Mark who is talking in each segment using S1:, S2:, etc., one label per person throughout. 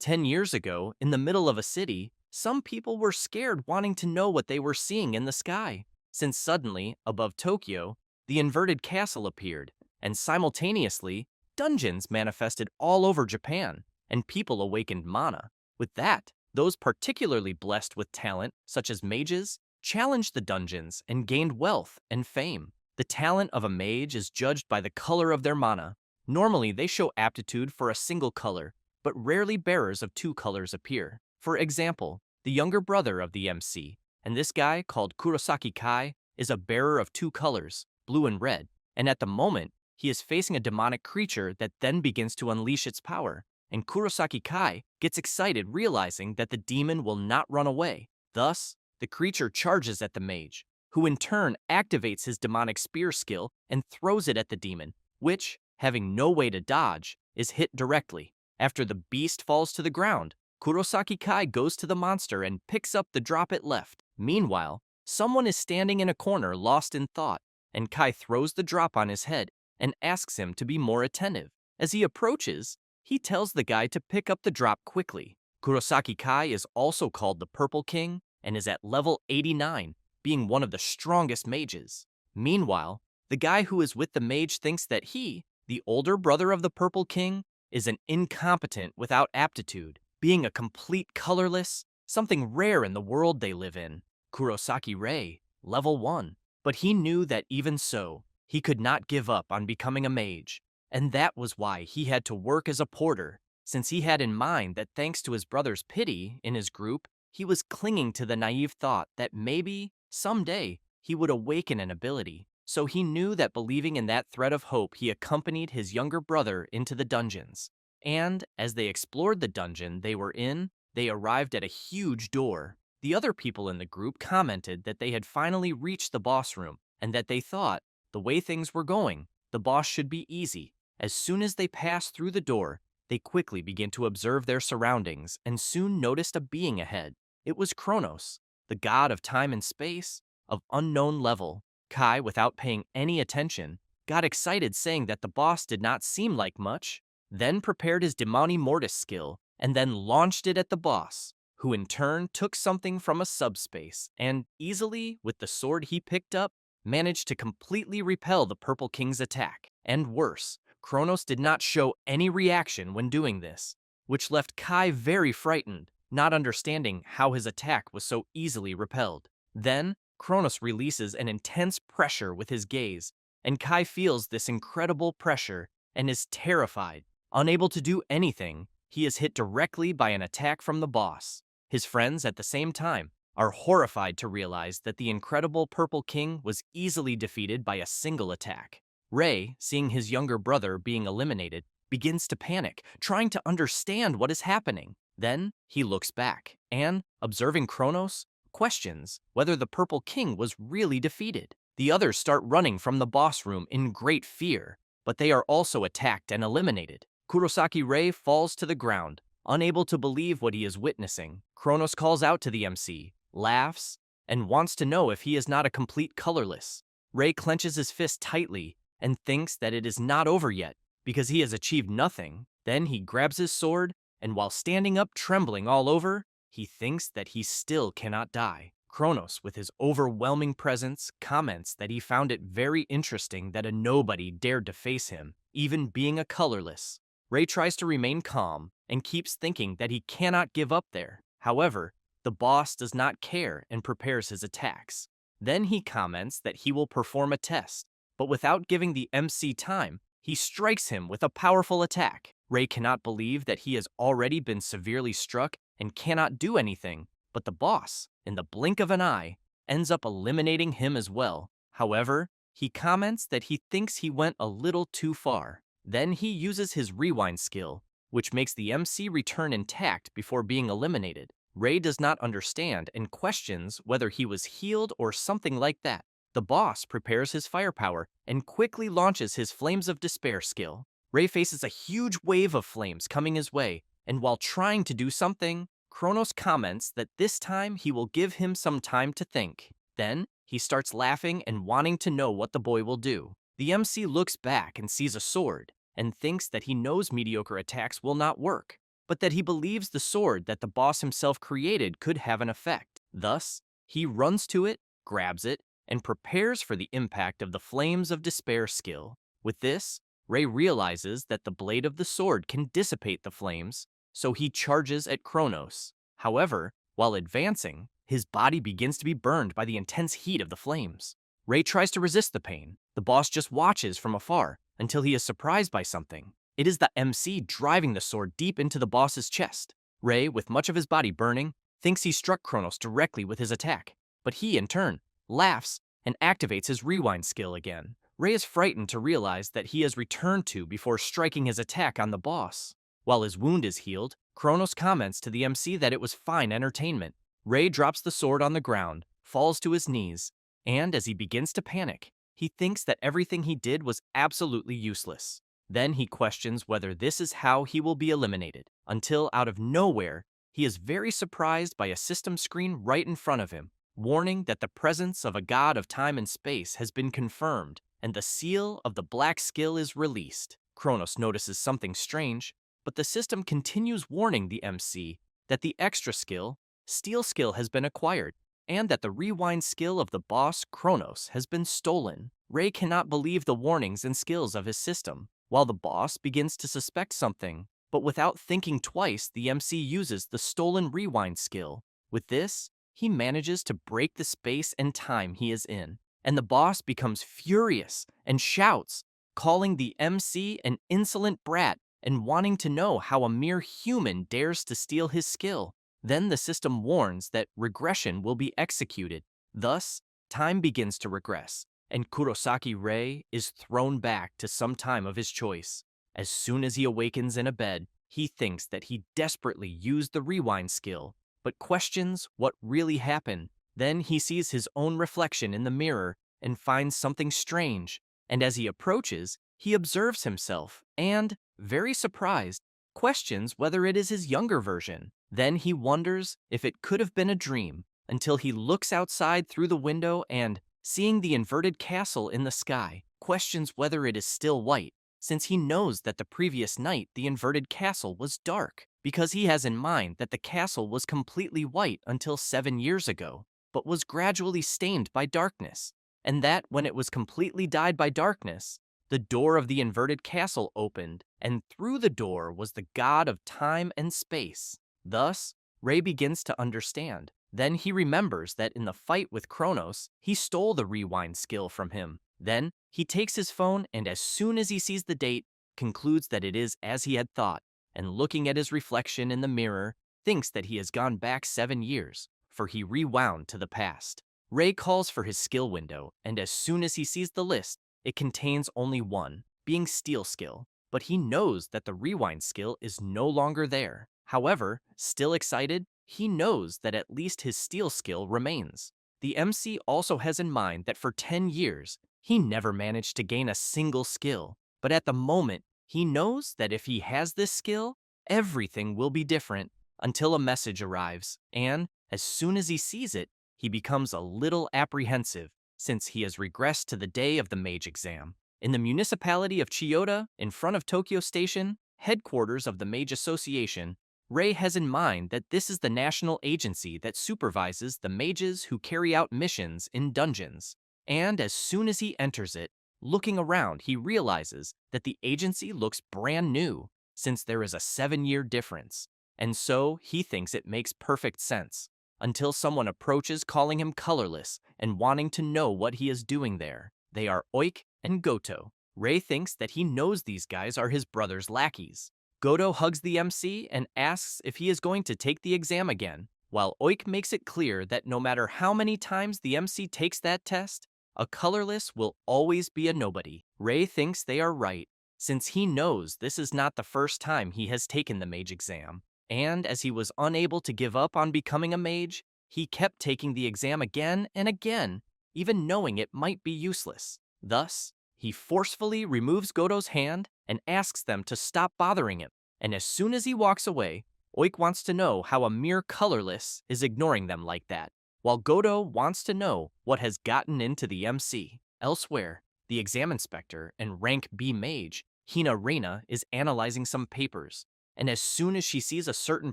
S1: 10 years ago, in the middle of a city, some people were scared wanting to know what they were seeing in the sky, since suddenly, above Tokyo, the inverted castle appeared, and simultaneously, dungeons manifested all over Japan, and people awakened mana. With that, those particularly blessed with talent, such as mages, challenged the dungeons and gained wealth and fame. The talent of a mage is judged by the color of their mana. Normally, they show aptitude for a single color, but rarely bearers of two colors appear. For example, the younger brother of the MC, and this guy called Kurosaki Kai, is a bearer of two colors, blue and red, and at the moment, he is facing a demonic creature that then begins to unleash its power, and Kurosaki Kai gets excited realizing that the demon will not run away. Thus, the creature charges at the mage, who in turn activates his demonic spear skill and throws it at the demon, which, having no way to dodge, is hit directly. After the beast falls to the ground, Kurosaki Kai goes to the monster and picks up the drop it left. Meanwhile, someone is standing in a corner lost in thought, and Kai throws the drop on his head and asks him to be more attentive. As he approaches, he tells the guy to pick up the drop quickly. Kurosaki Kai is also called the Purple King and is at level 89, being one of the strongest mages. Meanwhile, the guy who is with the mage thinks that he, the older brother of the Purple King, is an incompetent without aptitude, being a complete colorless, something rare in the world they live in. Kurosaki Rei, level 1. But he knew that even so, he could not give up on becoming a mage, and that was why he had to work as a porter, since he had in mind that thanks to his brother's pity in his group, he was clinging to the naive thought that maybe, someday, he would awaken an ability. So he knew that believing in that thread of hope, he accompanied his younger brother into the dungeons. And as they explored the dungeon they were in, they arrived at a huge door. The other people in the group commented that they had finally reached the boss room, and that they thought, the way things were going, the boss should be easy. As soon as they passed through the door, they quickly began to observe their surroundings and soon noticed a being ahead. It was Kronos, the god of time and space, of unknown level. Kai, without paying any attention, got excited saying that the boss did not seem like much, then prepared his Demoni Mortis skill, and then launched it at the boss, who in turn took something from a subspace and easily, with the sword he picked up, managed to completely repel the Purple King's attack. And worse, Kronos did not show any reaction when doing this, which left Kai very frightened, not understanding how his attack was so easily repelled. Then, Kronos releases an intense pressure with his gaze, and Kai feels this incredible pressure and is terrified. Unable to do anything, he is hit directly by an attack from the boss. His friends, at the same time, are horrified to realize that the incredible Purple King was easily defeated by a single attack. Rei, seeing his younger brother being eliminated, begins to panic, trying to understand what is happening. Then, he looks back, and, observing Kronos, questions whether the Purple King was really defeated. The others start running from the boss room in great fear, but they are also attacked and eliminated. Kurosaki Rei falls to the ground, unable to believe what he is witnessing. Kronos calls out to the MC, laughs, and wants to know if he is not a complete colorless. Rei clenches his fist tightly and thinks that it is not over yet because he has achieved nothing. Then he grabs his sword, and while standing up trembling all over, he thinks that he still cannot die. Kronos, with his overwhelming presence, comments that he found it very interesting that a nobody dared to face him, even being a colorless. Rei tries to remain calm and keeps thinking that he cannot give up there. However, the boss does not care and prepares his attacks. Then he comments that he will perform a test, but without giving the MC time, he strikes him with a powerful attack. Rei cannot believe that he has already been severely struck and cannot do anything, but the boss, in the blink of an eye, ends up eliminating him as well. However, he comments that he thinks he went a little too far. Then he uses his rewind skill, which makes the MC return intact before being eliminated. Rei does not understand and questions whether he was healed or something like that. The boss prepares his firepower and quickly launches his Flames of Despair skill. Rei faces a huge wave of flames coming his way, and while trying to do something, Kronos comments that this time he will give him some time to think. Then, he starts laughing and wanting to know what the boy will do. The MC looks back and sees a sword, and thinks that he knows mediocre attacks will not work. but that he believes the sword that the boss himself created could have an effect. Thus, he runs to it, grabs it, and prepares for the impact of the Flames of Despair skill. With this, Ray realizes that the blade of the sword can dissipate the flames, so he charges at Kronos. However, while advancing, his body begins to be burned by the intense heat of the flames. Ray tries to resist the pain. The boss just watches from afar until he is surprised by something. It is the MC driving the sword deep into the boss's chest. Ray, with much of his body burning, thinks he struck Kronos directly with his attack, but he, in turn, laughs and activates his rewind skill again. Ray is frightened to realize that he has returned to before striking his attack on the boss. While his wound is healed, Kronos comments to the MC that it was fine entertainment. Ray drops the sword on the ground, falls to his knees, and as he begins to panic, he thinks that everything he did was absolutely useless. Then he questions whether this is how he will be eliminated, until out of nowhere, he is very surprised by a system screen right in front of him, warning that the presence of a god of time and space has been confirmed, and the seal of the black skill is released. Kronos notices something strange, but the system continues warning the MC that the extra skill, Steel Skill, has been acquired, and that the rewind skill of the boss, Kronos, has been stolen. Ray cannot believe the warnings and skills of his system, while the boss begins to suspect something, but without thinking twice, the MC uses the stolen rewind skill. With this, he manages to break the space and time he is in, and the boss becomes furious and shouts, calling the MC an insolent brat and wanting to know how a mere human dares to steal his skill. Then the system warns that regression will be executed. Thus, time begins to regress, and Kurosaki Ray is thrown back to some time of his choice. As soon as he awakens in a bed, he thinks that he desperately used the rewind skill, but questions what really happened. Then he sees his own reflection in the mirror and finds something strange, and as he approaches, he observes himself and, very surprised, questions whether it is his younger version. Then he wonders if it could have been a dream, until he looks outside through the window and, seeing the inverted castle in the sky, questions whether it is still white, since he knows that the previous night the inverted castle was dark, because he has in mind that the castle was completely white until 7 years ago, but was gradually stained by darkness, and that when it was completely dyed by darkness, the door of the inverted castle opened, and through the door was the god of time and space. Thus, Ray begins to understand. Then he remembers that in the fight with Kronos, he stole the rewind skill from him. Then, he takes his phone and as soon as he sees the date, concludes that it is as he had thought, and looking at his reflection in the mirror, thinks that he has gone back 7 years, for he rewound to the past. Ray calls for his skill window, and as soon as he sees the list, it contains only one, being Steel Skill, but he knows that the rewind skill is no longer there. However, still excited, he knows that at least his Steel Skill remains. The MC also has in mind that for 10 years, he never managed to gain a single skill, but at the moment, he knows that if he has this skill, everything will be different until a message arrives, and as soon as he sees it, he becomes a little apprehensive since he has regressed to the day of the mage exam. In the municipality of Chiyoda, in front of Tokyo Station, headquarters of the Mage Association, Ray has in mind that this is the national agency that supervises the mages who carry out missions in dungeons. And as soon as he enters it, looking around, he realizes that the agency looks brand new, since there is a 7-year difference. And so he thinks it makes perfect sense, until someone approaches calling him colorless and wanting to know what he is doing there. They are Oik and Goto. Ray thinks that he knows these guys are his brother's lackeys. Goto hugs the MC and asks if he is going to take the exam again, while Oik makes it clear that no matter how many times the MC takes that test, a colorless will always be a nobody. Ray thinks they are right, since he knows this is not the first time he has taken the mage exam. And as he was unable to give up on becoming a mage, he kept taking the exam again and again, even knowing it might be useless. Thus, he forcefully removes Goto's hand and asks them to stop bothering him. And as soon as he walks away, Oik wants to know how a mere colorless is ignoring them like that, while Goto wants to know what has gotten into the MC. Elsewhere, the exam inspector and rank B mage, Hina Reina, is analyzing some papers. and as soon as she sees a certain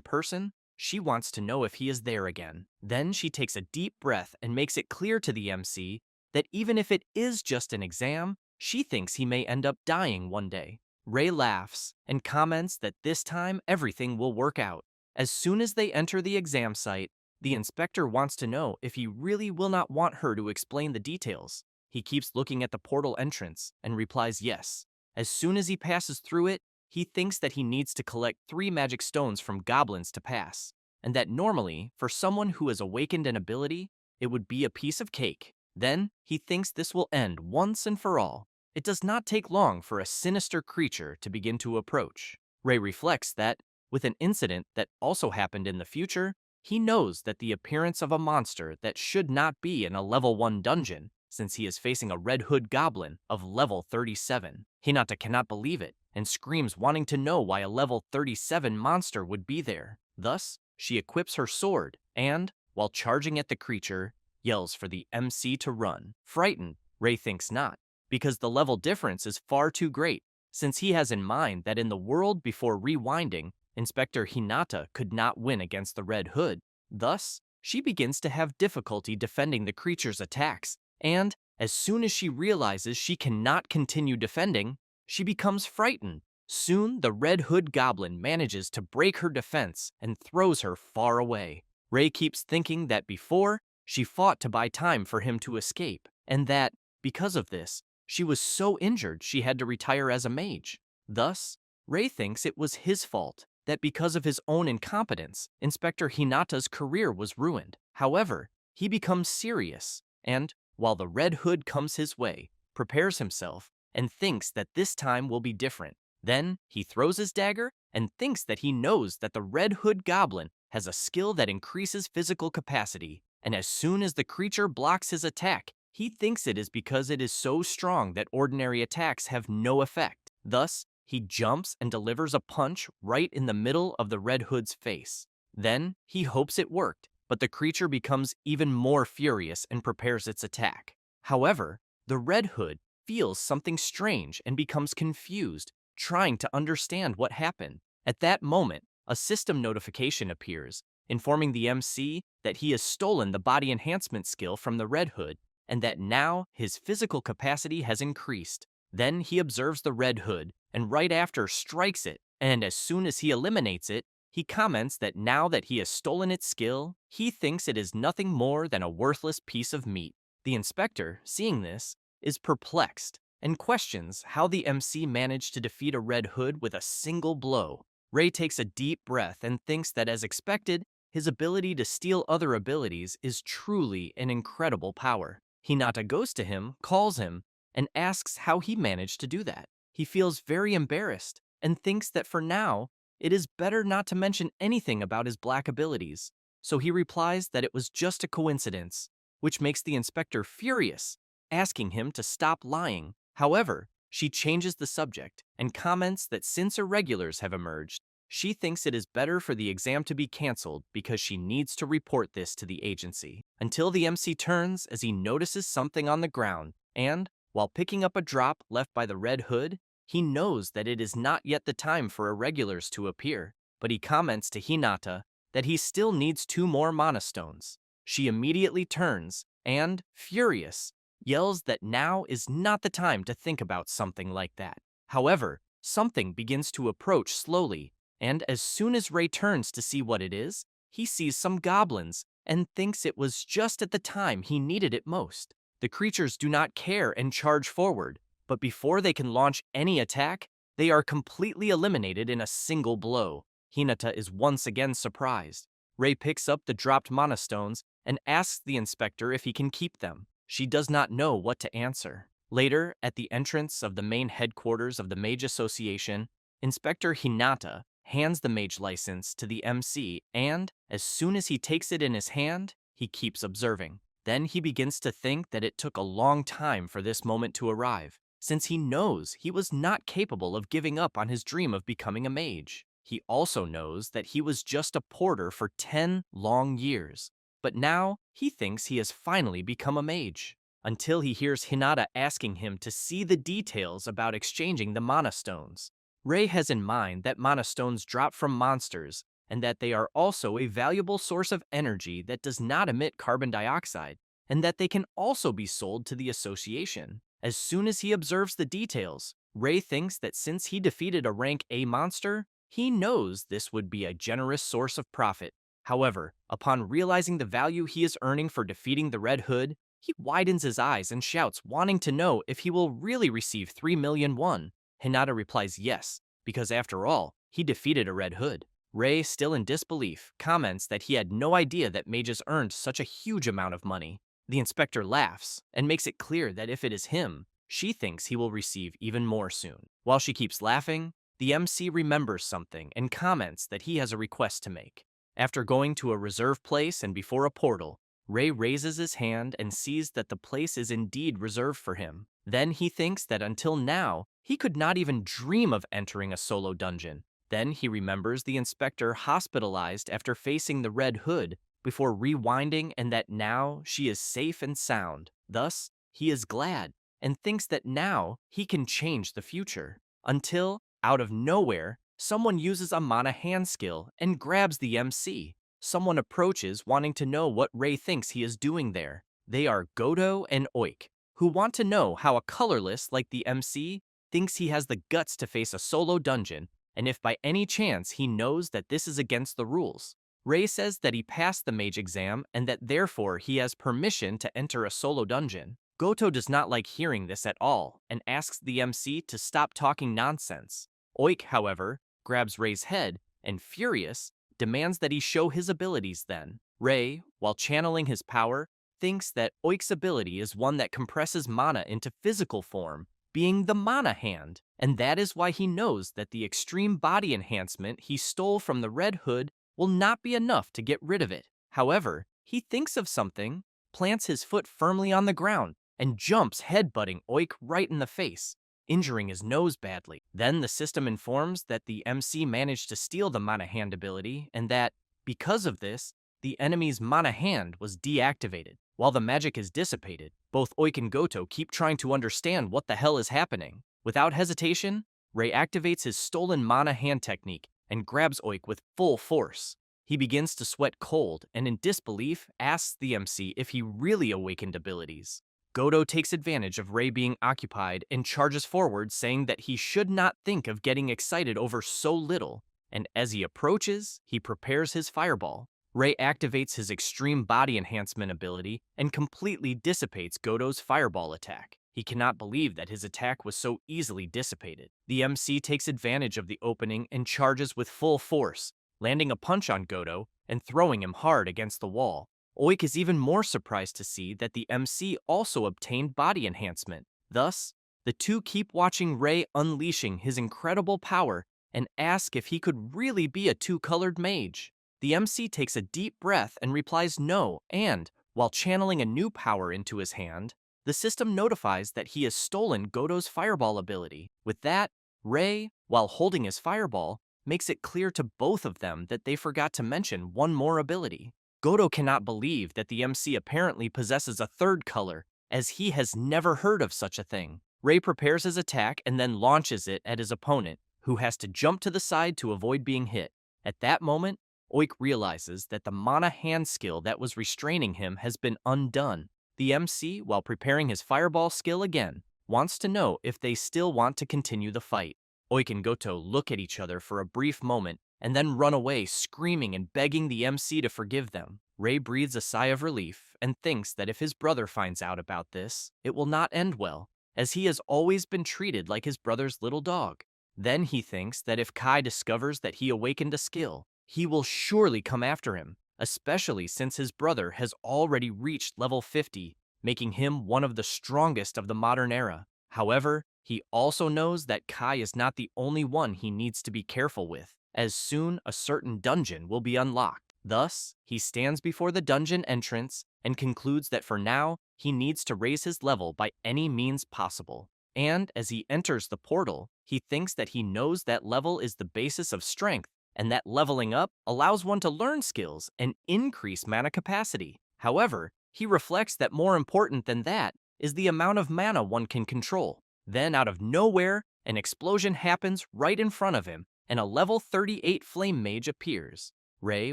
S1: person, she wants to know if he is there again. Then she takes a deep breath and makes it clear to the MC that even if it is just an exam, she thinks he may end up dying one day. Ray laughs and comments that this time everything will work out. As soon as they enter the exam site, the inspector wants to know if he really will not want her to explain the details. He keeps looking at the portal entrance and replies yes. As soon as he passes through it, he thinks that he needs to collect 3 magic stones from goblins to pass, and that normally, for someone who has awakened an ability, it would be a piece of cake. Then, he thinks this will end once and for all. It does not take long for a sinister creature to begin to approach. Ray reflects that, with an incident that also happened in the future, he knows that the appearance of a monster that should not be in a level 1 dungeon, since he is facing a Red Hood goblin of level 37. Hinata cannot believe it and screams, wanting to know why a level 37 monster would be there. Thus, she equips her sword and, while charging at the creature, yells for the MC to run. Frightened, Ray thinks not, because the level difference is far too great, since he has in mind that in the world before rewinding, Inspector Hinata could not win against the Red Hood. Thus, she begins to have difficulty defending the creature's attacks, and, as soon as she realizes she cannot continue defending, she becomes frightened. Soon, the Red Hood goblin manages to break her defense and throws her far away. Ray keeps thinking that before, she fought to buy time for him to escape, and that, because of this, she was so injured she had to retire as a mage. Thus, Ray thinks it was his fault, that because of his own incompetence, Inspector Hinata's career was ruined. However, he becomes serious, and, while the Red Hood comes his way, prepares himself, and thinks that this time will be different. Then, he throws his dagger and thinks that he knows that the Red Hood goblin has a skill that increases physical capacity, and as soon as the creature blocks his attack, he thinks it is because it is so strong that ordinary attacks have no effect. Thus, he jumps and delivers a punch right in the middle of the Red Hood's face. Then, he hopes it worked, but the creature becomes even more furious and prepares its attack. However, the Red Hood feels something strange and becomes confused, trying to understand what happened. At that moment, a system notification appears, informing the MC that he has stolen the body enhancement skill from the Red Hood, and that now his physical capacity has increased. Then he observes the Red Hood, and right after strikes it, and as soon as he eliminates it, he comments that now that he has stolen its skill, he thinks it is nothing more than a worthless piece of meat. The inspector, seeing this, is perplexed and questions how the MC managed to defeat a Red Hood with a single blow. Ray takes a deep breath and thinks that, as expected, his ability to steal other abilities is truly an incredible power. Hinata goes to him, calls him, and asks how he managed to do that. He feels very embarrassed and thinks that for now, it is better not to mention anything about his black abilities, so he replies that it was just a coincidence, which makes the inspector furious, asking him to stop lying. However, she changes the subject and comments that since irregulars have emerged, she thinks it is better for the exam to be canceled because she needs to report this to the agency. Until the MC turns as he notices something on the ground, and, while picking up a drop left by the Red Hood, he knows that it is not yet the time for irregulars to appear, but he comments to Hinata that he still needs 2 more mana stones. She immediately turns and, furious, yells that now is not the time to think about something like that. However, something begins to approach slowly, and as soon as Ray turns to see what it is, he sees some goblins and thinks it was just at the time he needed it most. The creatures do not care and charge forward, but before they can launch any attack, they are completely eliminated in a single blow. Hinata is once again surprised. Ray picks up the dropped mana stones and asks the inspector if he can keep them. She does not know what to answer. Later, at the entrance of the main headquarters of the Mage Association, Inspector Hinata hands the mage license to the MC, and, as soon as he takes it in his hand, he keeps observing. Then he begins to think that it took a long time for this moment to arrive, since he knows he was not capable of giving up on his dream of becoming a mage. He also knows that he was just a porter for 10 long years, but now he thinks he has finally become a mage, until he hears Hinata asking him to see the details about exchanging the mana stones. Ray has in mind that mana stones drop from monsters, and that they are also a valuable source of energy that does not emit carbon dioxide, and that they can also be sold to the association. As soon as he observes the details, Ray thinks that since he defeated a rank A monster, he knows this would be a generous source of profit. However, upon realizing the value he is earning for defeating the Red Hood, he widens his eyes and shouts, wanting to know if he will really receive 3 million won. Hinata replies yes, because after all, he defeated a Red Hood. Ray, still in disbelief, comments that he had no idea that mages earned such a huge amount of money. The inspector laughs and makes it clear that if it is him, she thinks he will receive even more soon. While she keeps laughing, the MC remembers something and comments that he has a request to make. After going to a reserved place and before a portal, Ray raises his hand and sees that the place is indeed reserved for him. Then he thinks that until now, he could not even dream of entering a solo dungeon. Then he remembers the inspector hospitalized after facing the Red Hood before rewinding, and that now she is safe and sound. Thus, he is glad and thinks that now he can change the future. Until, out of nowhere, someone uses a mana hand skill and grabs the MC. Someone approaches wanting to know what Ray thinks he is doing there. They are Goto and Oik, who want to know how a colorless like the MC thinks he has the guts to face a solo dungeon, and if by any chance he knows that this is against the rules. Ray says that he passed the mage exam and that therefore he has permission to enter a solo dungeon. Goto does not like hearing this at all and asks the MC to stop talking nonsense. Oik, however, grabs Ray's head and, furious, demands that he show his abilities then. Ray, while channeling his power, thinks that Oik's ability is one that compresses mana into physical form, being the mana hand, and that is why he knows that the extreme body enhancement he stole from the Red Hood will not be enough to get rid of it. However, he thinks of something, plants his foot firmly on the ground, and jumps, headbutting Oik right in the face, injuring his nose badly. Then the system informs that the MC managed to steal the mana hand ability, and that, because of this, the enemy's mana hand was deactivated. While the magic is dissipated, both Oik and Goto keep trying to understand what the hell is happening. Without hesitation, Ray activates his stolen mana hand technique and grabs Oik with full force. He begins to sweat cold and in disbelief asks the MC if he really awakened abilities. Goto takes advantage of Ray being occupied and charges forward, saying that he should not think of getting excited over so little, and as he approaches, he prepares his fireball. Ray activates his extreme body enhancement ability and completely dissipates Goto's fireball attack. He cannot believe that his attack was so easily dissipated. The MC takes advantage of the opening and charges with full force, landing a punch on Goto and throwing him hard against the wall. Oik is even more surprised to see that the MC also obtained body enhancement. Thus, the two keep watching Ray unleashing his incredible power and ask if he could really be a two-colored mage. The MC takes a deep breath and replies no, and, while channeling a new power into his hand, the system notifies that he has stolen Goto's fireball ability. With that, Ray, while holding his fireball, makes it clear to both of them that they forgot to mention one more ability. Goto cannot believe that the MC apparently possesses a third color, as he has never heard of such a thing. Ray prepares his attack and then launches it at his opponent, who has to jump to the side to avoid being hit. At that moment, Oik realizes that the mana hand skill that was restraining him has been undone. The MC, while preparing his fireball skill again, wants to know if they still want to continue the fight. Oik and Goto look at each other for a brief moment and then run away, screaming and begging the MC to forgive them. Ray breathes a sigh of relief and thinks that if his brother finds out about this, it will not end well, as he has always been treated like his brother's little dog. Then he thinks that if Kai discovers that he awakened a skill, he will surely come after him, especially since his brother has already reached level 50, making him one of the strongest of the modern era. However, he also knows that Kai is not the only one he needs to be careful with, as soon a certain dungeon will be unlocked. Thus, he stands before the dungeon entrance and concludes that for now, he needs to raise his level by any means possible. And as he enters the portal, he thinks that he knows that level is the basis of strength, and that leveling up allows one to learn skills and increase mana capacity. However, he reflects that more important than that is the amount of mana one can control. Then, out of nowhere, an explosion happens right in front of him, and a level 38 flame mage appears. Ray,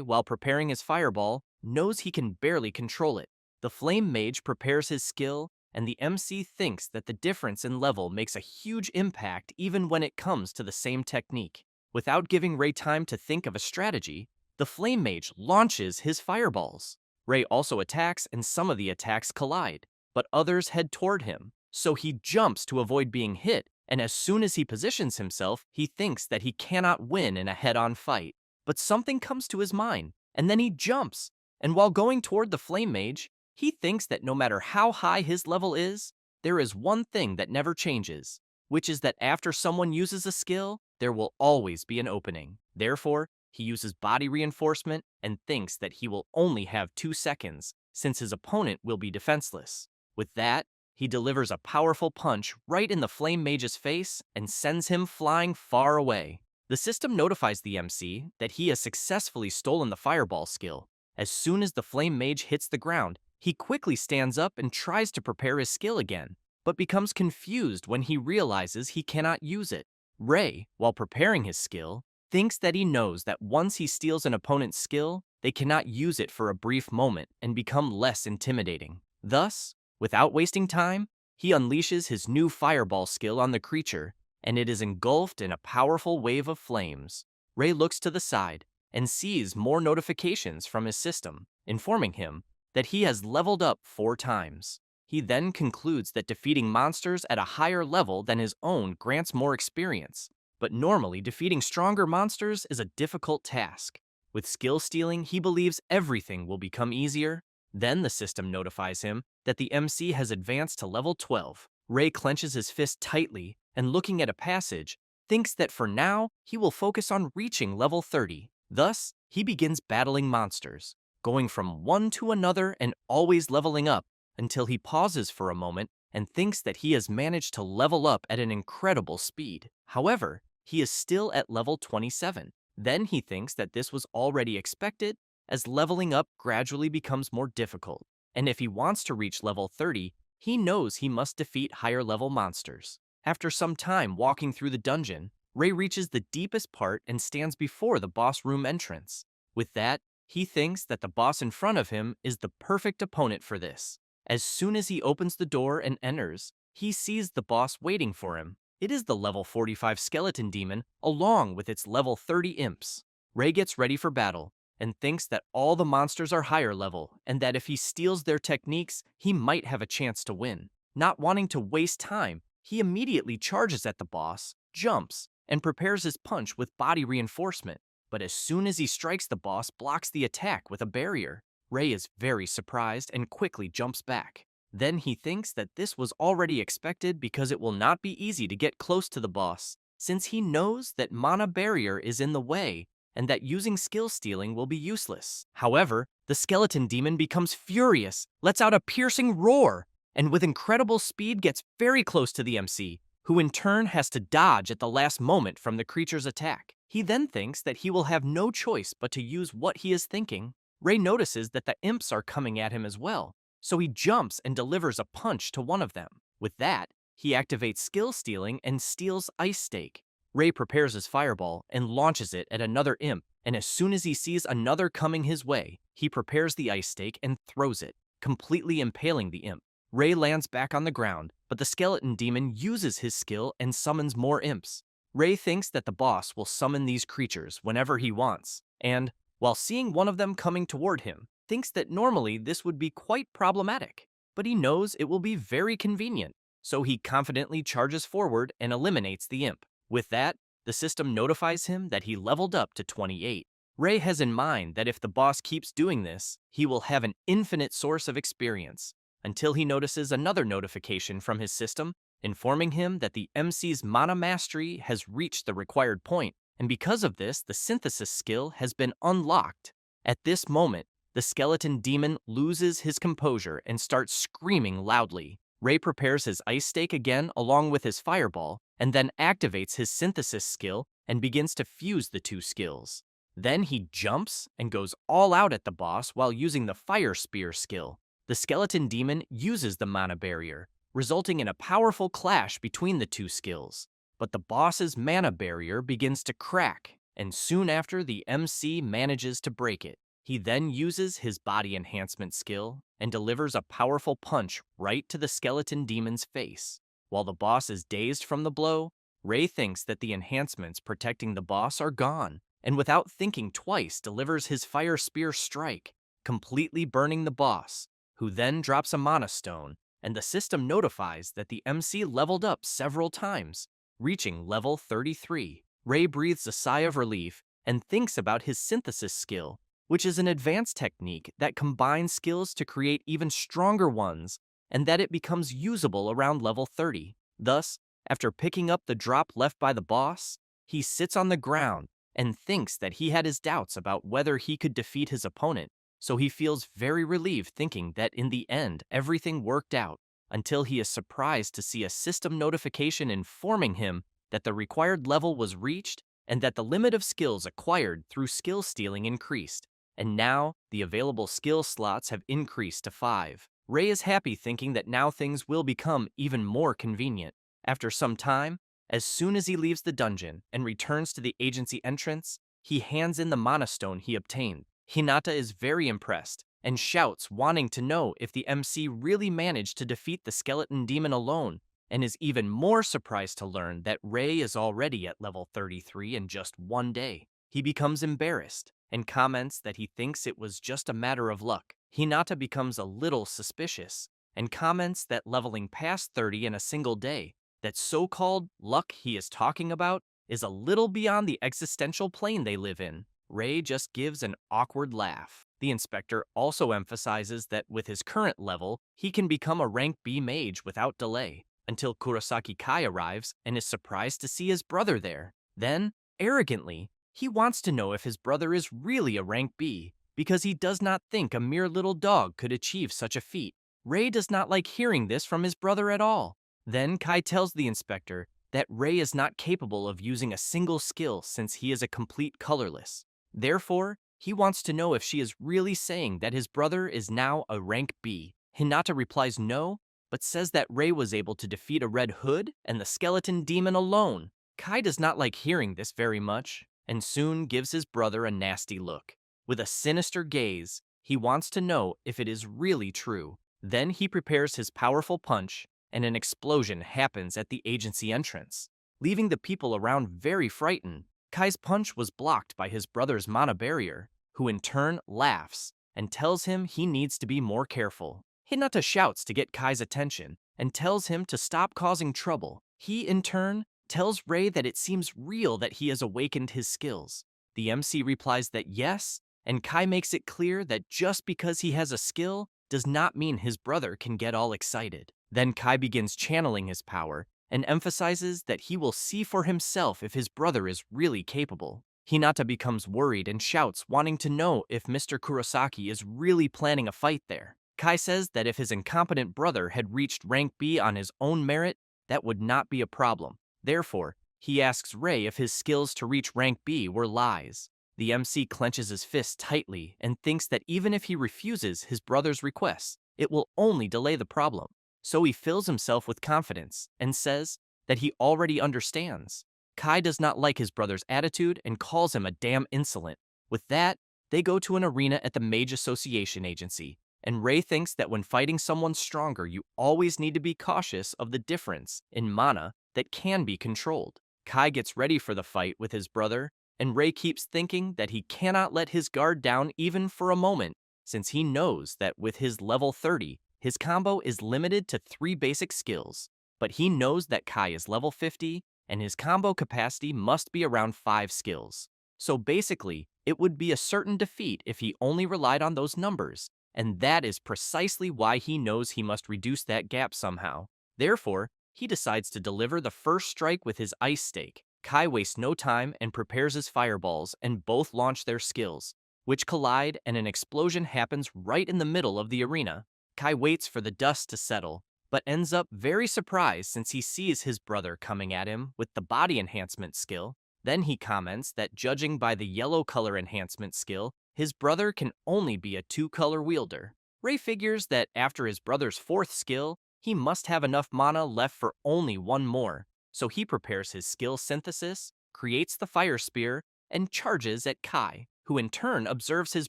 S1: while preparing his fireball, knows he can barely control it. The flame mage prepares his skill, and the MC thinks that the difference in level makes a huge impact even when it comes to the same technique. Without giving Ray time to think of a strategy, the flame mage launches his fireballs. Ray also attacks, and some of the attacks collide, but others head toward him, so he jumps to avoid being hit, and as soon as he positions himself, he thinks that he cannot win in a head-on fight. But something comes to his mind, and then he jumps, and while going toward the flame mage, he thinks that no matter how high his level is, there is one thing that never changes, which is that after someone uses a skill, there will always be an opening. Therefore, he uses body reinforcement and thinks that he will only have 2 seconds, since his opponent will be defenseless. With that, he delivers a powerful punch right in the flame mage's face and sends him flying far away. The system notifies the MC that he has successfully stolen the fireball skill. As soon as the flame mage hits the ground, he quickly stands up and tries to prepare his skill again, but becomes confused when he realizes he cannot use it. Ray, while preparing his skill, thinks that he knows that once he steals an opponent's skill, they cannot use it for a brief moment and become less intimidating. Thus, without wasting time, he unleashes his new fireball skill on the creature, and it is engulfed in a powerful wave of flames. Ray looks to the side and sees more notifications from his system, informing him that he has leveled up 4 times. He then concludes that defeating monsters at a higher level than his own grants more experience, but normally defeating stronger monsters is a difficult task. With skill stealing, he believes everything will become easier. Then the system notifies him that the MC has advanced to level 12. Ray clenches his fist tightly and, looking at a passage, thinks that for now he will focus on reaching level 30. Thus, he begins battling monsters, going from one to another and always leveling up until he pauses for a moment and thinks that he has managed to level up at an incredible speed. However, he is still at level 27. Then he thinks that this was already expected, as leveling up gradually becomes more difficult, and if he wants to reach level 30, he knows he must defeat higher level monsters. After some time walking through the dungeon, Ray reaches the deepest part and stands before the boss room entrance. With that, he thinks that the boss in front of him is the perfect opponent for this. As soon as he opens the door and enters, he sees the boss waiting for him. It is the level 45 skeleton demon along with its level 30 imps. Ray gets ready for battle and thinks that all the monsters are higher level and that if he steals their techniques, he might have a chance to win. Not wanting to waste time, he immediately charges at the boss, jumps, and prepares his punch with body reinforcement. But as soon as he strikes, the boss blocks the attack with a barrier. Ray is very surprised and quickly jumps back. Then he thinks that this was already expected because it will not be easy to get close to the boss, since he knows that mana barrier is in the way and that using skill stealing will be useless. However, the skeleton demon becomes furious, lets out a piercing roar, and with incredible speed gets very close to the MC, who in turn has to dodge at the last moment from the creature's attack. He then thinks that he will have no choice but to use what he is thinking. Ray notices that the imps are coming at him as well, so he jumps and delivers a punch to one of them. With that, he activates skill stealing and steals Ice Stake. Ray prepares his fireball and launches it at another imp, and as soon as he sees another coming his way, he prepares the Ice Stake and throws it, completely impaling the imp. Ray lands back on the ground, but the skeleton demon uses his skill and summons more imps. Ray thinks that the boss will summon these creatures whenever he wants, and, while seeing one of them coming toward him, thinks that normally this would be quite problematic, but he knows it will be very convenient, so he confidently charges forward and eliminates the imp. With that, the system notifies him that he leveled up to 28. Ray has in mind that if the boss keeps doing this, he will have an infinite source of experience, until he notices another notification from his system, informing him that the MC's mana mastery has reached the required point, and because of this, the synthesis skill has been unlocked. At this moment, the skeleton demon loses his composure and starts screaming loudly. Ray prepares his Ice Stake again along with his fireball, and then activates his synthesis skill and begins to fuse the two skills. Then he jumps and goes all out at the boss while using the Fire Spear skill. The skeleton demon uses the mana barrier, resulting in a powerful clash between the two skills. but the boss's mana barrier begins to crack, and soon after the MC manages to break it. He then uses his body enhancement skill and delivers a powerful punch right to the skeleton demon's face. While the boss is dazed from the blow, Ray thinks that the enhancements protecting the boss are gone, and without thinking twice delivers his fire spear strike, completely burning the boss, who then drops a mana stone, and the system notifies that the MC leveled up several times, reaching level 33. Ray breathes a sigh of relief and thinks about his synthesis skill, which is an advanced technique that combines skills to create even stronger ones, and that it becomes usable around level 30. Thus, after picking up the drop left by the boss, he sits on the ground and thinks that he had his doubts about whether he could defeat his opponent, so he feels very relieved thinking that in the end everything worked out, until he is surprised to see a system notification informing him that the required level was reached and that the limit of skills acquired through skill stealing increased, and now the available skill slots have increased to 5. Ray is happy thinking that now things will become even more convenient. After some time, as soon as he leaves the dungeon and returns to the agency entrance, he hands in the mana stone he obtained. Hinata is very impressed and shouts, wanting to know if the MC really managed to defeat the skeleton demon alone, and is even more surprised to learn that Ray is already at level 33 in just one day. He becomes embarrassed and comments that he thinks it was just a matter of luck. Hinata becomes a little suspicious and comments that leveling past 30 in a single day, that so-called luck he is talking about, is a little beyond the existential plane they live in. Ray just gives an awkward laugh. The inspector also emphasizes that with his current level, he can become a rank B mage without delay, until Kurosaki Kai arrives and is surprised to see his brother there. Then, arrogantly, he wants to know if his brother is really a rank B, because he does not think a mere little dog could achieve such a feat. Ray does not like hearing this from his brother at all. Then Kai tells the inspector that Ray is not capable of using a single skill since he is a complete colorless. Therefore, he wants to know if she is really saying that his brother is now a rank B. Hinata replies no, but says that Ray was able to defeat a red hood and the skeleton demon alone. Kai does not like hearing this very much, and soon gives his brother a nasty look. With a sinister gaze, he wants to know if it is really true. Then he prepares his powerful punch, and an explosion happens at the agency entrance, leaving the people around very frightened. Kai's punch was blocked by his brother's mana barrier, who in turn laughs and tells him he needs to be more careful. Hinata shouts to get Kai's attention and tells him to stop causing trouble. He, in turn, tells Ray that it seems real that he has awakened his skills. The MC replies that yes, and Kai makes it clear that just because he has a skill does not mean his brother can get all excited. Then Kai begins channeling his power and emphasizes that he will see for himself if his brother is really capable. Hinata becomes worried and shouts, wanting to know if Mr. Kurosaki is really planning a fight there. Kai says that if his incompetent brother had reached rank B on his own merit, that would not be a problem. Therefore, he asks Ray if his skills to reach rank B were lies. The MC clenches his fist tightly and thinks that even if he refuses his brother's requests, it will only delay the problem. So he fills himself with confidence and says that he already understands. Kai does not like his brother's attitude and calls him a damn insolent. With that, they go to an arena at the Mage Association Agency, and Ray thinks that when fighting someone stronger, you always need to be cautious of the difference in mana that can be controlled. Kai gets ready for the fight with his brother, and Ray keeps thinking that he cannot let his guard down even for a moment, since he knows that with his level 30, his combo is limited to 3 basic skills. But he knows that Kai is level 50, and his combo capacity must be around 5 skills. So basically, it would be a certain defeat if he only relied on those numbers, and that is precisely why he knows he must reduce that gap somehow. Therefore, he decides to deliver the first strike with his ice stake. Kai wastes no time and prepares his fireballs, and both launch their skills, which collide, and an explosion happens right in the middle of the arena. Kai waits for the dust to settle, but ends up very surprised since he sees his brother coming at him with the body enhancement skill. Then he comments that judging by the yellow color enhancement skill, his brother can only be a 2-color wielder. Ray figures that after his brother's 4th skill, he must have enough mana left for only 1 more, so he prepares his skill synthesis, creates the fire spear, and charges at Kai, who in turn observes his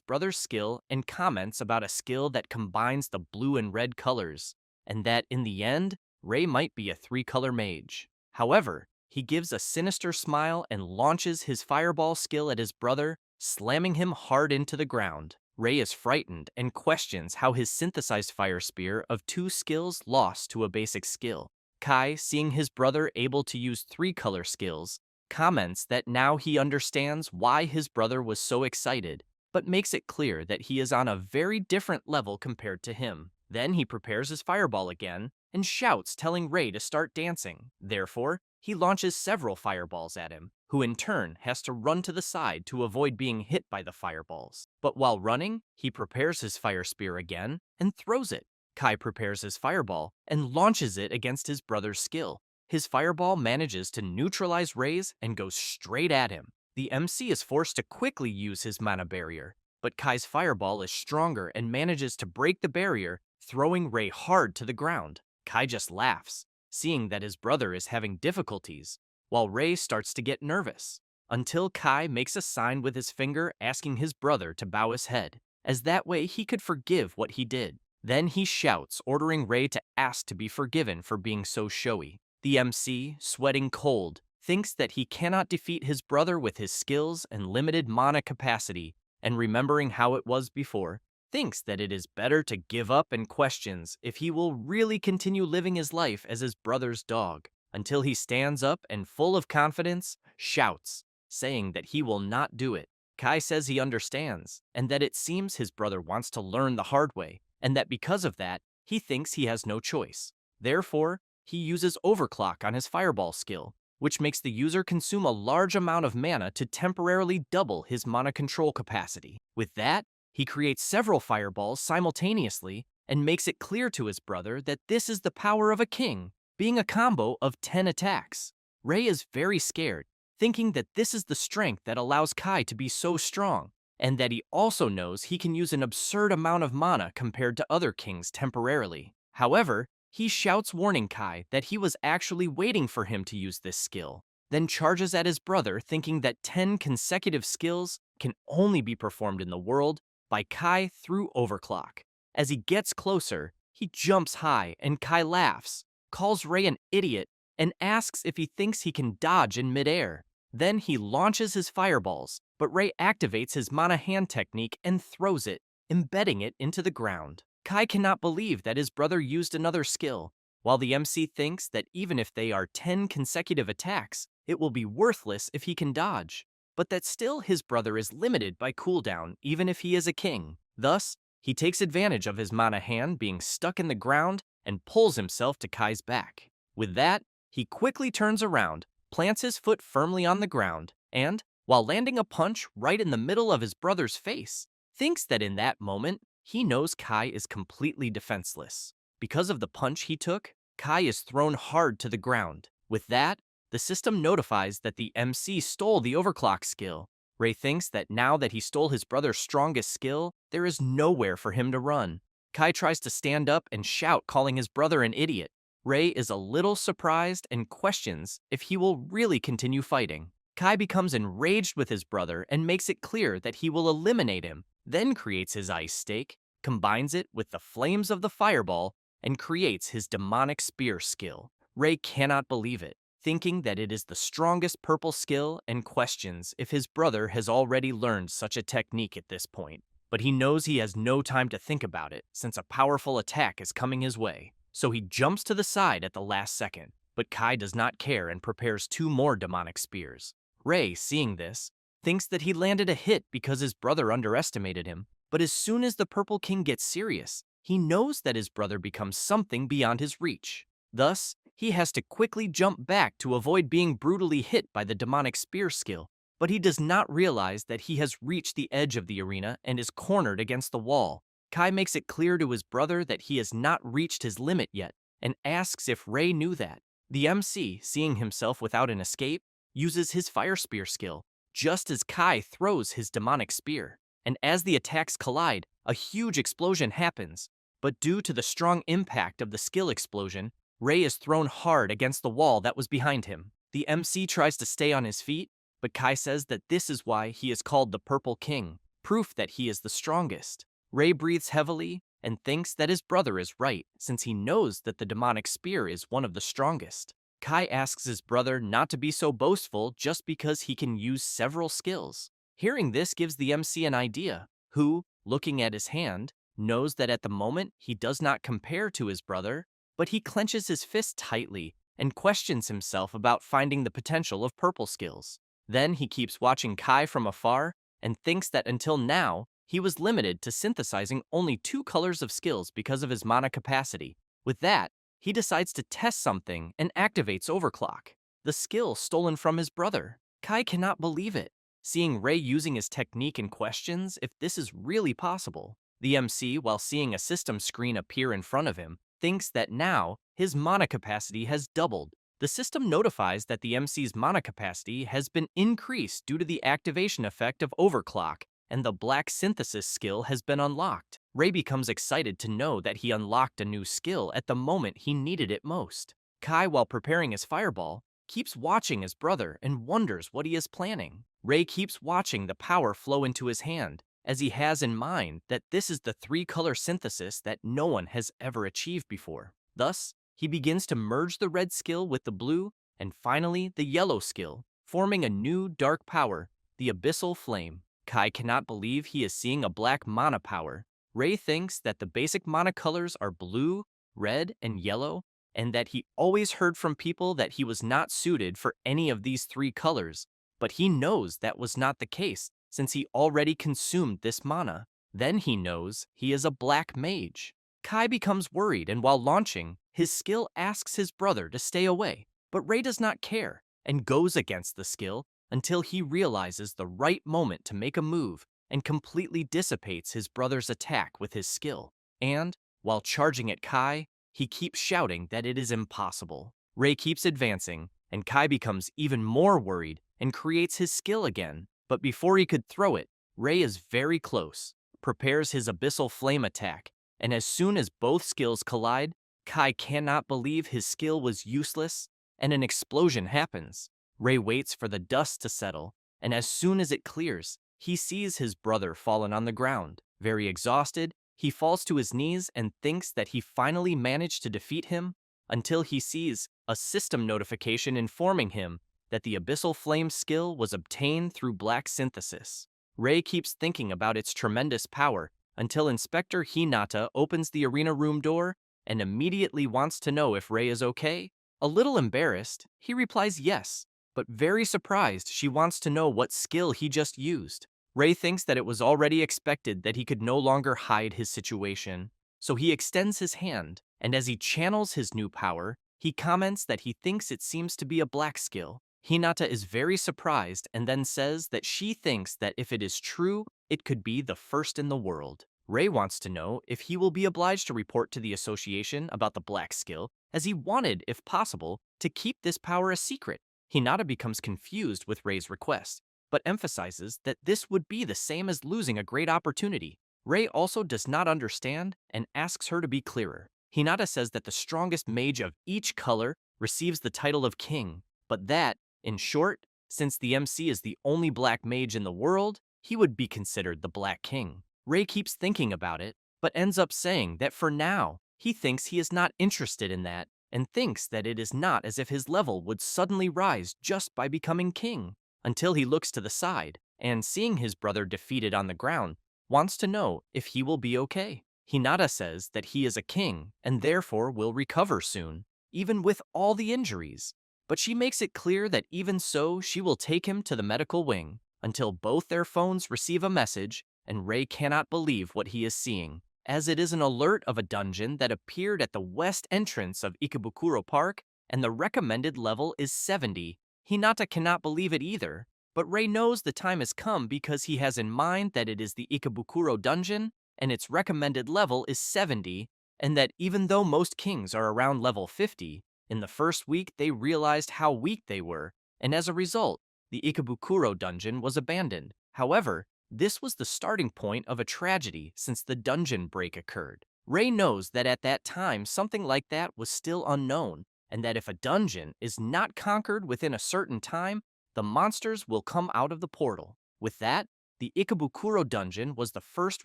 S1: brother's skill and comments about a skill that combines the blue and red colors, and that in the end, Ray might be a three-color mage. However, he gives a sinister smile and launches his fireball skill at his brother, slamming him hard into the ground. Ray is frightened and questions how his synthesized fire spear of two skills lost to a basic skill. Kai, seeing his brother able to use three-color skills, comments that now he understands why his brother was so excited, but makes it clear that he is on a very different level compared to him. Then he prepares his fireball again and shouts, telling Ray to start dancing. Therefore, he launches several fireballs at him, who in turn has to run to the side to avoid being hit by the fireballs. But while running, he prepares his fire spear again and throws it. Kai prepares his fireball and launches it against his brother's skill. His fireball manages to neutralize Ray's and goes straight at him. The MC is forced to quickly use his mana barrier, but Kai's fireball is stronger and manages to break the barrier, throwing Ray hard to the ground. Kai just laughs, seeing that his brother is having difficulties, while Ray starts to get nervous, until Kai makes a sign with his finger asking his brother to bow his head, as that way he could forgive what he did. Then he shouts, ordering Ray to ask to be forgiven for being so showy. The MC, sweating cold, thinks that he cannot defeat his brother with his skills and limited mana capacity, and remembering how it was before, thinks that it is better to give up and questions if he will really continue living his life as his brother's dog, until he stands up and, full of confidence, shouts, saying that he will not do it. Kai says he understands, and that it seems his brother wants to learn the hard way, and that because of that, he thinks he has no choice. Therefore, he uses Overclock on his fireball skill, which makes the user consume a large amount of mana to temporarily double his mana control capacity. With that, he creates several fireballs simultaneously and makes it clear to his brother that this is the power of a king, being a combo of 10 attacks. Ray is very scared, thinking that this is the strength that allows Kai to be so strong, and that he also knows he can use an absurd amount of mana compared to other kings temporarily. However, he shouts, warning Kai that he was actually waiting for him to use this skill, then charges at his brother, thinking that 10 consecutive skills can only be performed in the world by Kai through Overclock. As he gets closer, he jumps high and Kai laughs, calls Ray an idiot, and asks if he thinks he can dodge in midair. Then he launches his fireballs, but Ray activates his mana hand technique and throws it, embedding it into the ground. Kai cannot believe that his brother used another skill, while the MC thinks that even if they are 10 consecutive attacks, it will be worthless if he can dodge, but that still his brother is limited by cooldown even if he is a king. Thus, he takes advantage of his mana hand being stuck in the ground and pulls himself to Kai's back. With that, he quickly turns around, plants his foot firmly on the ground, and, while landing a punch right in the middle of his brother's face, thinks that in that moment, he knows Kai is completely defenseless. Because of the punch he took, Kai is thrown hard to the ground. With that, the system notifies that the MC stole the Overclock skill. Ray thinks that now that he stole his brother's strongest skill, there is nowhere for him to run. Kai tries to stand up and shout, calling his brother an idiot. Ray is a little surprised and questions if he will really continue fighting. Kai becomes enraged with his brother and makes it clear that he will eliminate him, then creates his ice stake, combines it with the flames of the fireball, and creates his demonic spear skill. Ray cannot believe it, thinking that it is the strongest purple skill, and questions if his brother has already learned such a technique at this point. But he knows he has no time to think about it, since a powerful attack is coming his way. So he jumps to the side at the last second, but Kai does not care and prepares 2 more demonic spears. Ray, seeing this, thinks that he landed a hit because his brother underestimated him, but as soon as the Purple King gets serious, he knows that his brother becomes something beyond his reach. Thus, he has to quickly jump back to avoid being brutally hit by the demonic spear skill, but he does not realize that he has reached the edge of the arena and is cornered against the wall. Kai makes it clear to his brother that he has not reached his limit yet, and asks if Ray knew that. The MC, seeing himself without an escape, uses his fire spear skill, just as Kai throws his demonic spear. And as the attacks collide, a huge explosion happens, but due to the strong impact of the skill explosion, Ray is thrown hard against the wall that was behind him. The MC tries to stay on his feet, but Kai says that this is why he is called the Purple King, proof that he is the strongest. Ray breathes heavily and thinks that his brother is right, since he knows that the demonic spear is one of the strongest. Kai asks his brother not to be so boastful just because he can use several skills. Hearing this gives the MC an idea, who, looking at his hand, knows that at the moment he does not compare to his brother, but he clenches his fist tightly and questions himself about finding the potential of purple skills. Then he keeps watching Kai from afar and thinks that until now, he was limited to synthesizing only 2 colors of skills because of his mana capacity. With that, he decides to test something and activates Overclock, the skill stolen from his brother. Kai cannot believe it, seeing Ray using his technique and questions if this is really possible. The MC, while seeing a system screen appear in front of him, thinks that now his mana capacity has doubled. The system notifies that the MC's mana capacity has been increased due to the activation effect of Overclock, and the black synthesis skill has been unlocked. Ray becomes excited to know that he unlocked a new skill at the moment he needed it most. Kai, while preparing his fireball, keeps watching his brother and wonders what he is planning. Ray keeps watching the power flow into his hand, as he has in mind that this is the 3-color synthesis that no one has ever achieved before. Thus, he begins to merge the red skill with the blue, and finally the yellow skill, forming a new dark power, the Abyssal Flame. Kai cannot believe he is seeing a black mana power. Ray thinks that the basic mana colors are blue, red, and yellow, and that he always heard from people that he was not suited for any of these 3 colors, but he knows that was not the case since he already consumed this mana. Then he knows he is a black mage. Kai becomes worried, and while launching, his skill asks his brother to stay away, but Ray does not care and goes against the skill until he realizes the right moment to make a move and completely dissipates his brother's attack with his skill. And, while charging at Kai, he keeps shouting that it is impossible. Ray keeps advancing, and Kai becomes even more worried and creates his skill again. But before he could throw it, Ray is very close, prepares his Abyssal Flame attack, and as soon as both skills collide, Kai cannot believe his skill was useless, and an explosion happens. Ray waits for the dust to settle, and as soon as it clears, he sees his brother fallen on the ground. Very exhausted, he falls to his knees and thinks that he finally managed to defeat him, until he sees a system notification informing him that the Abyssal Flame skill was obtained through black synthesis. Ray keeps thinking about its tremendous power until Inspector Hinata opens the arena room door and immediately wants to know if Ray is okay. A little embarrassed, he replies yes, but very surprised she wants to know what skill he just used. Ray thinks that it was already expected that he could no longer hide his situation, so he extends his hand, and as he channels his new power, he comments that he thinks it seems to be a black skill. Hinata is very surprised and then says that she thinks that if it is true, it could be the first in the world. Ray wants to know if he will be obliged to report to the association about the black skill, as he wanted, if possible, to keep this power a secret. Hinata becomes confused with Ray's request, but emphasizes that this would be the same as losing a great opportunity. Ray also does not understand and asks her to be clearer. Hinata says that the strongest mage of each color receives the title of king, but that, in short, since the MC is the only black mage in the world, he would be considered the Black King. Ray keeps thinking about it, but ends up saying that for now, he thinks he is not interested in that, and thinks that it is not as if his level would suddenly rise just by becoming king, until he looks to the side, and seeing his brother defeated on the ground, wants to know if he will be okay. Hinata says that he is a king, and therefore will recover soon, even with all the injuries. But she makes it clear that even so, she will take him to the medical wing, until both their phones receive a message, and Ray cannot believe what he is seeing, as it is an alert of a dungeon that appeared at the west entrance of Ikebukuro Park, and the recommended level is 70. Hinata cannot believe it either, but Ray knows the time has come because he has in mind that it is the Ikebukuro dungeon, and its recommended level is 70, and that even though most kings are around level 50, in the first week they realized how weak they were, and as a result, the Ikebukuro dungeon was abandoned. However, this was the starting point of a tragedy since the dungeon break occurred. Rei knows that at that time something like that was still unknown, and that if a dungeon is not conquered within a certain time, the monsters will come out of the portal. With that, the Ikebukuro dungeon was the first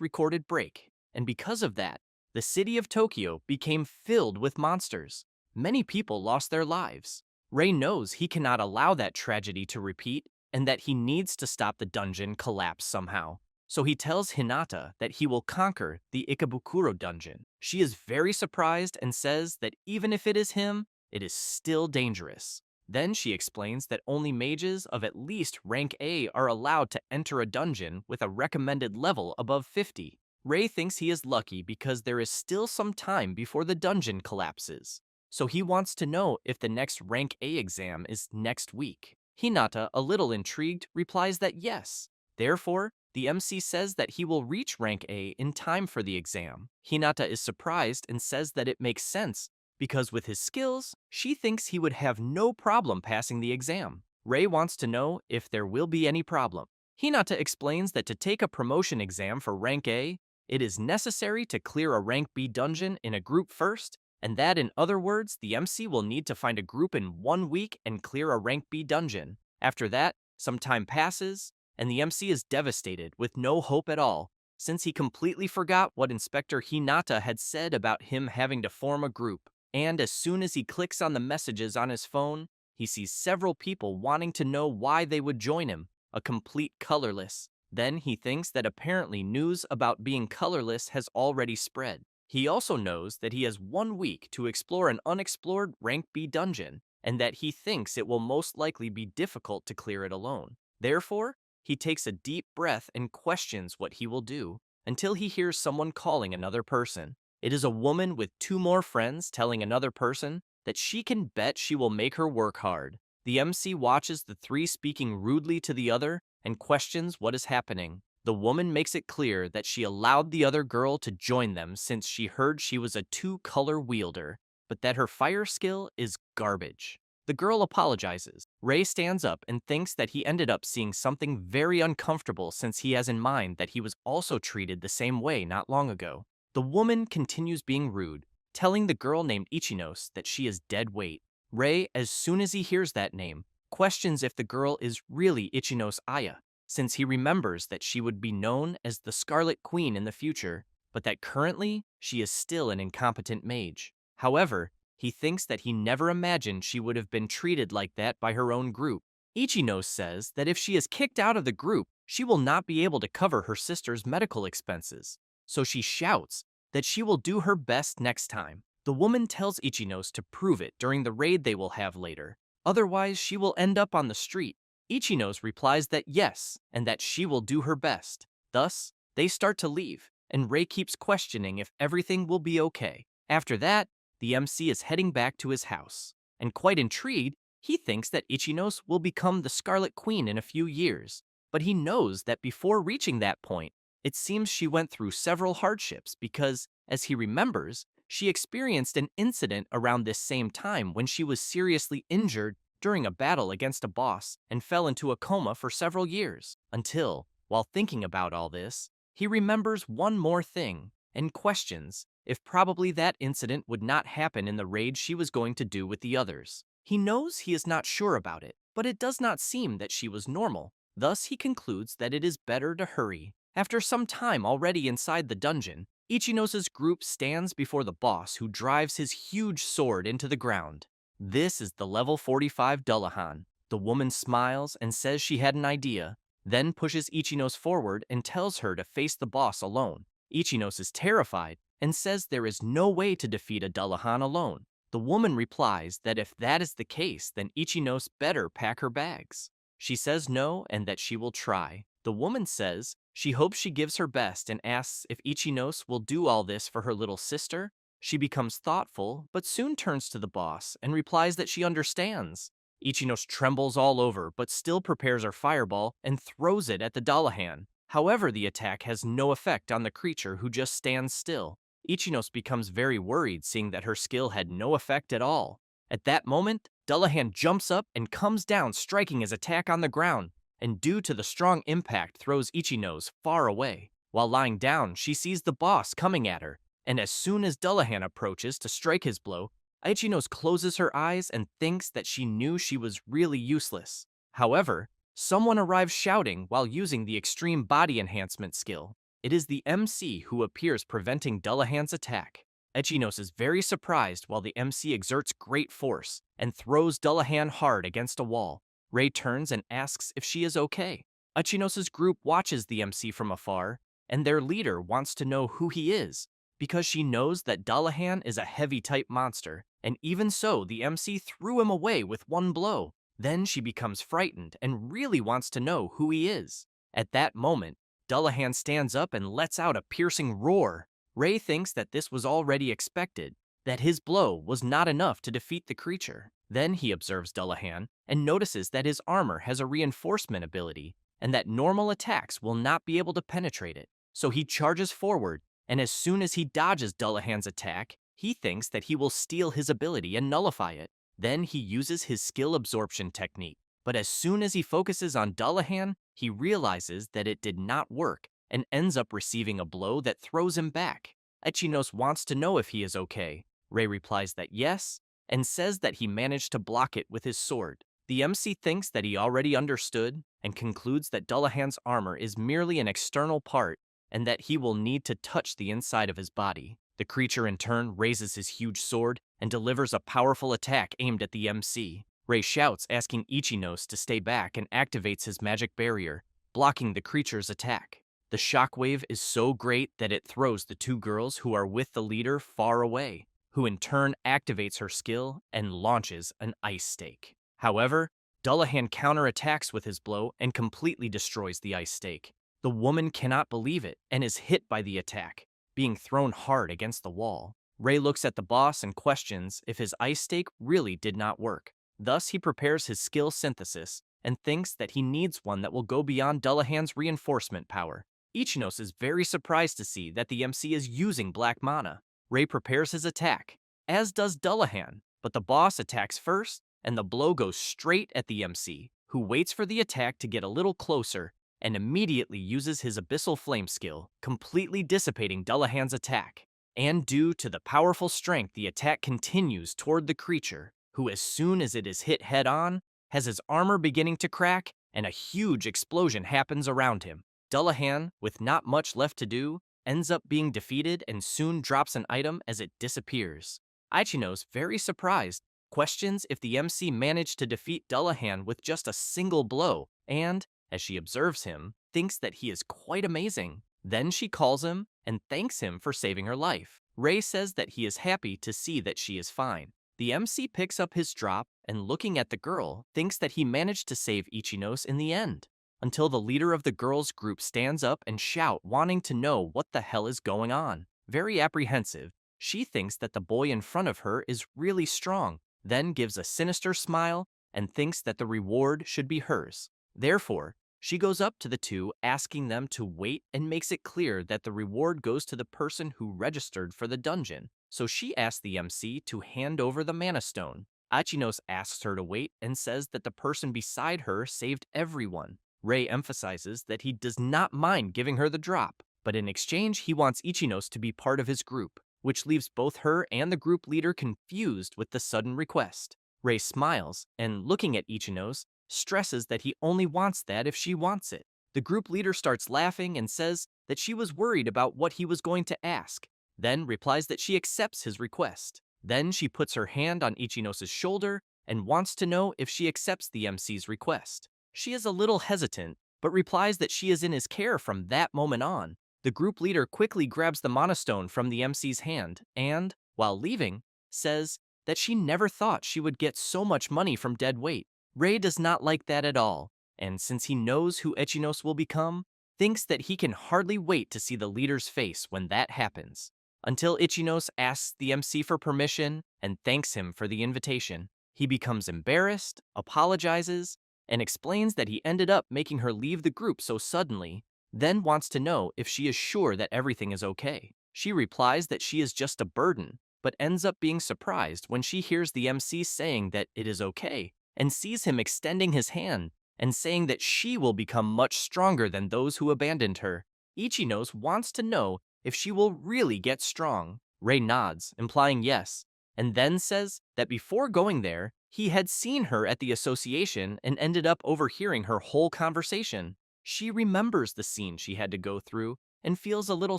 S1: recorded break, and because of that, the city of Tokyo became filled with monsters. Many people lost their lives. Rei knows he cannot allow that tragedy to repeat, and that he needs to stop the dungeon collapse somehow. So he tells Hinata that he will conquer the Ikebukuro dungeon. She is very surprised and says that even if it is him, it is still dangerous. Then she explains that only mages of at least rank A are allowed to enter a dungeon with a recommended level above 50. Rei thinks he is lucky because there is still some time before the dungeon collapses. So he wants to know if the next rank A exam is next week. Hinata, a little intrigued, replies that yes. Therefore, the MC says that he will reach rank A in time for the exam. Hinata is surprised and says that it makes sense because with his skills, she thinks he would have no problem passing the exam. Rei wants to know if there will be any problem. Hinata explains that to take a promotion exam for rank A, it is necessary to clear a rank B dungeon in a group first, and that in other words, the MC will need to find a group in 1 week and clear a rank B dungeon. After that, some time passes, and the MC is devastated with no hope at all, since he completely forgot what Inspector Hinata had said about him having to form a group. And as soon as he clicks on the messages on his phone, he sees several people wanting to know why they would join him, a complete colorless. Then he thinks that apparently news about being colorless has already spread. He also knows that he has 1 week to explore an unexplored rank B dungeon, and that he thinks it will most likely be difficult to clear it alone. Therefore, he takes a deep breath and questions what he will do, until he hears someone calling another person. It is a woman with 2 more friends telling another person that she can bet she will make her work hard. The MC watches the 3 speaking rudely to the other and questions what is happening. The woman makes it clear that she allowed the other girl to join them since she heard she was a 2-color wielder, but that her fire skill is garbage. The girl apologizes. Rei stands up and thinks that he ended up seeing something very uncomfortable since he has in mind that he was also treated the same way not long ago. The woman continues being rude, telling the girl named Ichinos that she is dead weight. Rei, as soon as he hears that name, questions if the girl is really Ichinos Aya, since he remembers that she would be known as the Scarlet Queen in the future, but that currently she is still an incompetent mage. However, he thinks that he never imagined she would have been treated like that by her own group. Ichinos says that if she is kicked out of the group, she will not be able to cover her sister's medical expenses. So she shouts that she will do her best next time. The woman tells Ichinos to prove it during the raid they will have later. Otherwise, she will end up on the street. Ichinos replies that yes, and that she will do her best. Thus, they start to leave, and Rei keeps questioning if everything will be okay. After that, the MC is heading back to his house. And quite intrigued, he thinks that Ichinos will become the Scarlet Queen in a few years. But he knows that before reaching that point, it seems she went through several hardships because, as he remembers, she experienced an incident around this same time when she was seriously injured during a battle against a boss and fell into a coma for several years, until, while thinking about all this, he remembers one more thing and questions if probably that incident would not happen in the raid she was going to do with the others. He knows he is not sure about it, but it does not seem that she was normal. Thus, he concludes that it is better to hurry. After some time already inside the dungeon, Ichinos' group stands before the boss who drives his huge sword into the ground. This is the level 45 Dullahan. The woman smiles and says she had an idea, then pushes Ichinos forward and tells her to face the boss alone. Ichinos is terrified and says there is no way to defeat a Dullahan alone. The woman replies that if that is the case, then Ichinos better pack her bags. She says no and that she will try. The woman says she hopes she gives her best and asks if Ichinos will do all this for her little sister. She becomes thoughtful, but soon turns to the boss and replies that she understands. Ichinos trembles all over, but still prepares her fireball and throws it at the Dullahan. However, the attack has no effect on the creature who just stands still. Ichinos becomes very worried seeing that her skill had no effect at all. At that moment, Dullahan jumps up and comes down, striking his attack on the ground, and due to the strong impact throws Ichinos far away. While lying down, she sees the boss coming at her, and as soon as Dullahan approaches to strike his blow, Ichinos closes her eyes and thinks that she knew she was really useless. However, someone arrives shouting while using the extreme body enhancement skill. It is the MC who appears preventing Dullahan's attack. Ichinos is very surprised while the MC exerts great force and throws Dullahan hard against a wall. Rei turns and asks if she is okay. Ichinos' group watches the MC from afar, and their leader wants to know who he is, because she knows that Dullahan is a heavy-type monster, and even so, the MC threw him away with one blow. Then she becomes frightened and really wants to know who he is. At that moment, Dullahan stands up and lets out a piercing roar. Rei thinks that this was already expected, that his blow was not enough to defeat the creature. Then he observes Dullahan and notices that his armor has a reinforcement ability and that normal attacks will not be able to penetrate it. So he charges forward, and as soon as he dodges Dullahan's attack, he thinks that he will steal his ability and nullify it. Then he uses his skill absorption technique. But as soon as he focuses on Dullahan, he realizes that it did not work and ends up receiving a blow that throws him back. Ichinos wants to know if he is okay. Rei replies that yes, and says that he managed to block it with his sword. The MC thinks that he already understood and concludes that Dullahan's armor is merely an external part and that he will need to touch the inside of his body. The creature in turn raises his huge sword and delivers a powerful attack aimed at the MC. Rei shouts, asking Ichinos to stay back, and activates his magic barrier, blocking the creature's attack. The shockwave is so great that it throws the two girls who are with the leader far away, who in turn activates her skill and launches an ice stake. However, Dullahan counterattacks with his blow and completely destroys the ice stake. The woman cannot believe it and is hit by the attack, being thrown hard against the wall. Rei looks at the boss and questions if his ice stake really did not work. Thus, he prepares his skill synthesis and thinks that he needs one that will go beyond Dullahan's reinforcement power. Ichinos is very surprised to see that the MC is using black mana. Rei prepares his attack, as does Dullahan, but the boss attacks first, and the blow goes straight at the MC, who waits for the attack to get a little closer and immediately uses his Abyssal Flame skill, completely dissipating Dullahan's attack. And due to the powerful strength, the attack continues toward the creature, who as soon as it is hit head-on, has his armor beginning to crack, and a huge explosion happens around him. Dullahan, with not much left to do, ends up being defeated and soon drops an item as it disappears. Ichinos, very surprised, questions if the MC managed to defeat Dullahan with just a single blow, and, as she observes him, thinks that he is quite amazing. Then she calls him and thanks him for saving her life. Rei says that he is happy to see that she is fine. The MC picks up his drop and, looking at the girl, thinks that he managed to save Ichinos in the end, until the leader of the girls' group stands up and shouts, wanting to know what the hell is going on. Very apprehensive, she thinks that the boy in front of her is really strong, then gives a sinister smile and thinks that the reward should be hers. Therefore, she goes up to the two, asking them to wait, and makes it clear that the reward goes to the person who registered for the dungeon. So she asks the MC to hand over the mana stone. Ichinos asks her to wait and says that the person beside her saved everyone. Rei emphasizes that he does not mind giving her the drop, but in exchange he wants Ichinos to be part of his group, which leaves both her and the group leader confused with the sudden request. Rei smiles and, looking at Ichinos, stresses that he only wants that if she wants it. The group leader starts laughing and says that she was worried about what he was going to ask, then replies that she accepts his request. Then she puts her hand on Ichinos' shoulder and wants to know if she accepts the MC's request. She is a little hesitant, but replies that she is in his care from that moment on. The group leader quickly grabs the mana stone from the MC's hand and, while leaving, says that she never thought she would get so much money from dead weight. Rei does not like that at all, and since he knows who Ichinos will become, thinks that he can hardly wait to see the leader's face when that happens. Until Ichinos asks the MC for permission and thanks him for the invitation. He becomes embarrassed, apologizes, and explains that he ended up making her leave the group so suddenly, then wants to know if she is sure that everything is okay. She replies that she is just a burden, but ends up being surprised when she hears the MC saying that it is okay, and sees him extending his hand and saying that she will become much stronger than those who abandoned her. Ichinos wants to know if she will really get strong. Ray nods, implying yes, and then says that before going there, he had seen her at the association and ended up overhearing her whole conversation. She remembers the scene she had to go through and feels a little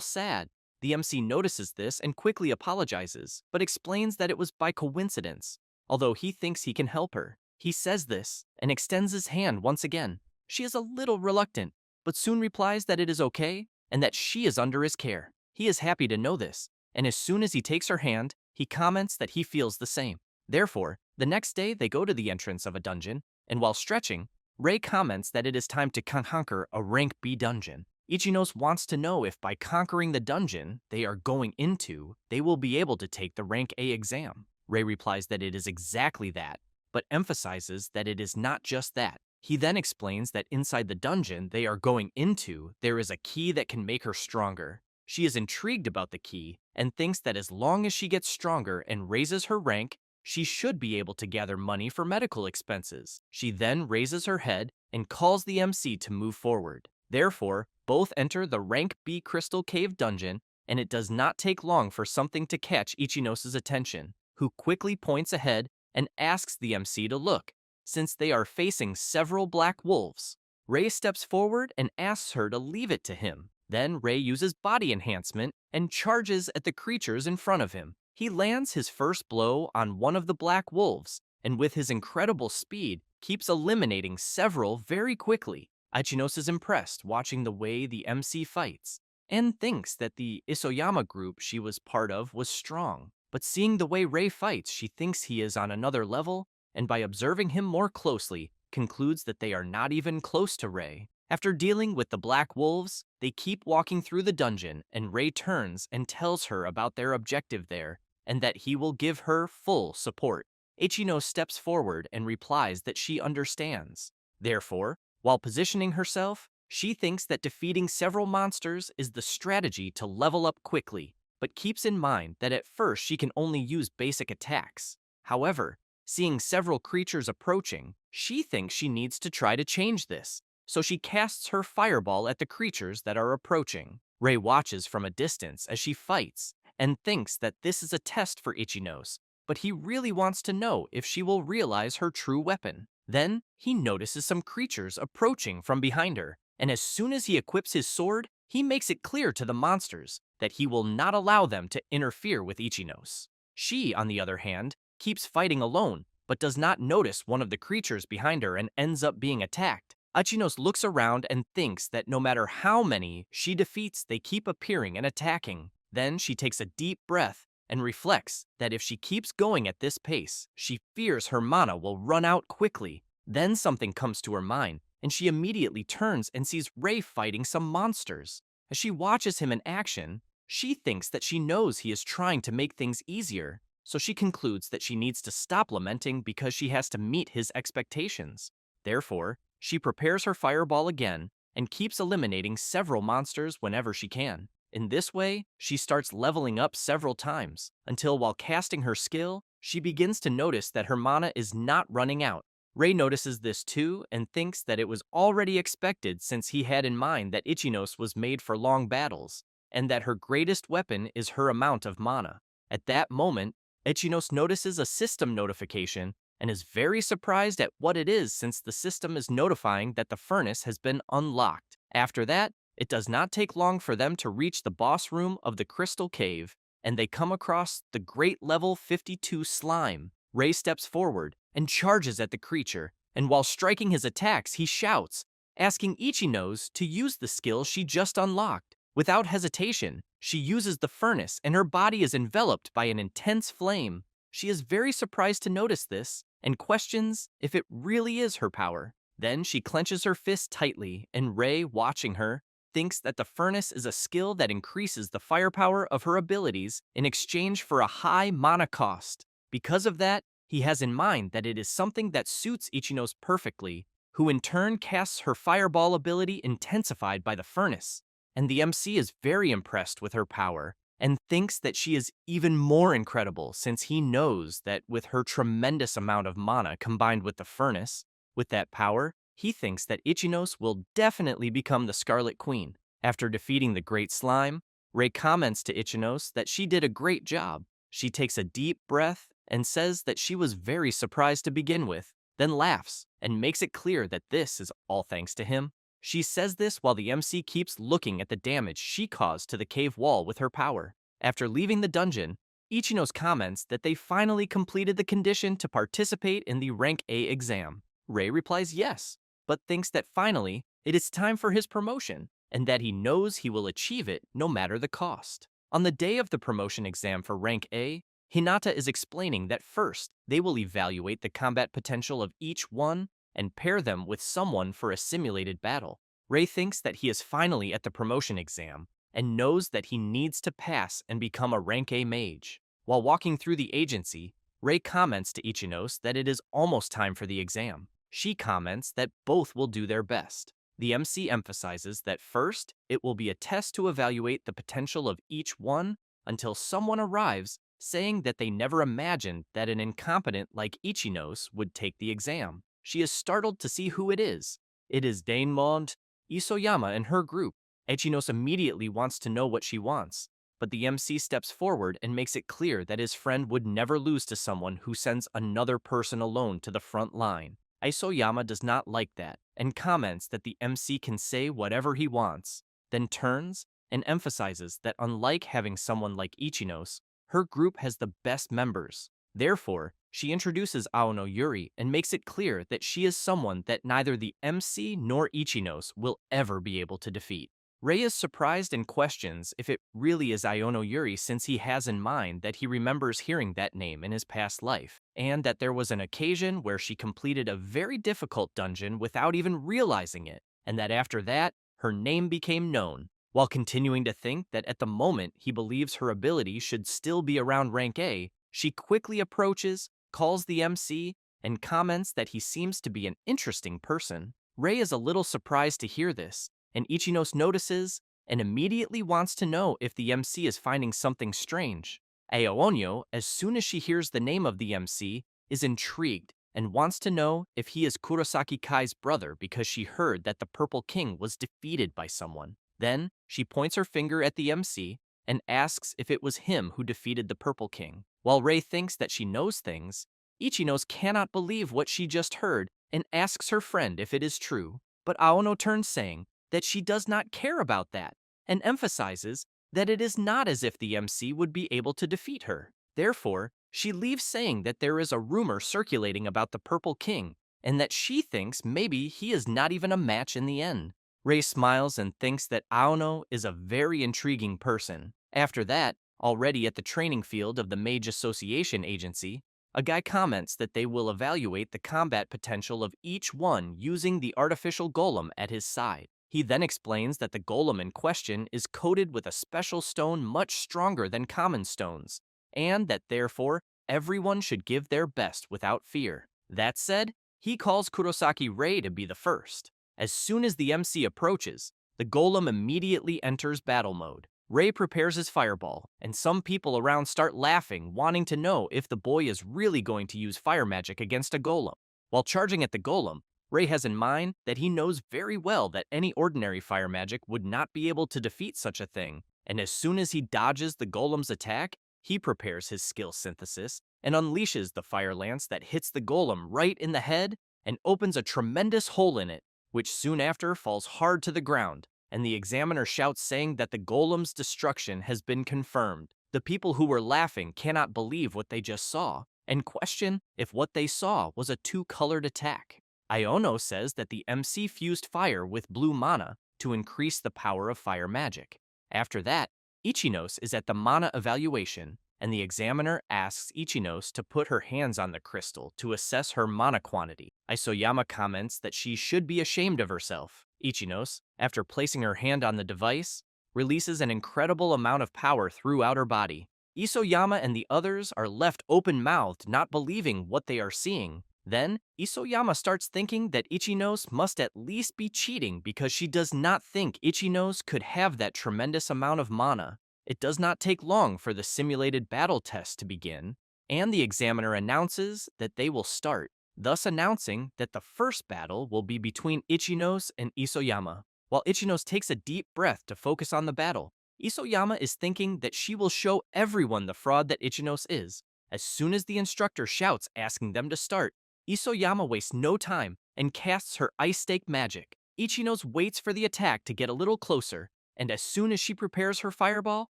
S1: sad. The MC notices this and quickly apologizes, but explains that it was by coincidence, although he thinks he can help her. He says this and extends his hand once again. She is a little reluctant, but soon replies that it is okay and that she is under his care. He is happy to know this, and as soon as he takes her hand, he comments that he feels the same. Therefore, the next day they go to the entrance of a dungeon, and while stretching, Ray comments that it is time to conquer a rank B dungeon. Ichinos wants to know if by conquering the dungeon they are going into, they will be able to take the rank A exam. Ray replies that it is exactly that, but emphasizes that it is not just that. He then explains that inside the dungeon they are going into, there is a key that can make her stronger. She is intrigued about the key and thinks that as long as she gets stronger and raises her rank, she should be able to gather money for medical expenses. She then raises her head and calls the MC to move forward. Therefore, both enter the rank B Crystal Cave dungeon, and it does not take long for something to catch Ichinos' attention, who quickly points ahead and asks the MC to look, since they are facing several black wolves. Ray steps forward and asks her to leave it to him. Then Ray uses body enhancement and charges at the creatures in front of him. He lands his first blow on one of the black wolves, and with his incredible speed, keeps eliminating several very quickly. Ichinos is impressed watching the way the MC fights, and thinks that the Isoyama group she was part of was strong. But seeing the way Ray fights, she thinks he is on another level, and by observing him more closely, concludes that they are not even close to Ray. After dealing with the black wolves, they keep walking through the dungeon, and Ray turns and tells her about their objective there, and that he will give her full support. Ichino steps forward and replies that she understands. Therefore, while positioning herself, she thinks that defeating several monsters is the strategy to level up quickly, but keeps in mind that at first she can only use basic attacks. However, seeing several creatures approaching, she thinks she needs to try to change this, so she casts her fireball at the creatures that are approaching. Ray watches from a distance as she fights, and thinks that this is a test for Ichinos, but he really wants to know if she will realize her true weapon. Then, he notices some creatures approaching from behind her, and as soon as he equips his sword, he makes it clear to the monsters that he will not allow them to interfere with Ichinos. She, on the other hand, keeps fighting alone, but does not notice one of the creatures behind her and ends up being attacked. Ichinos looks around and thinks that no matter how many she defeats, they keep appearing and attacking. Then she takes a deep breath and reflects that if she keeps going at this pace, she fears her mana will run out quickly. Then something comes to her mind, and she immediately turns and sees Ray fighting some monsters. As she watches him in action, she thinks that she knows he is trying to make things easier, so she concludes that she needs to stop lamenting because she has to meet his expectations. Therefore, she prepares her fireball again and keeps eliminating several monsters whenever she can. In this way, she starts leveling up several times, until while casting her skill, she begins to notice that her mana is not running out. Ray notices this too and thinks that it was already expected since he had in mind that Ichinos was made for long battles, and that her greatest weapon is her amount of mana. At that moment, Ichinos notices a system notification and is very surprised at what it is since the system is notifying that the furnace has been unlocked. After that, it does not take long for them to reach the boss room of the Crystal Cave, and they come across the great level 52 slime. Ray steps forward and charges at the creature, and while striking his attacks, he shouts, asking Ichinos to use the skill she just unlocked. Without hesitation, she uses the furnace and her body is enveloped by an intense flame. She is very surprised to notice this and questions if it really is her power. Then she clenches her fist tightly, and Ray, watching her, thinks that the furnace is a skill that increases the firepower of her abilities in exchange for a high mana cost. Because of that, he has in mind that it is something that suits Ichinos perfectly, who in turn casts her fireball ability intensified by the furnace. And the MC is very impressed with her power and thinks that she is even more incredible since he knows that with her tremendous amount of mana combined with the furnace, with that power, he thinks that Ichinos will definitely become the Scarlet Queen. After defeating the Great Slime, Rei comments to Ichinos that she did a great job. She takes a deep breath and says that she was very surprised to begin with, then laughs and makes it clear that this is all thanks to him. She says this while the MC keeps looking at the damage she caused to the cave wall with her power. After leaving the dungeon, Ichinos comments that they finally completed the condition to participate in the Rank A exam. Rei replies yes, but thinks that finally it is time for his promotion, and that he knows he will achieve it no matter the cost. On the day of the promotion exam for Rank A, Hinata is explaining that first, they will evaluate the combat potential of each one and pair them with someone for a simulated battle. Rei thinks that he is finally at the promotion exam and knows that he needs to pass and become a Rank A mage. While walking through the agency, Rei comments to Ichinos that it is almost time for the exam. She comments that both will do their best. The MC emphasizes that first, it will be a test to evaluate the potential of each one until someone arrives saying that they never imagined that an incompetent like Ichinos would take the exam. She is startled to see who it is. It is Daemon Isoyama and her group. Ichinos immediately wants to know what she wants, but the MC steps forward and makes it clear that his friend would never lose to someone who sends another person alone to the front line. Isoyama does not like that and comments that the MC can say whatever he wants, then turns and emphasizes that unlike having someone like Ichinos, her group has the best members. Therefore, she introduces Aono Yuri and makes it clear that she is someone that neither the MC nor Ichinos will ever be able to defeat. Rei is surprised and questions if it really is Aono Yuri since he has in mind that he remembers hearing that name in his past life, and that there was an occasion where she completed a very difficult dungeon without even realizing it, and that after that, her name became known. While continuing to think that at the moment he believes her ability should still be around Rank A, she quickly approaches, calls the MC, and comments that he seems to be an interesting person. Rei is a little surprised to hear this, and Ichinos notices and immediately wants to know if the MC is finding something strange. Aoonyo, as soon as she hears the name of the MC, is intrigued and wants to know if he is Kurosaki Kai's brother because she heard that the Purple King was defeated by someone. Then, she points her finger at the MC and asks if it was him who defeated the Purple King. While Rei thinks that she knows things, Ichinos cannot believe what she just heard and asks her friend if it is true. But Aono turns saying that she does not care about that and emphasizes that it is not as if the MC would be able to defeat her. Therefore, she leaves saying that there is a rumor circulating about the Purple King and that she thinks maybe he is not even a match in the end. Rei smiles and thinks that Aono is a very intriguing person. After that, already at the training field of the Mage Association Agency, a guy comments that they will evaluate the combat potential of each one using the artificial golem at his side. He then explains that the golem in question is coated with a special stone much stronger than common stones, and that therefore everyone should give their best without fear. That said, he calls Kurosaki Rei to be the first. As soon as the MC approaches, the golem immediately enters battle mode. Rei prepares his fireball, and some people around start laughing, wanting to know if the boy is really going to use fire magic against a golem. While charging at the golem, Rei has in mind that he knows very well that any ordinary fire magic would not be able to defeat such a thing, and as soon as he dodges the golem's attack, he prepares his skill synthesis and unleashes the fire lance that hits the golem right in the head and opens a tremendous hole in it, which soon after falls hard to the ground, and the examiner shouts saying that the golem's destruction has been confirmed. The people who were laughing cannot believe what they just saw, and question if what they saw was a two-colored attack. Iono says that the MC fused fire with blue mana to increase the power of fire magic. After that, Ichinos is at the mana evaluation, and the examiner asks Ichinos to put her hands on the crystal to assess her mana quantity. Isoyama comments that she should be ashamed of herself. Ichinos, after placing her hand on the device, releases an incredible amount of power throughout her body. Isoyama and the others are left open-mouthed, not believing what they are seeing. Then, Isoyama starts thinking that Ichinos must at least be cheating because she does not think Ichinos could have that tremendous amount of mana. It does not take long for the simulated battle test to begin, and the examiner announces that they will start, thus announcing that the first battle will be between Ichinos and Isoyama. While Ichinos takes a deep breath to focus on the battle, Isoyama is thinking that she will show everyone the fraud that Ichinos is. As soon as the instructor shouts asking them to start, Isoyama wastes no time and casts her ice stake magic. Ichinos waits for the attack to get a little closer, and as soon as she prepares her fireball,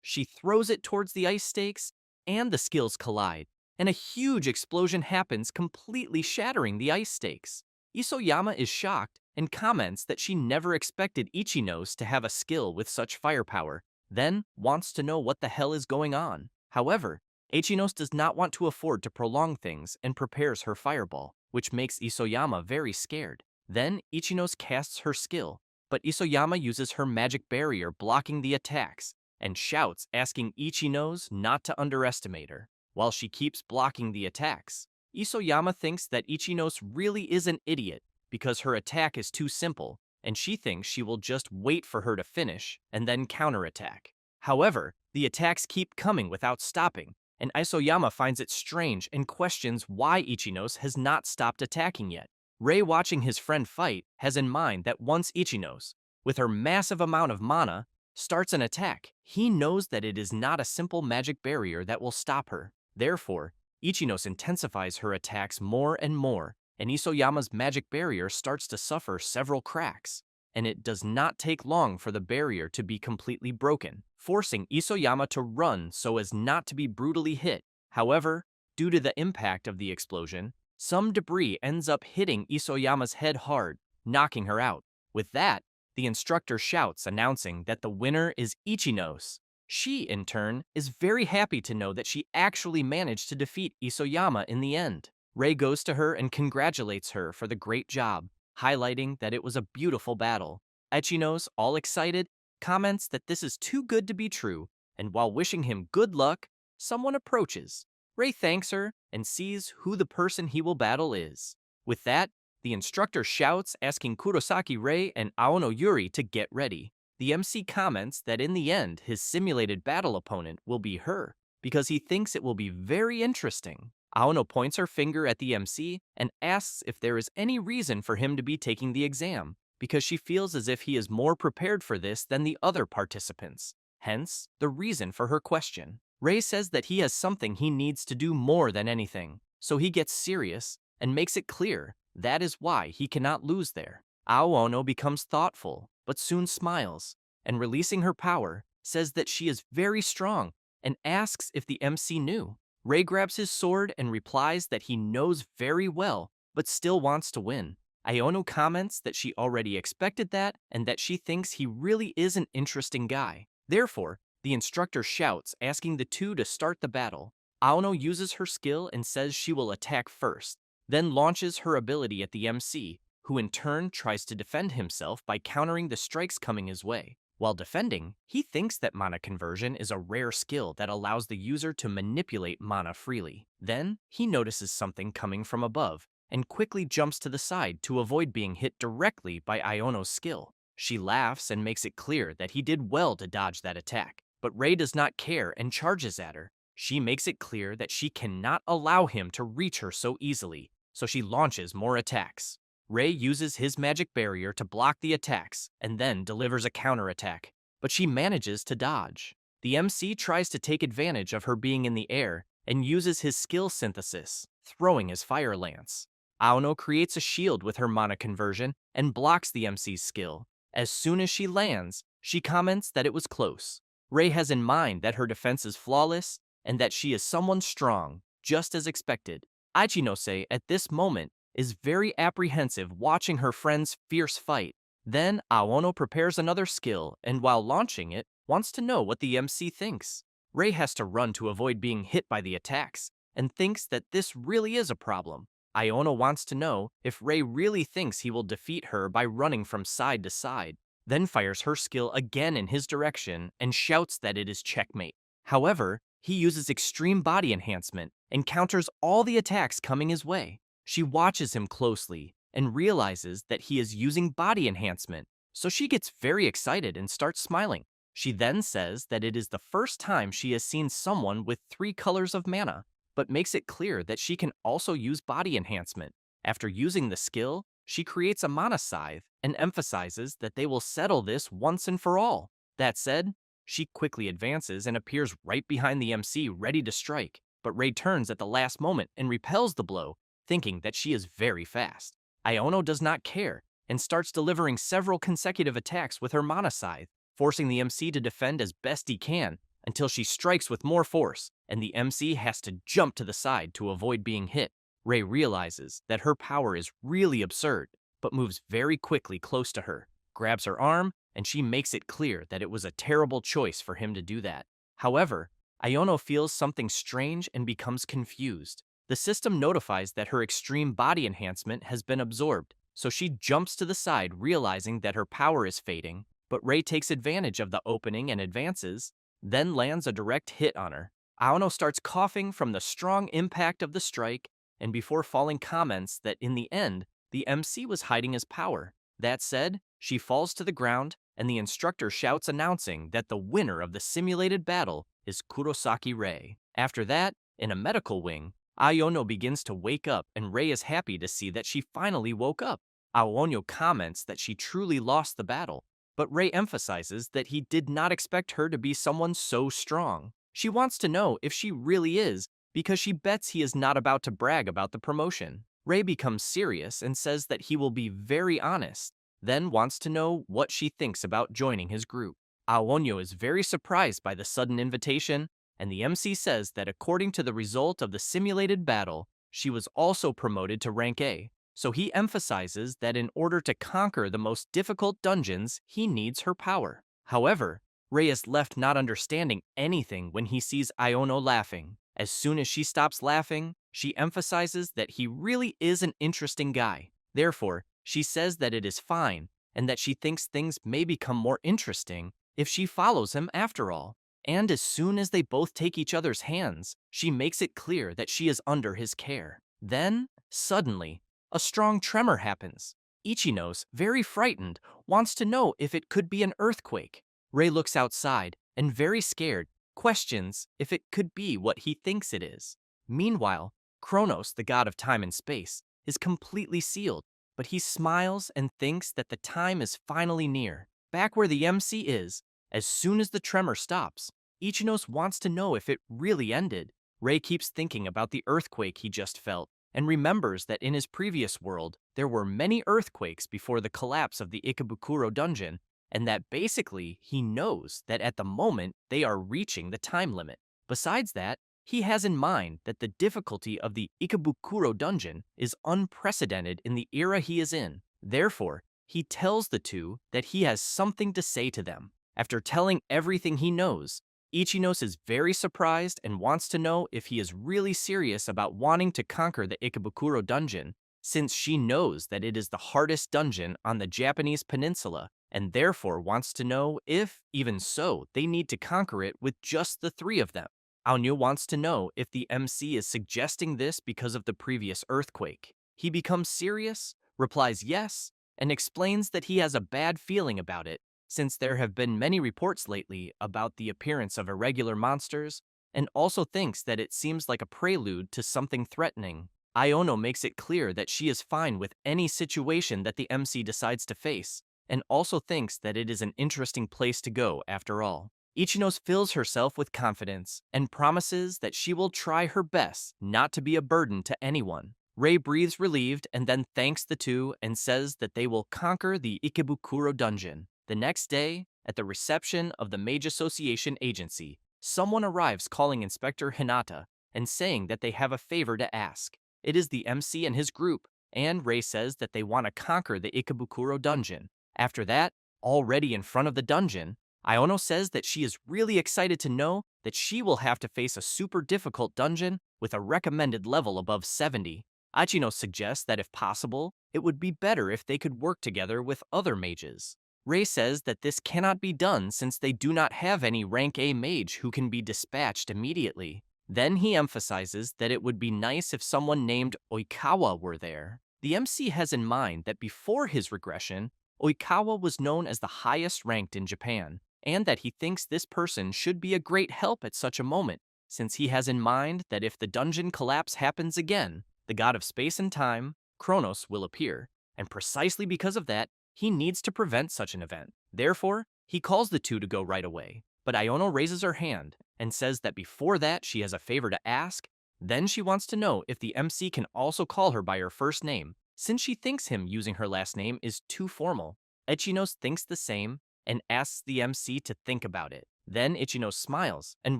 S1: she throws it towards the ice stakes, and the skills collide, and a huge explosion happens, completely shattering the ice stakes. Isoyama is shocked and comments that she never expected Ichinos to have a skill with such firepower, then wants to know what the hell is going on. However, Ichinos does not want to afford to prolong things and prepares her fireball, which makes Isoyama very scared. Then Ichinos casts her skill, but Isoyama uses her magic barrier blocking the attacks and shouts asking Ichinos not to underestimate her. While she keeps blocking the attacks, Isoyama thinks that Ichinos really is an idiot because her attack is too simple, and she thinks she will just wait for her to finish and then counterattack. However, the attacks keep coming without stopping, and Isoyama finds it strange and questions why Ichinos has not stopped attacking yet. Rei, watching his friend fight, has in mind that once Ichinos, with her massive amount of mana, starts an attack, he knows that it is not a simple magic barrier that will stop her. Therefore, Ichinos intensifies her attacks more and more, and Isoyama's magic barrier starts to suffer several cracks, and it does not take long for the barrier to be completely broken, forcing Isoyama to run so as not to be brutally hit. However, due to the impact of the explosion, some debris ends up hitting Isoyama's head hard, knocking her out. With that, the instructor shouts, announcing that the winner is Ichinos. She, in turn, is very happy to know that she actually managed to defeat Isoyama in the end. Rei goes to her and congratulates her for the great job, highlighting that it was a beautiful battle. Ichinos, all excited, comments that this is too good to be true, and while wishing him good luck, someone approaches. Rei thanks her and sees who the person he will battle is. With that, the instructor shouts, asking Kurosaki Rei and Aono Yuri to get ready. The MC comments that in the end, his simulated battle opponent will be her, because he thinks it will be very interesting. Aono points her finger at the MC and asks if there is any reason for him to be taking the exam, because she feels as if he is more prepared for this than the other participants. Hence, the reason for her question. Rei says that he has something he needs to do more than anything, so he gets serious and makes it clear that is why he cannot lose there. Aono becomes thoughtful, but soon smiles, and releasing her power, says that she is very strong and asks if the MC knew. Rei grabs his sword and replies that he knows very well, but still wants to win. Aono comments that she already expected that and that she thinks he really is an interesting guy. Therefore, the instructor shouts, asking the two to start the battle. Aono uses her skill and says she will attack first, then launches her ability at the MC, who in turn tries to defend himself by countering the strikes coming his way. While defending, he thinks that mana conversion is a rare skill that allows the user to manipulate mana freely. Then, he notices something coming from above and quickly jumps to the side to avoid being hit directly by Aono's skill. She laughs and makes it clear that he did well to dodge that attack, but Rei does not care and charges at her. She makes it clear that she cannot allow him to reach her so easily, so she launches more attacks. Rei uses his magic barrier to block the attacks and then delivers a counterattack, but she manages to dodge. The MC tries to take advantage of her being in the air and uses his skill synthesis, throwing his fire lance. Aono creates a shield with her mana conversion and blocks the MC's skill. As soon as she lands, she comments that it was close. Rei has in mind that her defense is flawless and that she is someone strong, just as expected. Ichinose, at this moment, is very apprehensive watching her friend's fierce fight. Then Aono prepares another skill and while launching it, wants to know what the MC thinks. Rei has to run to avoid being hit by the attacks and thinks that this really is a problem. Aono wants to know if Rei really thinks he will defeat her by running from side to side, then fires her skill again in his direction and shouts that it is checkmate. However, he uses extreme body enhancement and counters all the attacks coming his way. She watches him closely and realizes that he is using body enhancement, so she gets very excited and starts smiling. She then says that it is the first time she has seen someone with 3 colors of mana, but makes it clear that she can also use body enhancement. After using the skill, she creates a mana scythe and emphasizes that they will settle this once and for all. That said, She quickly advances and appears right behind the MC, ready to strike, but Rei turns at the last moment and repels the blow, thinking that she is very fast. Iono does not care and starts delivering several consecutive attacks with her mana scythe, forcing the MC to defend as best he can until she strikes with more force, and the MC has to jump to the side to avoid being hit. Rei realizes that her power is really absurd, but moves very quickly close to her, grabs her arm, and she makes it clear that it was a terrible choice for him to do that. However, Iono feels something strange and becomes confused. The system notifies that her extreme body enhancement has been absorbed, so she jumps to the side, realizing that her power is fading, but Rei takes advantage of the opening and advances, then lands a direct hit on her. Iono starts coughing from the strong impact of the strike, and before falling comments that in the end, the MC was hiding his power. That said, she falls to the ground, and the instructor shouts announcing that the winner of the simulated battle is Kurosaki Rei. After that, in a medical wing, Iono begins to wake up, and Rei is happy to see that she finally woke up. Iono comments that she truly lost the battle, but Rei emphasizes that he did not expect her to be someone so strong. She wants to know if she really is, because she bets he is not about to brag about the promotion. Rei becomes serious and says that he will be very honest, then wants to know what she thinks about joining his group. Aonyo is very surprised by the sudden invitation, and the MC says that according to the result of the simulated battle, she was also promoted to rank A, so he emphasizes that in order to conquer the most difficult dungeons, he needs her power. However, Rei is left not understanding anything when he sees Iono laughing. As soon as she stops laughing, she emphasizes that he really is an interesting guy. Therefore, she says that it is fine, and that she thinks things may become more interesting if she follows him after all. And as soon as they both take each other's hands, she makes it clear that she is under his care. Then, suddenly, a strong tremor happens. Ichinos, very frightened, wants to know if it could be an earthquake. Rei looks outside, and very scared, questions if it could be what he thinks it is. Meanwhile, Kronos, the god of time and space, is completely sealed, but he smiles and thinks that the time is finally near. Back where the MC is, as soon as the tremor stops, Ichinos wants to know if it really ended. Rei keeps thinking about the earthquake he just felt, and remembers that in his previous world, there were many earthquakes before the collapse of the Ikebukuro dungeon, and that basically he knows that at the moment they are reaching the time limit. Besides that, he has in mind that the difficulty of the Ikebukuro dungeon is unprecedented in the era he is in. Therefore, he tells the two that he has something to say to them. After telling everything he knows, Ichinos is very surprised and wants to know if he is really serious about wanting to conquer the Ikebukuro dungeon, since she knows that it is the hardest dungeon on the Japanese peninsula, and therefore wants to know if, even so, they need to conquer it with just the three of them. Aonyo wants to know if the MC is suggesting this because of the previous earthquake. He becomes serious, replies yes, and explains that he has a bad feeling about it, since there have been many reports lately about the appearance of irregular monsters, and also thinks that it seems like a prelude to something threatening. Iono makes it clear that she is fine with any situation that the MC decides to face, and also thinks that it is an interesting place to go after all. Ichinos fills herself with confidence and promises that she will try her best not to be a burden to anyone. Rei breathes relieved and then thanks the two and says that they will conquer the Ikebukuro dungeon. The next day, at the reception of the Mage Association agency, someone arrives calling Inspector Hinata and saying that they have a favor to ask. It is the MC and his group, and Rei says that they want to conquer the Ikebukuro dungeon. After that, already in front of the dungeon, Iono says that she is really excited to know that she will have to face a super difficult dungeon with a recommended level above 70. Ichino suggests that if possible, it would be better if they could work together with other mages. Rei says that this cannot be done since they do not have any rank A mage who can be dispatched immediately. Then he emphasizes that it would be nice if someone named Oikawa were there. The MC has in mind that before his regression, Oikawa was known as the highest ranked in Japan, and that he thinks this person should be a great help at such a moment, since he has in mind that if the dungeon collapse happens again, the god of space and time, Kronos, will appear, and precisely because of that, he needs to prevent such an event. Therefore, he calls the two to go right away. but Iono raises her hand and says that before that she has a favor to ask. Then she wants to know if the MC can also call her by her first name, since she thinks him using her last name is too formal. Ichinos thinks the same and asks the MC to think about it. Then Ichino smiles and